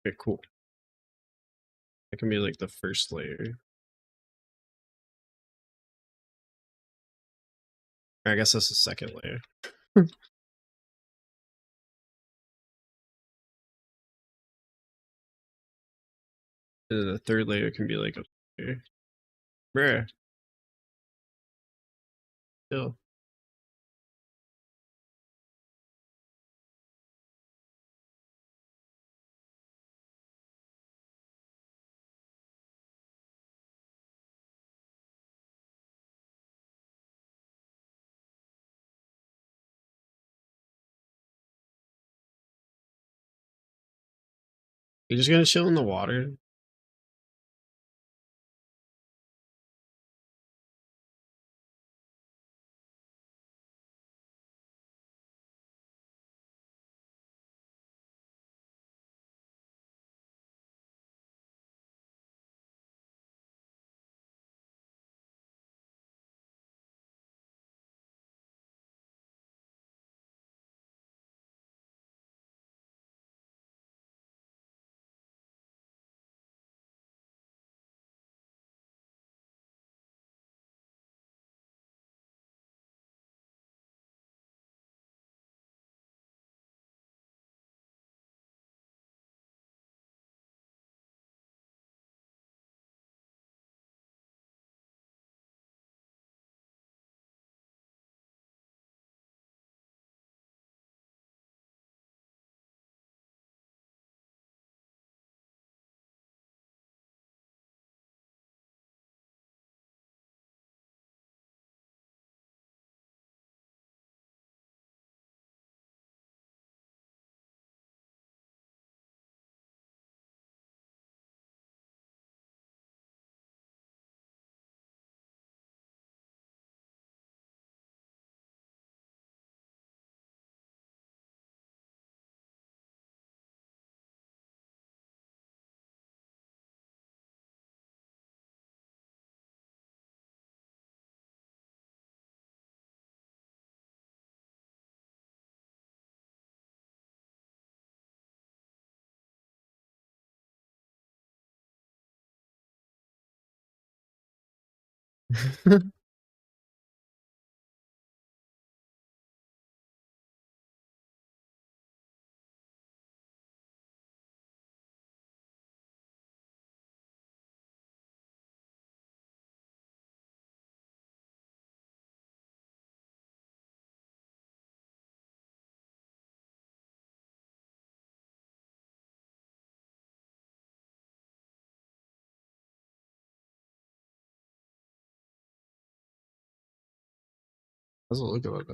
Okay, cool. It can be like the first layer. I guess that's the second layer. And then the third layer can be like a layer. Bruh. Still. You're just gonna chill in the water? Doesn't look like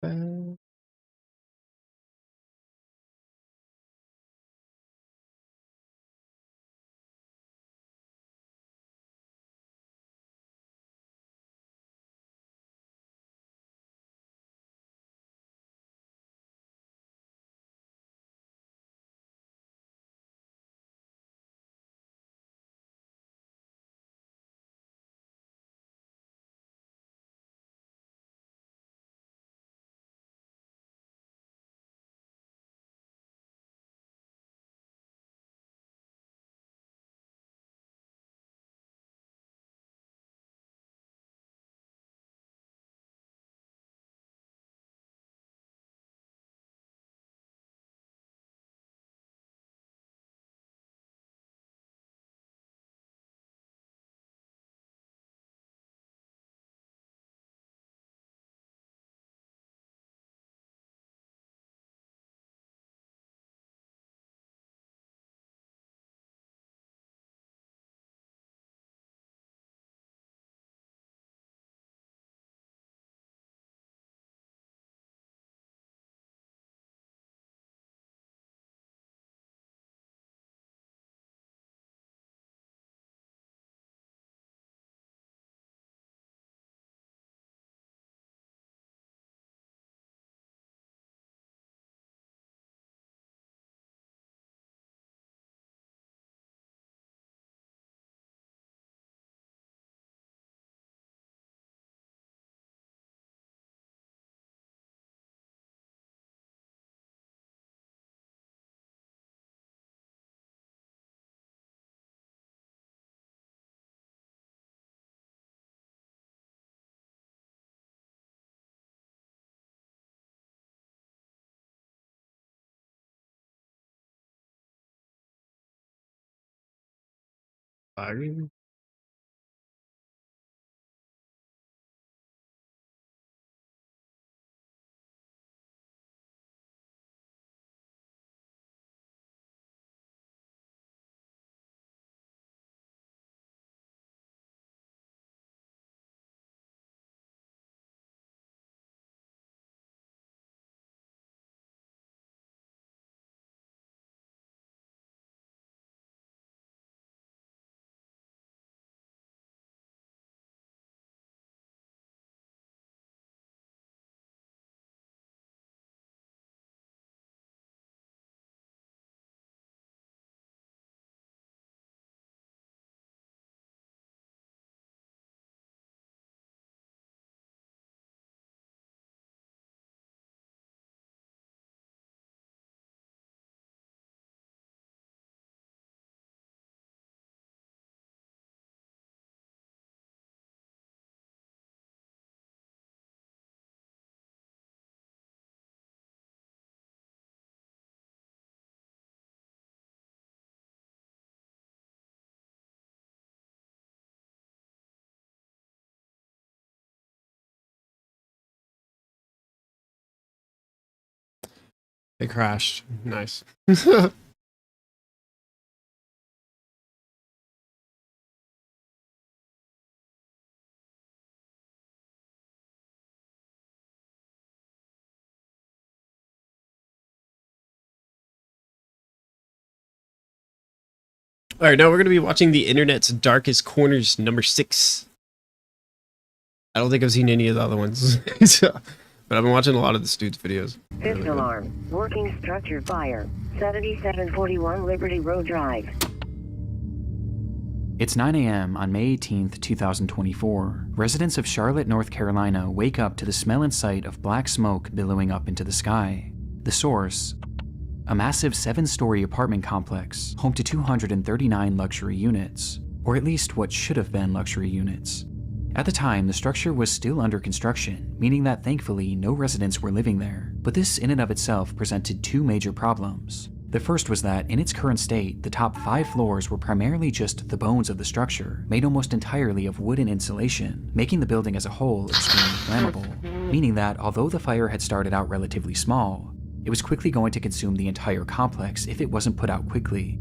that. Fire? It crashed. Nice. All right, now we're going to be watching The Internet's Darkest Corners number 6. I don't think I've seen any of the other ones, but I've been watching a lot of this dude's videos. Fifth Really alarm. Working structure fire. 7741 Liberty Road Drive. It's 9 a.m. on May 18th, 2024. Residents of Charlotte, North Carolina wake up to the smell and sight of black smoke billowing up into the sky. The source: a massive 7-story apartment complex home to 239 luxury units, or at least what should have been luxury units. At the time, the structure was still under construction, meaning that thankfully no residents were living there. But this in and of itself presented 2 major problems. The first was that, in its current state, the top 5 floors were primarily just the bones of the structure, made almost entirely of wood and insulation, making the building as a whole extremely flammable, meaning that although the fire had started out relatively small, it was quickly going to consume the entire complex if it wasn't put out quickly.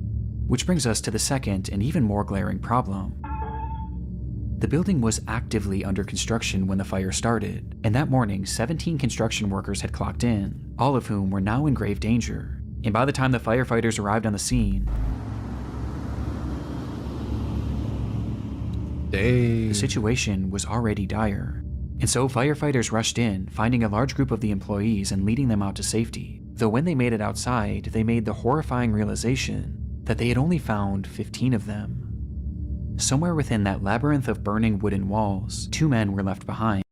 Which brings us to the second and even more glaring problem. The building was actively under construction when the fire started, and that morning 17 construction workers had clocked in, all of whom were now in grave danger. And by the time the firefighters arrived on the scene, the situation was already dire. And so firefighters rushed in, finding a large group of the employees and leading them out to safety. Though when they made it outside, they made the horrifying realization that they had only found 15 of them. Somewhere within that labyrinth of burning wooden walls, 2 men were left behind,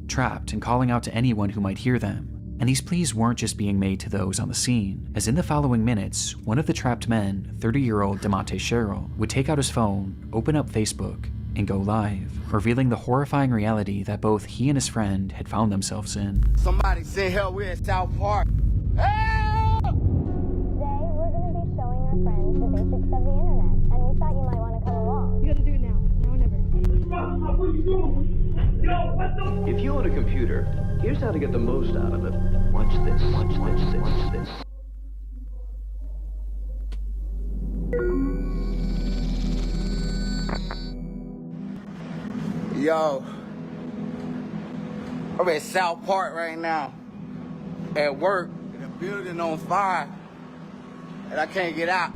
trapped and calling out to anyone who might hear them. And these pleas weren't just being made to those on the scene, as in the following minutes, one of the trapped men, 30-year-old DeMonte Sherrill, would take out his phone, open up Facebook, and go live, revealing the horrifying reality that both he and his friend had found themselves in. Somebody send help, we're in South Park. Today, we're going to be showing our friends the basics of the internet, and we thought you might want to come along. You gotta do it now or never. If you own a computer, here's how to get the most out of it. Watch this, watch this, watch this. Yo, I'm at South Park right now, at work, and the building on fire, and I can't get out.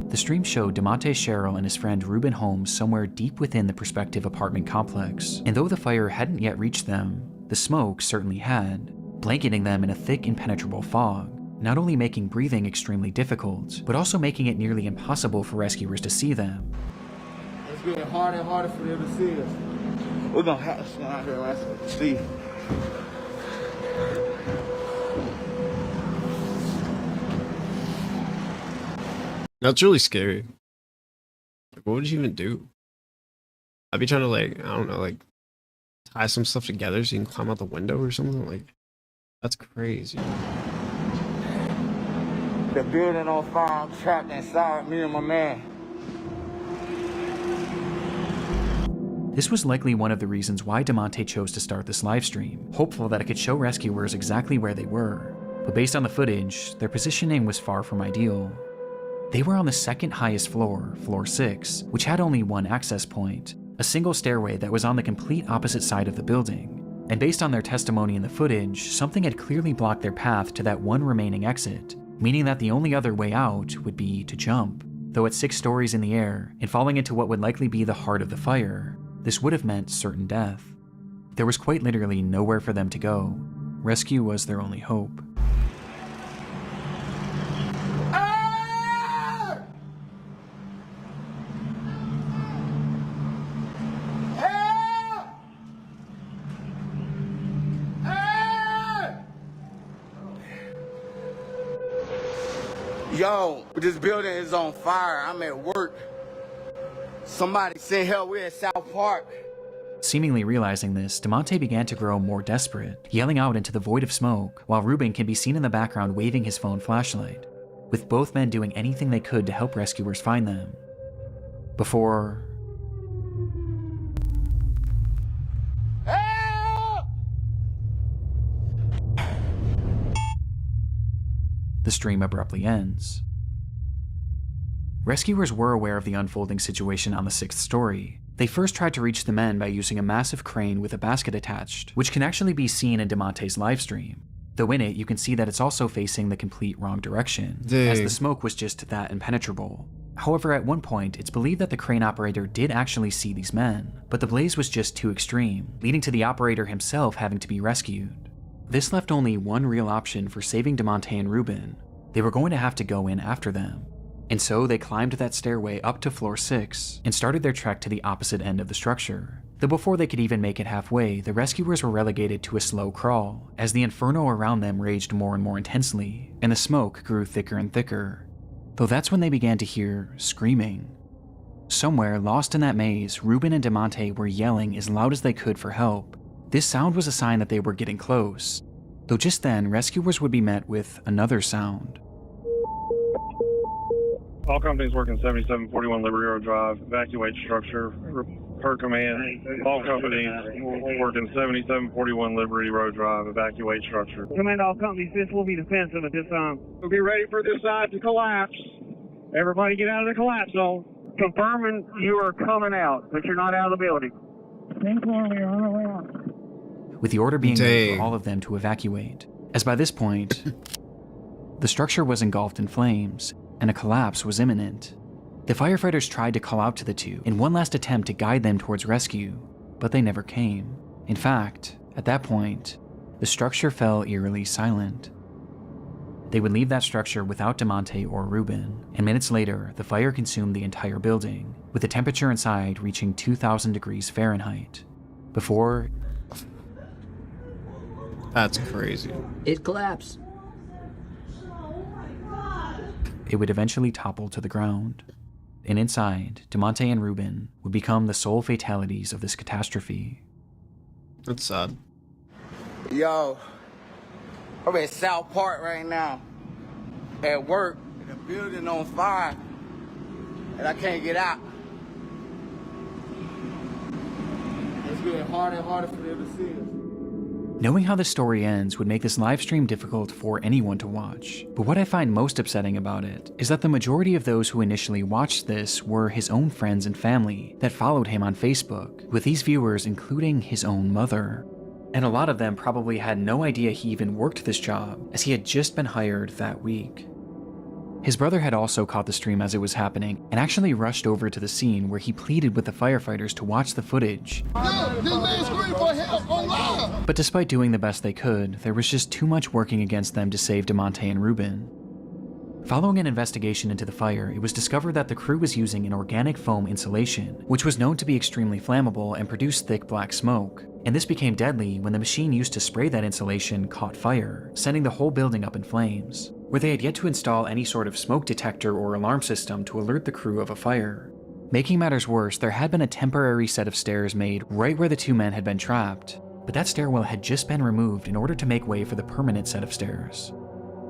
The stream showed DeMonte Sherrill and his friend Reuben Holmes somewhere deep within the prospective apartment complex, and though the fire hadn't yet reached them, the smoke certainly had, blanketing them in a thick impenetrable fog, not only making breathing extremely difficult, but also making it nearly impossible for rescuers to see them. It's getting harder and harder for them to see us. We're gonna have to stand out here and see. That's really scary. Like, what would you even do? I'd be trying to, like, I don't know, like, tie some stuff together so you can climb out the window or something. Like, that's crazy. The building on fire, I'm trapped inside, me and my man. This was likely one of the reasons why DeMonte chose to start this livestream, hopeful that it could show rescuers exactly where they were. But based on the footage, their positioning was far from ideal. They were on the second highest floor, floor 6, which had only one access point, a single stairway that was on the complete opposite side of the building. And based on their testimony in the footage, something had clearly blocked their path to that one remaining exit, meaning that the only other way out would be to jump. Though at 6 stories in the air, and falling into what would likely be the heart of the fire, this would have meant certain death. There was quite literally nowhere for them to go. Rescue was their only hope. Yo, this building is on fire. I'm at work. Somebody send help, we're in South Park. Seemingly realizing this, DeMonte began to grow more desperate, yelling out into the void of smoke, while Reuben can be seen in the background waving his phone flashlight, with both men doing anything they could to help rescuers find them. Before... the stream abruptly ends. Rescuers were aware of the unfolding situation on the 6th story. They first tried to reach the men by using a massive crane with a basket attached, which can actually be seen in DeMonte's livestream. Though in it, you can see that it's also facing the complete wrong direction, as the smoke was just that impenetrable. However, at one point, it's believed that the crane operator did actually see these men, but the blaze was just too extreme, leading to the operator himself having to be rescued. This left only one real option for saving DeMonte and Ruben. They were going to have to go in after them. And so they climbed that stairway up to floor 6 and started their trek to the opposite end of the structure. Though before they could even make it halfway, the rescuers were relegated to a slow crawl, as the inferno around them raged more and more intensely, and the smoke grew thicker and thicker. Though that's when they began to hear screaming. Somewhere lost in that maze, Ruben and DeMonte were yelling as loud as they could for help. This sound was a sign that they were getting close. Though just then, rescuers would be met with another sound. All companies working 7741 Liberty Road Drive, evacuate structure, per command. All companies working 7741 Liberty Road Drive, evacuate structure. Command all companies, this will be defensive at this time. We'll be ready for this side to collapse. Everybody get out of the collapse zone. Confirming you are coming out, but you're not out of the building. With the order being given for all of them to evacuate, as by this point, the structure was engulfed in flames, and a collapse was imminent. The firefighters tried to call out to the two in one last attempt to guide them towards rescue, but they never came. In fact, at that point, the structure fell eerily silent. They would leave that structure without DeMonte or Ruben, and minutes later, the fire consumed the entire building, with the temperature inside reaching 2,000 degrees Fahrenheit. Before... That's crazy. It collapsed. It would eventually topple to the ground. And inside, DeMonte and Ruben would become the sole fatalities of this catastrophe. That's sad. Yo, I'm in South Park right now. At work, in a building on fire, and I can't get out. It's getting harder and harder for them to see us. Knowing how this story ends would make this live stream difficult for anyone to watch, but what I find most upsetting about it is that the majority of those who initially watched this were his own friends and family that followed him on Facebook, with these viewers including his own mother. And a lot of them probably had no idea he even worked this job, as he had just been hired that week. His brother had also caught the stream as it was happening and actually rushed over to the scene where he pleaded with the firefighters to watch the footage. But despite doing the best they could, there was just too much working against them to save DeMonte and Ruben. Following an investigation into the fire, it was discovered that the crew was using an organic foam insulation, which was known to be extremely flammable and produce thick black smoke. And this became deadly when the machine used to spray that insulation caught fire, sending the whole building up in flames, where they had yet to install any sort of smoke detector or alarm system to alert the crew of a fire. Making matters worse, there had been a temporary set of stairs made right where the two men had been trapped, but that stairwell had just been removed in order to make way for the permanent set of stairs.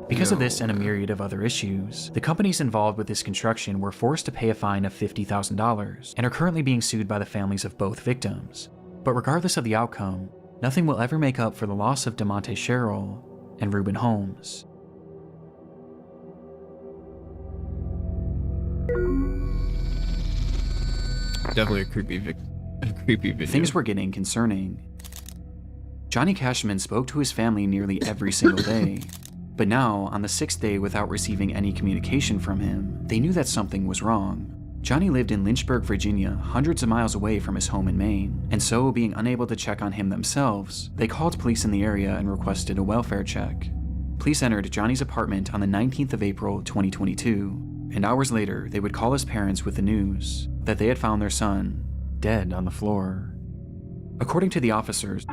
Because of this and a myriad of other issues, the companies involved with this construction were forced to pay a fine of $50,000 and are currently being sued by the families of both victims. But regardless of the outcome, nothing will ever make up for the loss of DeMonte Sherrill and Ruben Holmes. Definitely a creepy video. Things were getting concerning. Johnny Cashman spoke to his family nearly every single day, but now, on the 6th day without receiving any communication from him, they knew that something was wrong. Johnny lived in Lynchburg, Virginia, hundreds of miles away from his home in Maine, and so, being unable to check on him themselves, they called police in the area and requested a welfare check. Police entered Johnny's apartment on the 19th of April, 2022, and hours later, they would call his parents with the news that they had found their son dead on the floor. According to the officers,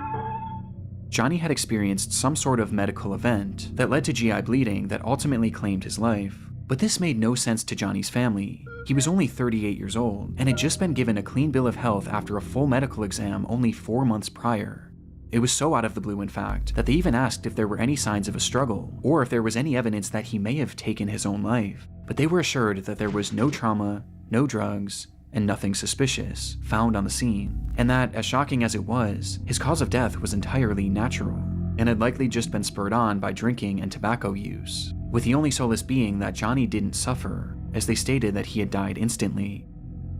Johnny had experienced some sort of medical event that led to GI bleeding that ultimately claimed his life. But this made no sense to Johnny's family. He was only 38 years old and had just been given a clean bill of health after a full medical exam only 4 months prior. It was so out of the blue, in fact, that they even asked if there were any signs of a struggle or if there was any evidence that he may have taken his own life. But they were assured that there was no trauma, no drugs, and nothing suspicious found on the scene, and that, as shocking as it was, his cause of death was entirely natural, and had likely just been spurred on by drinking and tobacco use. with the only solace being that Johnny didn't suffer, as they stated that he had died instantly.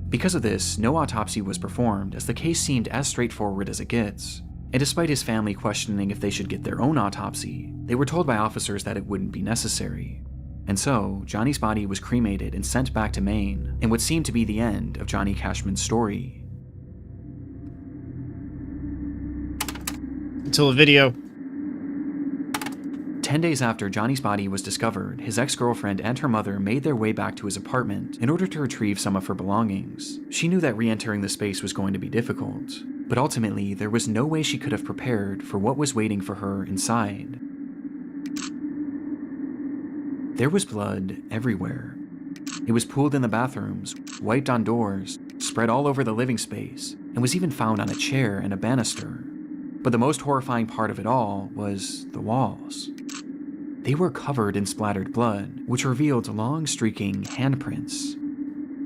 Because of this, no autopsy was performed, as the case seemed as straightforward as it gets. And despite his family questioning if they should get their own autopsy, they were told by officers that it wouldn't be necessary. And so, Johnny's body was cremated and sent back to Maine, in what seemed to be the end of Johnny Cashman's story. Until the video. 10 days after Johnny's body was discovered, his ex-girlfriend and her mother made their way back to his apartment in order to retrieve some of her belongings. She knew that re-entering the space was going to be difficult, but ultimately there was no way she could have prepared for what was waiting for her inside. There was blood everywhere. It was pooled in the bathrooms, wiped on doors, spread all over the living space, and was even found on a chair and a banister. But the most horrifying part of it all was the walls. They were covered in splattered blood, which revealed long streaking handprints.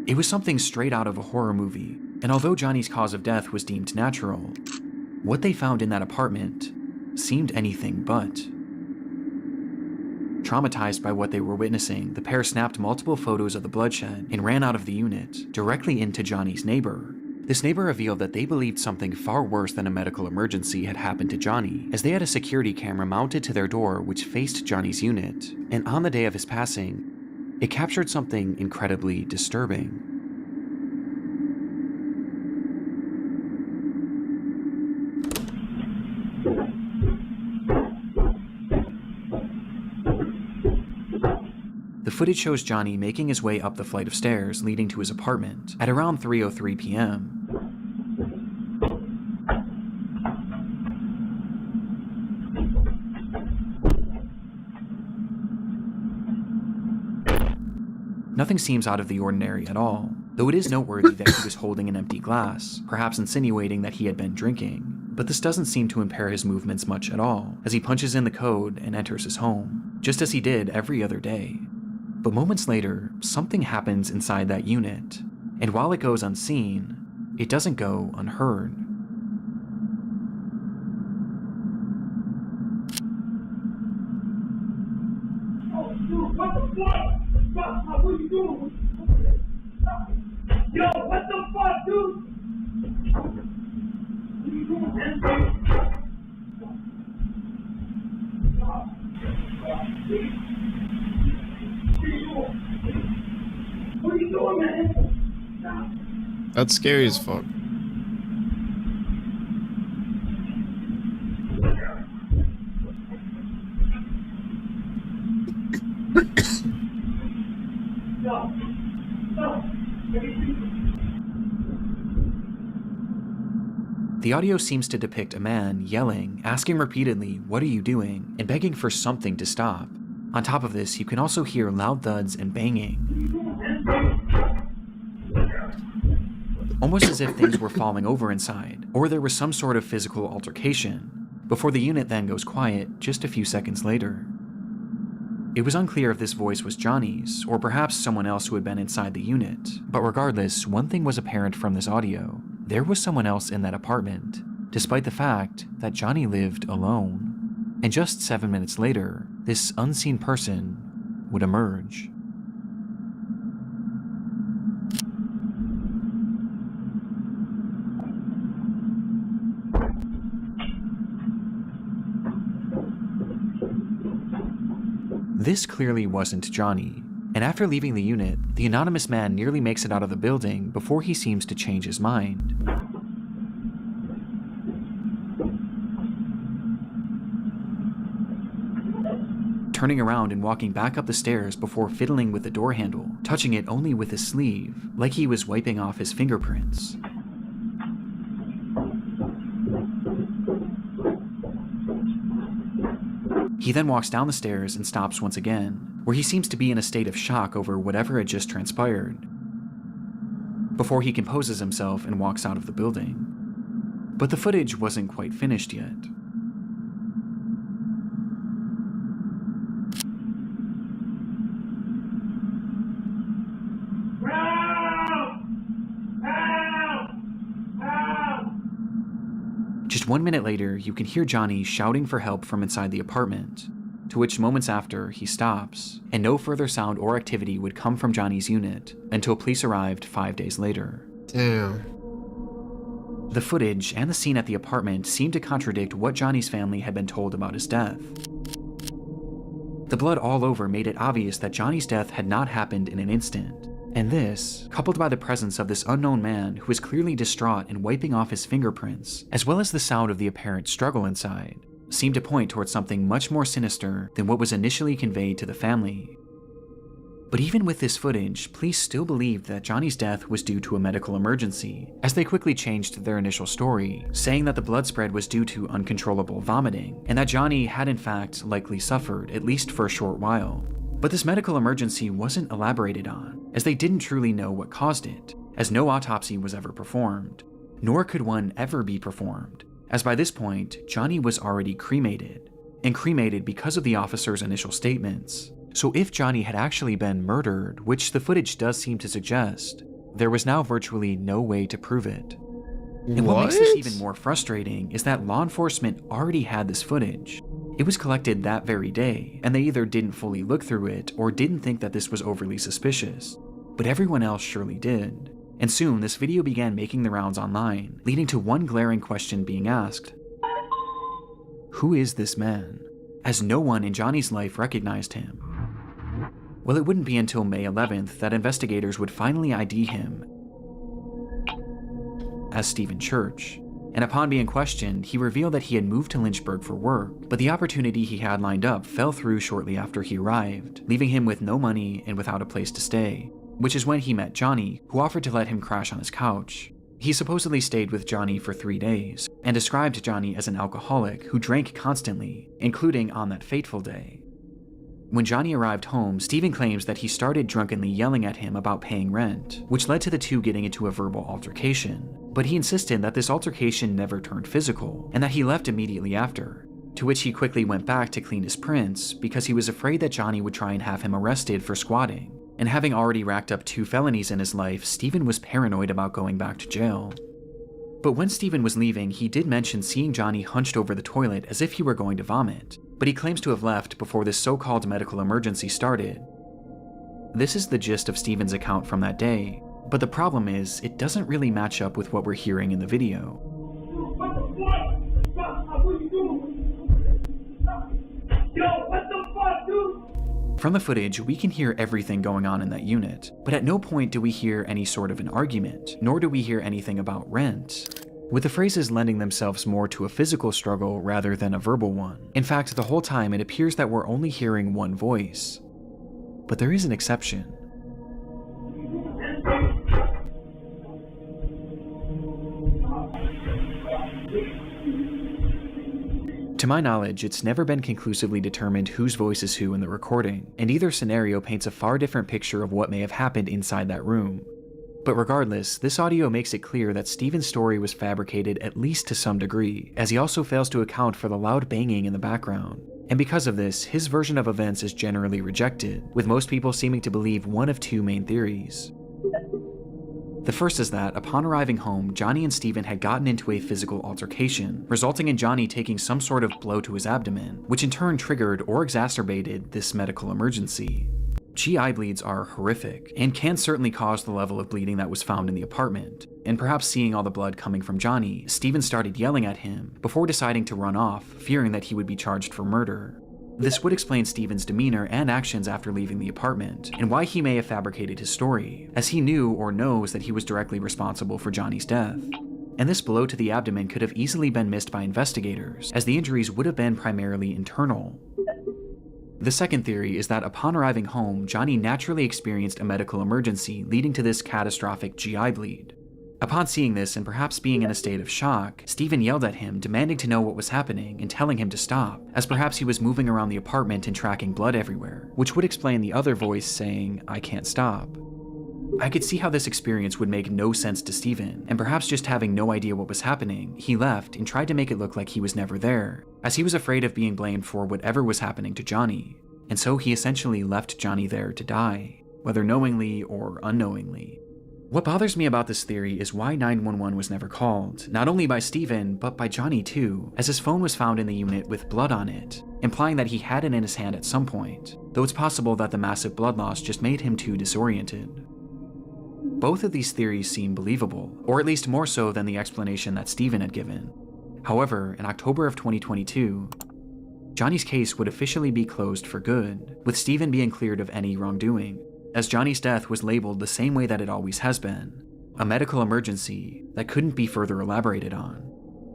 It was something straight out of a horror movie, and although Johnny's cause of death was deemed natural, what they found in that apartment seemed anything but. Traumatized by what they were witnessing, the pair snapped multiple photos of the bloodshed and ran out of the unit, directly into Johnny's neighbor. This neighbor revealed that they believed something far worse than a medical emergency had happened to Johnny, as they had a security camera mounted to their door which faced Johnny's unit, and on the day of his passing, it captured something incredibly disturbing. The footage shows Johnny making his way up the flight of stairs leading to his apartment at around 3:03 p.m. Nothing seems out of the ordinary at all, though it is noteworthy that he was holding an empty glass, perhaps insinuating that he had been drinking. But this doesn't seem to impair his movements much at all, as he punches in the code and enters his home, just as he did every other day. But moments later, something happens inside that unit, and while it goes unseen, it doesn't go unheard. Oh, dude, what the fuck? What are you doing? Yo, what the fuck, dude? What are you doing, man? What are you doing, man? That's scary as fuck. The audio seems to depict a man yelling, asking repeatedly, "What are you doing?" and begging for something to stop. On top of this, you can also hear loud thuds and banging, almost as if things were falling over inside, or there was some sort of physical altercation, before the unit then goes quiet just a few seconds later. It was unclear if this voice was Johnny's, or perhaps someone else who had been inside the unit, but regardless, one thing was apparent from this audio: there was someone else in that apartment, despite the fact that Johnny lived alone. And just 7 minutes later, this unseen person would emerge. This clearly wasn't Johnny, and after leaving the unit, the anonymous man nearly makes it out of the building before he seems to change his mind. Turning around and walking back up the stairs before fiddling with the door handle, touching it only with his sleeve, like he was wiping off his fingerprints. He then walks down the stairs and stops once again, where he seems to be in a state of shock over whatever had just transpired, before he composes himself and walks out of the building. But the footage wasn't quite finished yet. Just 1 minute later, you can hear Johnny shouting for help from inside the apartment, to which moments after, he stops, and no further sound or activity would come from Johnny's unit until police arrived 5 days later. Damn. The footage and the scene at the apartment seemed to contradict what Johnny's family had been told about his death. The blood all over made it obvious that Johnny's death had not happened in an instant, and this, coupled by the presence of this unknown man who was clearly distraught and wiping off his fingerprints, as well as the sound of the apparent struggle inside, seemed to point towards something much more sinister than what was initially conveyed to the family. But even with this footage, police still believed that Johnny's death was due to a medical emergency, as they quickly changed their initial story, saying that the blood spread was due to uncontrollable vomiting, and that Johnny had in fact likely suffered, at least for a short while. But this medical emergency wasn't elaborated on, as they didn't truly know what caused it, as no autopsy was ever performed, nor could one ever be performed, as by this point, Johnny was already cremated, and cremated because of the officer's initial statements. So if Johnny had actually been murdered, which the footage does seem to suggest, there was now virtually no way to prove it. And what makes this even more frustrating is that law enforcement already had this footage. It was collected that very day, and they either didn't fully look through it or didn't think that this was overly suspicious. But everyone else surely did. And soon this video began making the rounds online, leading to one glaring question being asked. Who is this man? As no one in Johnny's life recognized him. Well, it wouldn't be until May 11th that investigators would finally ID him as Stephen Church, and upon being questioned, he revealed that he had moved to Lynchburg for work, but the opportunity he had lined up fell through shortly after he arrived, leaving him with no money and without a place to stay, which is when he met Johnny, who offered to let him crash on his couch. He supposedly stayed with Johnny for 3 days, and described Johnny as an alcoholic who drank constantly, including on that fateful day. When Johnny arrived home, Stephen claims that he started drunkenly yelling at him about paying rent, which led to the two getting into a verbal altercation, but he insisted that this altercation never turned physical, and that he left immediately after, to which he quickly went back to clean his prints because he was afraid that Johnny would try and have him arrested for squatting, and having already racked up 2 felonies in his life, Stephen was paranoid about going back to jail. But when Stephen was leaving, he did mention seeing Johnny hunched over the toilet as if he were going to vomit, but he claims to have left before this so-called medical emergency started. This is the gist of Stephen's account from that day, but the problem is, it doesn't really match up with what we're hearing in the video. What the fuck? What are you doing? Yo, what the fuck, dude? From the footage, we can hear everything going on in that unit, but at no point do we hear any sort of an argument, nor do we hear anything about rent, with the phrases lending themselves more to a physical struggle rather than a verbal one. In fact, the whole time it appears that we're only hearing one voice. But there is an exception. To my knowledge, it's never been conclusively determined whose voice is who in the recording, and either scenario paints a far different picture of what may have happened inside that room. But regardless, this audio makes it clear that Stephen's story was fabricated at least to some degree, as he also fails to account for the loud banging in the background. And because of this, his version of events is generally rejected, with most people seeming to believe one of 2 main theories. The first is that, upon arriving home, Johnny and Stephen had gotten into a physical altercation, resulting in Johnny taking some sort of blow to his abdomen, which in turn triggered or exacerbated this medical emergency. GI bleeds are horrific, and can certainly cause the level of bleeding that was found in the apartment, and perhaps seeing all the blood coming from Johnny, Stephen started yelling at him, before deciding to run off, fearing that he would be charged for murder. This would explain Stephen's demeanor and actions after leaving the apartment, and why he may have fabricated his story, as he knew or knows that he was directly responsible for Johnny's death. And this blow to the abdomen could have easily been missed by investigators, as the injuries would have been primarily internal. The second theory is that upon arriving home, Johnny naturally experienced a medical emergency leading to this catastrophic GI bleed. Upon seeing this and perhaps being in a state of shock, Stephen yelled at him, demanding to know what was happening and telling him to stop, as perhaps he was moving around the apartment and tracking blood everywhere, which would explain the other voice saying, "I can't stop." I could see how this experience would make no sense to Stephen, and perhaps just having no idea what was happening, he left and tried to make it look like he was never there, as he was afraid of being blamed for whatever was happening to Johnny, and so he essentially left Johnny there to die, whether knowingly or unknowingly. What bothers me about this theory is why 911 was never called, not only by Steven, but by Johnny too, as his phone was found in the unit with blood on it, implying that he had it in his hand at some point, though it's possible that the massive blood loss just made him too disoriented. Both of these theories seem believable, or at least more so than the explanation that Steven had given. However, in October of 2022, Johnny's case would officially be closed for good, with Steven being cleared of any wrongdoing, as Johnny's death was labeled the same way that it always has been, a medical emergency that couldn't be further elaborated on,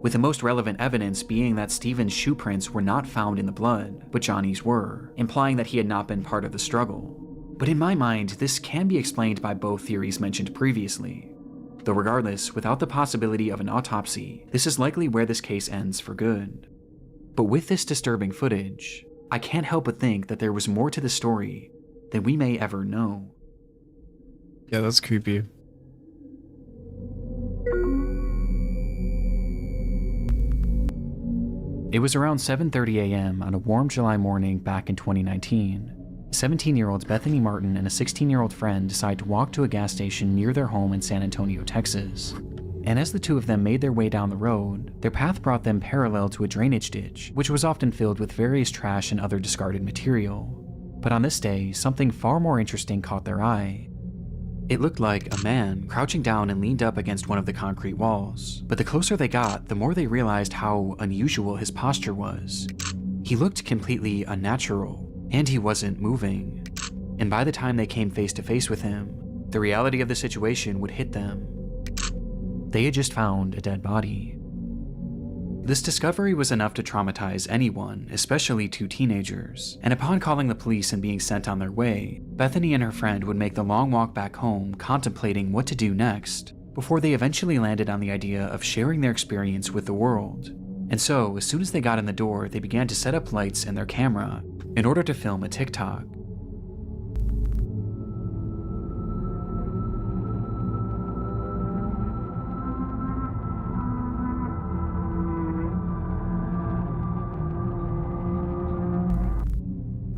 with the most relevant evidence being that Steven's shoe prints were not found in the blood, but Johnny's were, implying that he had not been part of the struggle. But in my mind, this can be explained by both theories mentioned previously. Though regardless, without the possibility of an autopsy, this is likely where this case ends for good. But with this disturbing footage, I can't help but think that there was more to the story than we may ever know. Yeah, that's creepy. It was around 7:30 a.m. on a warm July morning back in 2019. 17-year-olds Bethany Martin and a 16-year-old friend decide to walk to a gas station near their home in San Antonio, Texas. And as the two of them made their way down the road, their path brought them parallel to a drainage ditch, which was often filled with various trash and other discarded material. But on this day, something far more interesting caught their eye. It looked like a man crouching down and leaned up against one of the concrete walls, but the closer they got, the more they realized how unusual his posture was. He looked completely unnatural, and he wasn't moving. And by the time they came face to face with him, the reality of the situation would hit them. They had just found a dead body. This discovery was enough to traumatize anyone, especially two teenagers, and upon calling the police and being sent on their way, Bethany and her friend would make the long walk back home contemplating what to do next, before they eventually landed on the idea of sharing their experience with the world. And so, as soon as they got in the door, they began to set up lights and their camera in order to film a TikTok.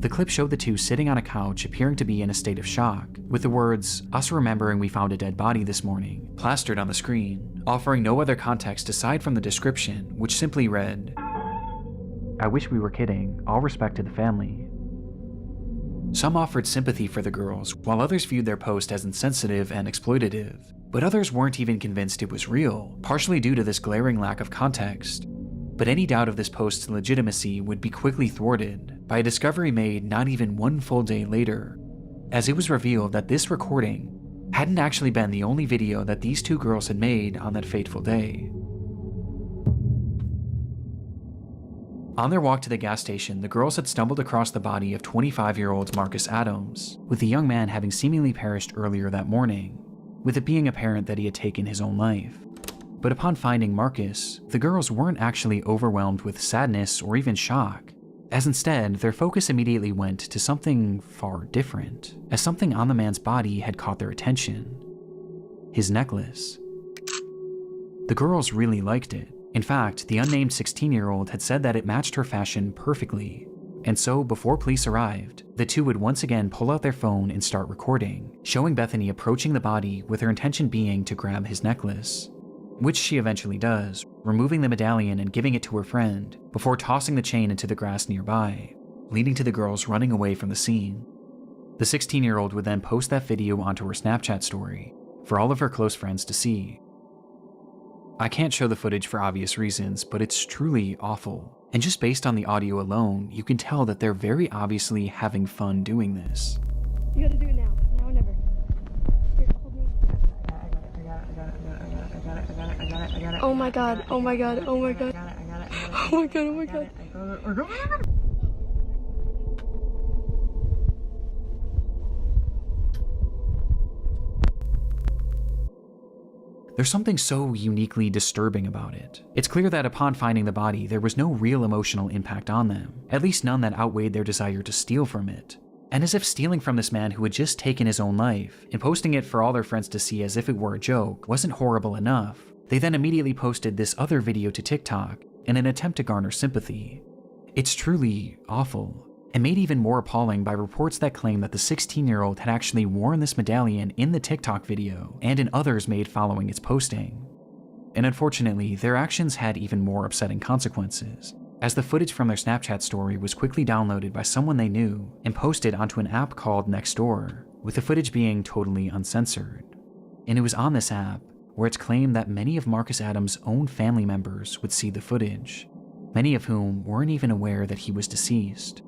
The clip showed the two sitting on a couch appearing to be in a state of shock, with the words, "Us remembering we found a dead body this morning," plastered on the screen, offering no other context aside from the description, which simply read, "I wish we were kidding, all respect to the family." Some offered sympathy for the girls, while others viewed their post as insensitive and exploitative, but others weren't even convinced it was real, partially due to this glaring lack of context. But any doubt of this post's legitimacy would be quickly thwarted by a discovery made not even one full day later, as it was revealed that this recording hadn't actually been the only video that these two girls had made on that fateful day. On their walk to the gas station, the girls had stumbled across the body of 25-year-old Marcus Adams, with the young man having seemingly perished earlier that morning, with it being apparent that he had taken his own life. But upon finding Marcus, the girls weren't actually overwhelmed with sadness or even shock, as instead, their focus immediately went to something far different, as something on the man's body had caught their attention: his necklace. The girls really liked it. In fact, the unnamed 16-year-old had said that it matched her fashion perfectly, and so before police arrived, the two would once again pull out their phone and start recording, showing Bethany approaching the body with her intention being to grab his necklace, which she eventually does, removing the medallion and giving it to her friend, before tossing the chain into the grass nearby, leading to the girls running away from the scene. The 16-year-old would then post that video onto her Snapchat story, for all of her close friends to see. I can't show the footage for obvious reasons, but it's truly awful, and just based on the audio alone, you can tell that they're very obviously having fun doing this. You gotta do it now. Now or never. Here, hold me. I got it. Oh my god. Oh my god. Oh my god. Oh my god. Oh my god. There's something so uniquely disturbing about it. It's clear that upon finding the body, there was no real emotional impact on them, at least none that outweighed their desire to steal from it. And as if stealing from this man who had just taken his own life, and posting it for all their friends to see as if it were a joke, wasn't horrible enough, they then immediately posted this other video to TikTok in an attempt to garner sympathy. It's truly awful. and made even more appalling by reports that claim that the 16-year-old had actually worn this medallion in the TikTok video and in others made following its posting. And unfortunately, their actions had even more upsetting consequences, as the footage from their Snapchat story was quickly downloaded by someone they knew and posted onto an app called Nextdoor, with the footage being totally uncensored. And it was on this app where it's claimed that many of Marcus Adams' own family members would see the footage, many of whom weren't even aware that he was deceased.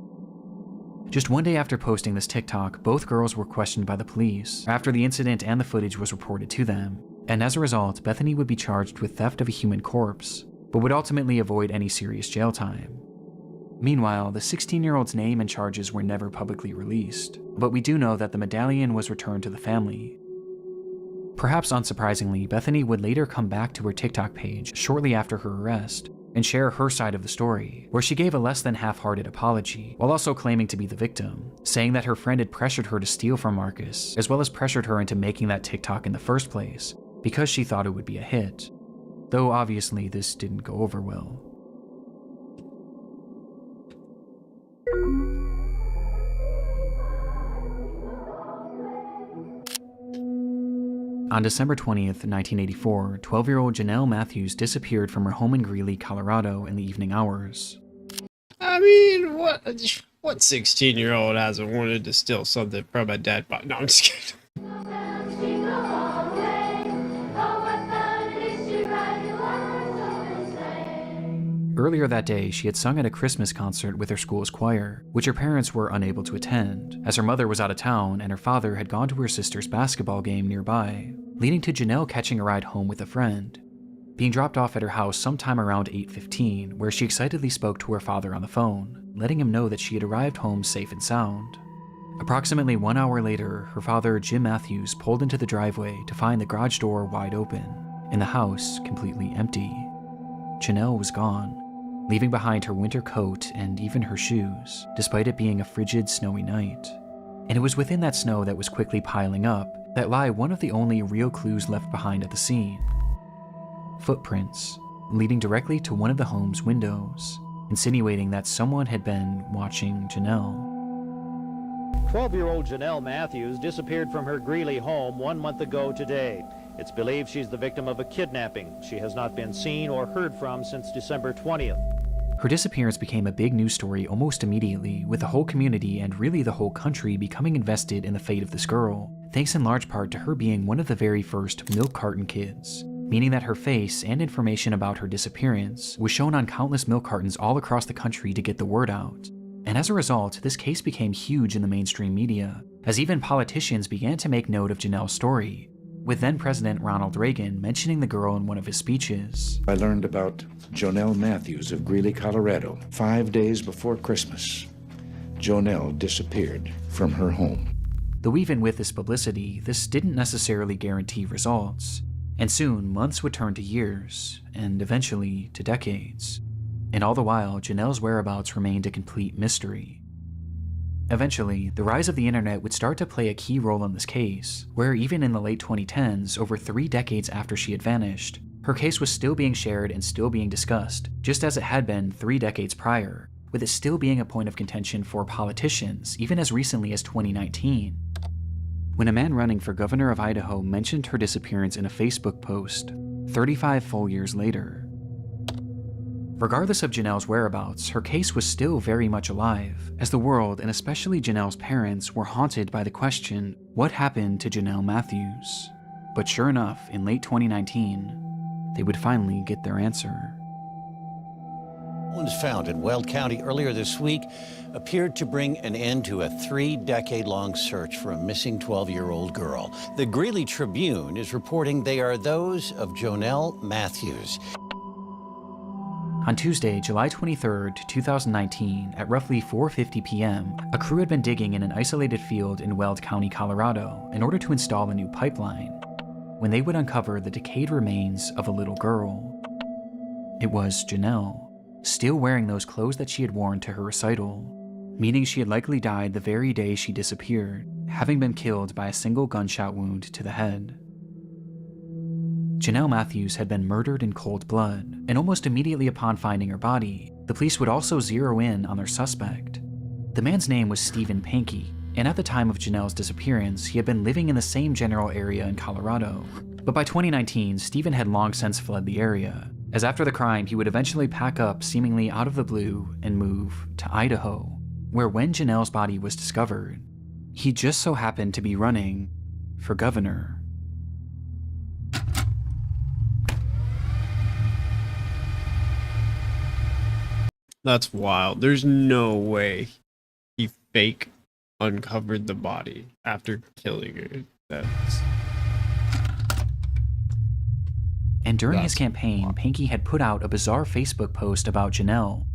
Just one day after posting this TikTok, both girls were questioned by the police after the incident and the footage was reported to them, and as a result, Bethany would be charged with theft of a human corpse, but would ultimately avoid any serious jail time. Meanwhile, the 16-year-old's name and charges were never publicly released, but we do know that the medallion was returned to the family. Perhaps unsurprisingly, Bethany would later come back to her TikTok page shortly after her arrest and share her side of the story, where she gave a less than half-hearted apology, while also claiming to be the victim, saying that her friend had pressured her to steal from Marcus, as well as pressured her into making that TikTok in the first place, because she thought it would be a hit. Though obviously this didn't go over well. On December 20th, 1984, 12-year-old Janelle Matthews disappeared from her home in Greeley, Colorado in the evening hours. I mean, what 16-year-old hasn't wanted to steal something from a dead body? No, I'm just kidding. Earlier that day, she had sung at a Christmas concert with her school's choir, which her parents were unable to attend, as her mother was out of town and her father had gone to her sister's basketball game nearby, leading to Janelle catching a ride home with a friend, being dropped off at her house sometime around 8:15, where she excitedly spoke to her father on the phone, letting him know that she had arrived home safe and sound. Approximately 1 hour later, her father, Jim Matthews, pulled into the driveway to find the garage door wide open, and the house completely empty. Janelle was gone, leaving behind her winter coat and even her shoes, despite it being a frigid, snowy night. And it was within that snow that was quickly piling up that lie one of the only real clues left behind at the scene. Footprints, leading directly to one of the home's windows, insinuating that someone had been watching Janelle. 12-year-old Janelle Matthews disappeared from her Greeley home 1 month ago today. It's believed she's the victim of a kidnapping. She has not been seen or heard from since December 20th. Her disappearance became a big news story almost immediately, with the whole community and really the whole country becoming invested in the fate of this girl, thanks in large part to her being one of the very first milk carton kids, meaning that her face and information about her disappearance was shown on countless milk cartons all across the country to get the word out. And as a result, this case became huge in the mainstream media, as even politicians began to make note of Janelle's story, with then-President Ronald Reagan mentioning the girl in one of his speeches. I learned about Janelle Matthews of Greeley, Colorado, 5 days before Christmas. Janelle disappeared from her home. Though even with this publicity, this didn't necessarily guarantee results, and soon months would turn to years, and eventually to decades. And all the while, Janelle's whereabouts remained a complete mystery. Eventually, the rise of the internet would start to play a key role in this case, where even in the late 2010s, over 3 decades after she had vanished, her case was still being shared and still being discussed, just as it had been 3 decades prior, with it still being a point of contention for politicians even as recently as 2019. When a man running for governor of Idaho mentioned her disappearance in a Facebook post, 35 full years later. Regardless of Janelle's whereabouts, her case was still very much alive, as the world, and especially Janelle's parents, were haunted by the question, what happened to Janelle Matthews? But sure enough, in late 2019, they would finally get their answer. Bones found in Weld County earlier this week appeared to bring an end to a 3-decade-long search for a missing 12-year-old girl. The Greeley Tribune is reporting they are those of Janelle Matthews. On Tuesday, July 23, 2019, at roughly 4:50 p.m., a crew had been digging in an isolated field in Weld County, Colorado, in order to install a new pipeline, when they would uncover the decayed remains of a little girl. It was Janelle, still wearing those clothes that she had worn to her recital, meaning she had likely died the very day she disappeared, having been killed by a single gunshot wound to the head. Janelle Matthews had been murdered in cold blood, and almost immediately upon finding her body, the police would also zero in on their suspect. The man's name was Stephen Pankey, and at the time of Janelle's disappearance, he had been living in the same general area in Colorado. But by 2019, Stephen had long since fled the area, as after the crime, he would eventually pack up seemingly out of the blue and move to Idaho, where when Janelle's body was discovered, he just so happened to be running for governor. That's wild. There's no way he fake uncovered the body after killing her. That's... And during his campaign, Pankey had put out a bizarre Facebook post about Janelle,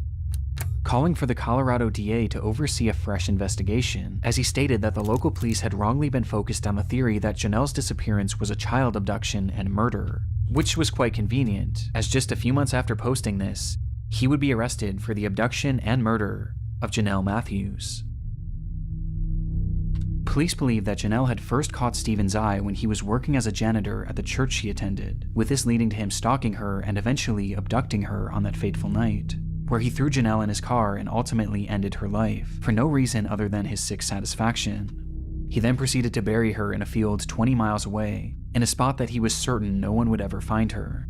calling for the Colorado DA to oversee a fresh investigation, as he stated that the local police had wrongly been focused on the theory that Janelle's disappearance was a child abduction and murder, which was quite convenient, as just a few months after posting this, he would be arrested for the abduction and murder of Janelle Matthews. Police believe that Janelle had first caught Stephen's eye when he was working as a janitor at the church she attended, with this leading to him stalking her and eventually abducting her on that fateful night, where he threw Janelle in his car and ultimately ended her life, for no reason other than his sick satisfaction. He then proceeded to bury her in a field 20 miles away, in a spot that he was certain no one would ever find her.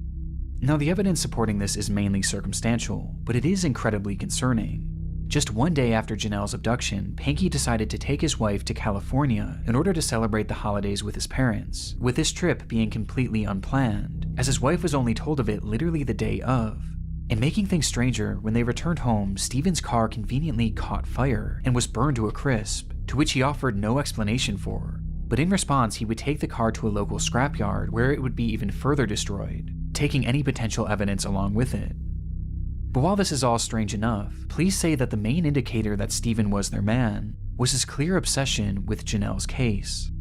Now, the evidence supporting this is mainly circumstantial, but it is incredibly concerning. Just one day after Janelle's abduction, Pankey decided to take his wife to California in order to celebrate the holidays with his parents, with this trip being completely unplanned, as his wife was only told of it literally the day of. And making things stranger, when they returned home, Stephen's car conveniently caught fire and was burned to a crisp, to which he offered no explanation for. But in response, he would take the car to a local scrapyard where it would be even further destroyed, taking any potential evidence along with it. But while this is all strange enough, police say that the main indicator that Stephen was their man was his clear obsession with Janelle's case.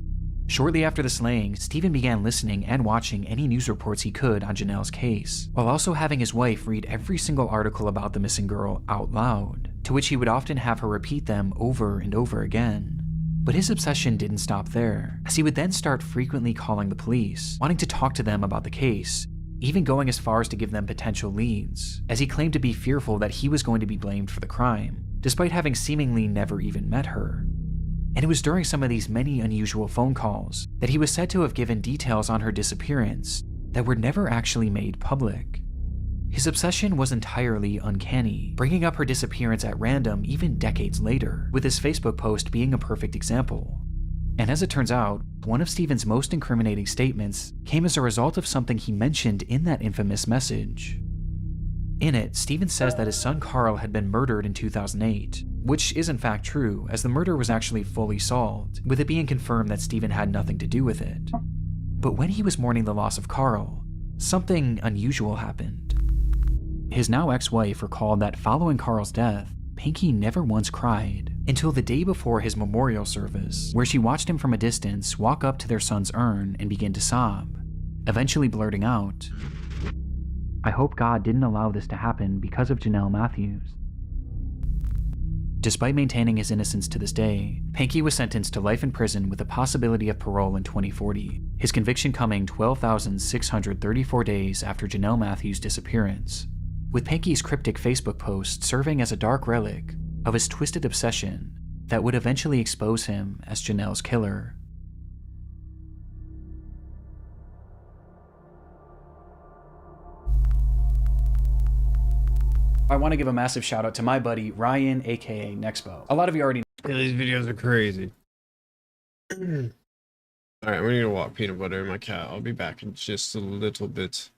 Shortly after the slaying, Stephen began listening and watching any news reports he could on Janelle's case, while also having his wife read every single article about the missing girl out loud, to which he would often have her repeat them over and over again. But his obsession didn't stop there, as he would then start frequently calling the police, wanting to talk to them about the case, even going as far as to give them potential leads, as he claimed to be fearful that he was going to be blamed for the crime, despite having seemingly never even met her. And it was during some of these many unusual phone calls that he was said to have given details on her disappearance that were never actually made public. His obsession was entirely uncanny, bringing up her disappearance at random even decades later, with his Facebook post being a perfect example. And as it turns out, one of Stephen's most incriminating statements came as a result of something he mentioned in that infamous message. In it, Stephen says that his son Carl had been murdered in 2008, which is in fact true, as the murder was actually fully solved, with it being confirmed that Stephen had nothing to do with it. But when he was mourning the loss of Carl, something unusual happened. His now ex-wife recalled that following Carl's death, Pankey never once cried, until the day before his memorial service, where she watched him from a distance walk up to their son's urn and begin to sob, eventually blurting out, "I hope God didn't allow this to happen because of Janelle Matthews." Despite maintaining his innocence to this day, Pankey was sentenced to life in prison with the possibility of parole in 2040, his conviction coming 12,634 days after Janelle Matthews' disappearance, with Pankey's cryptic Facebook post serving as a dark relic of his twisted obsession that would eventually expose him as Janelle's killer. I want to give a massive shout out to my buddy Ryan, aka Nexpo. A lot of you already know. These videos are crazy. Alright, we're gonna walk peanut butter and my cat. I'll be back in just a little bit.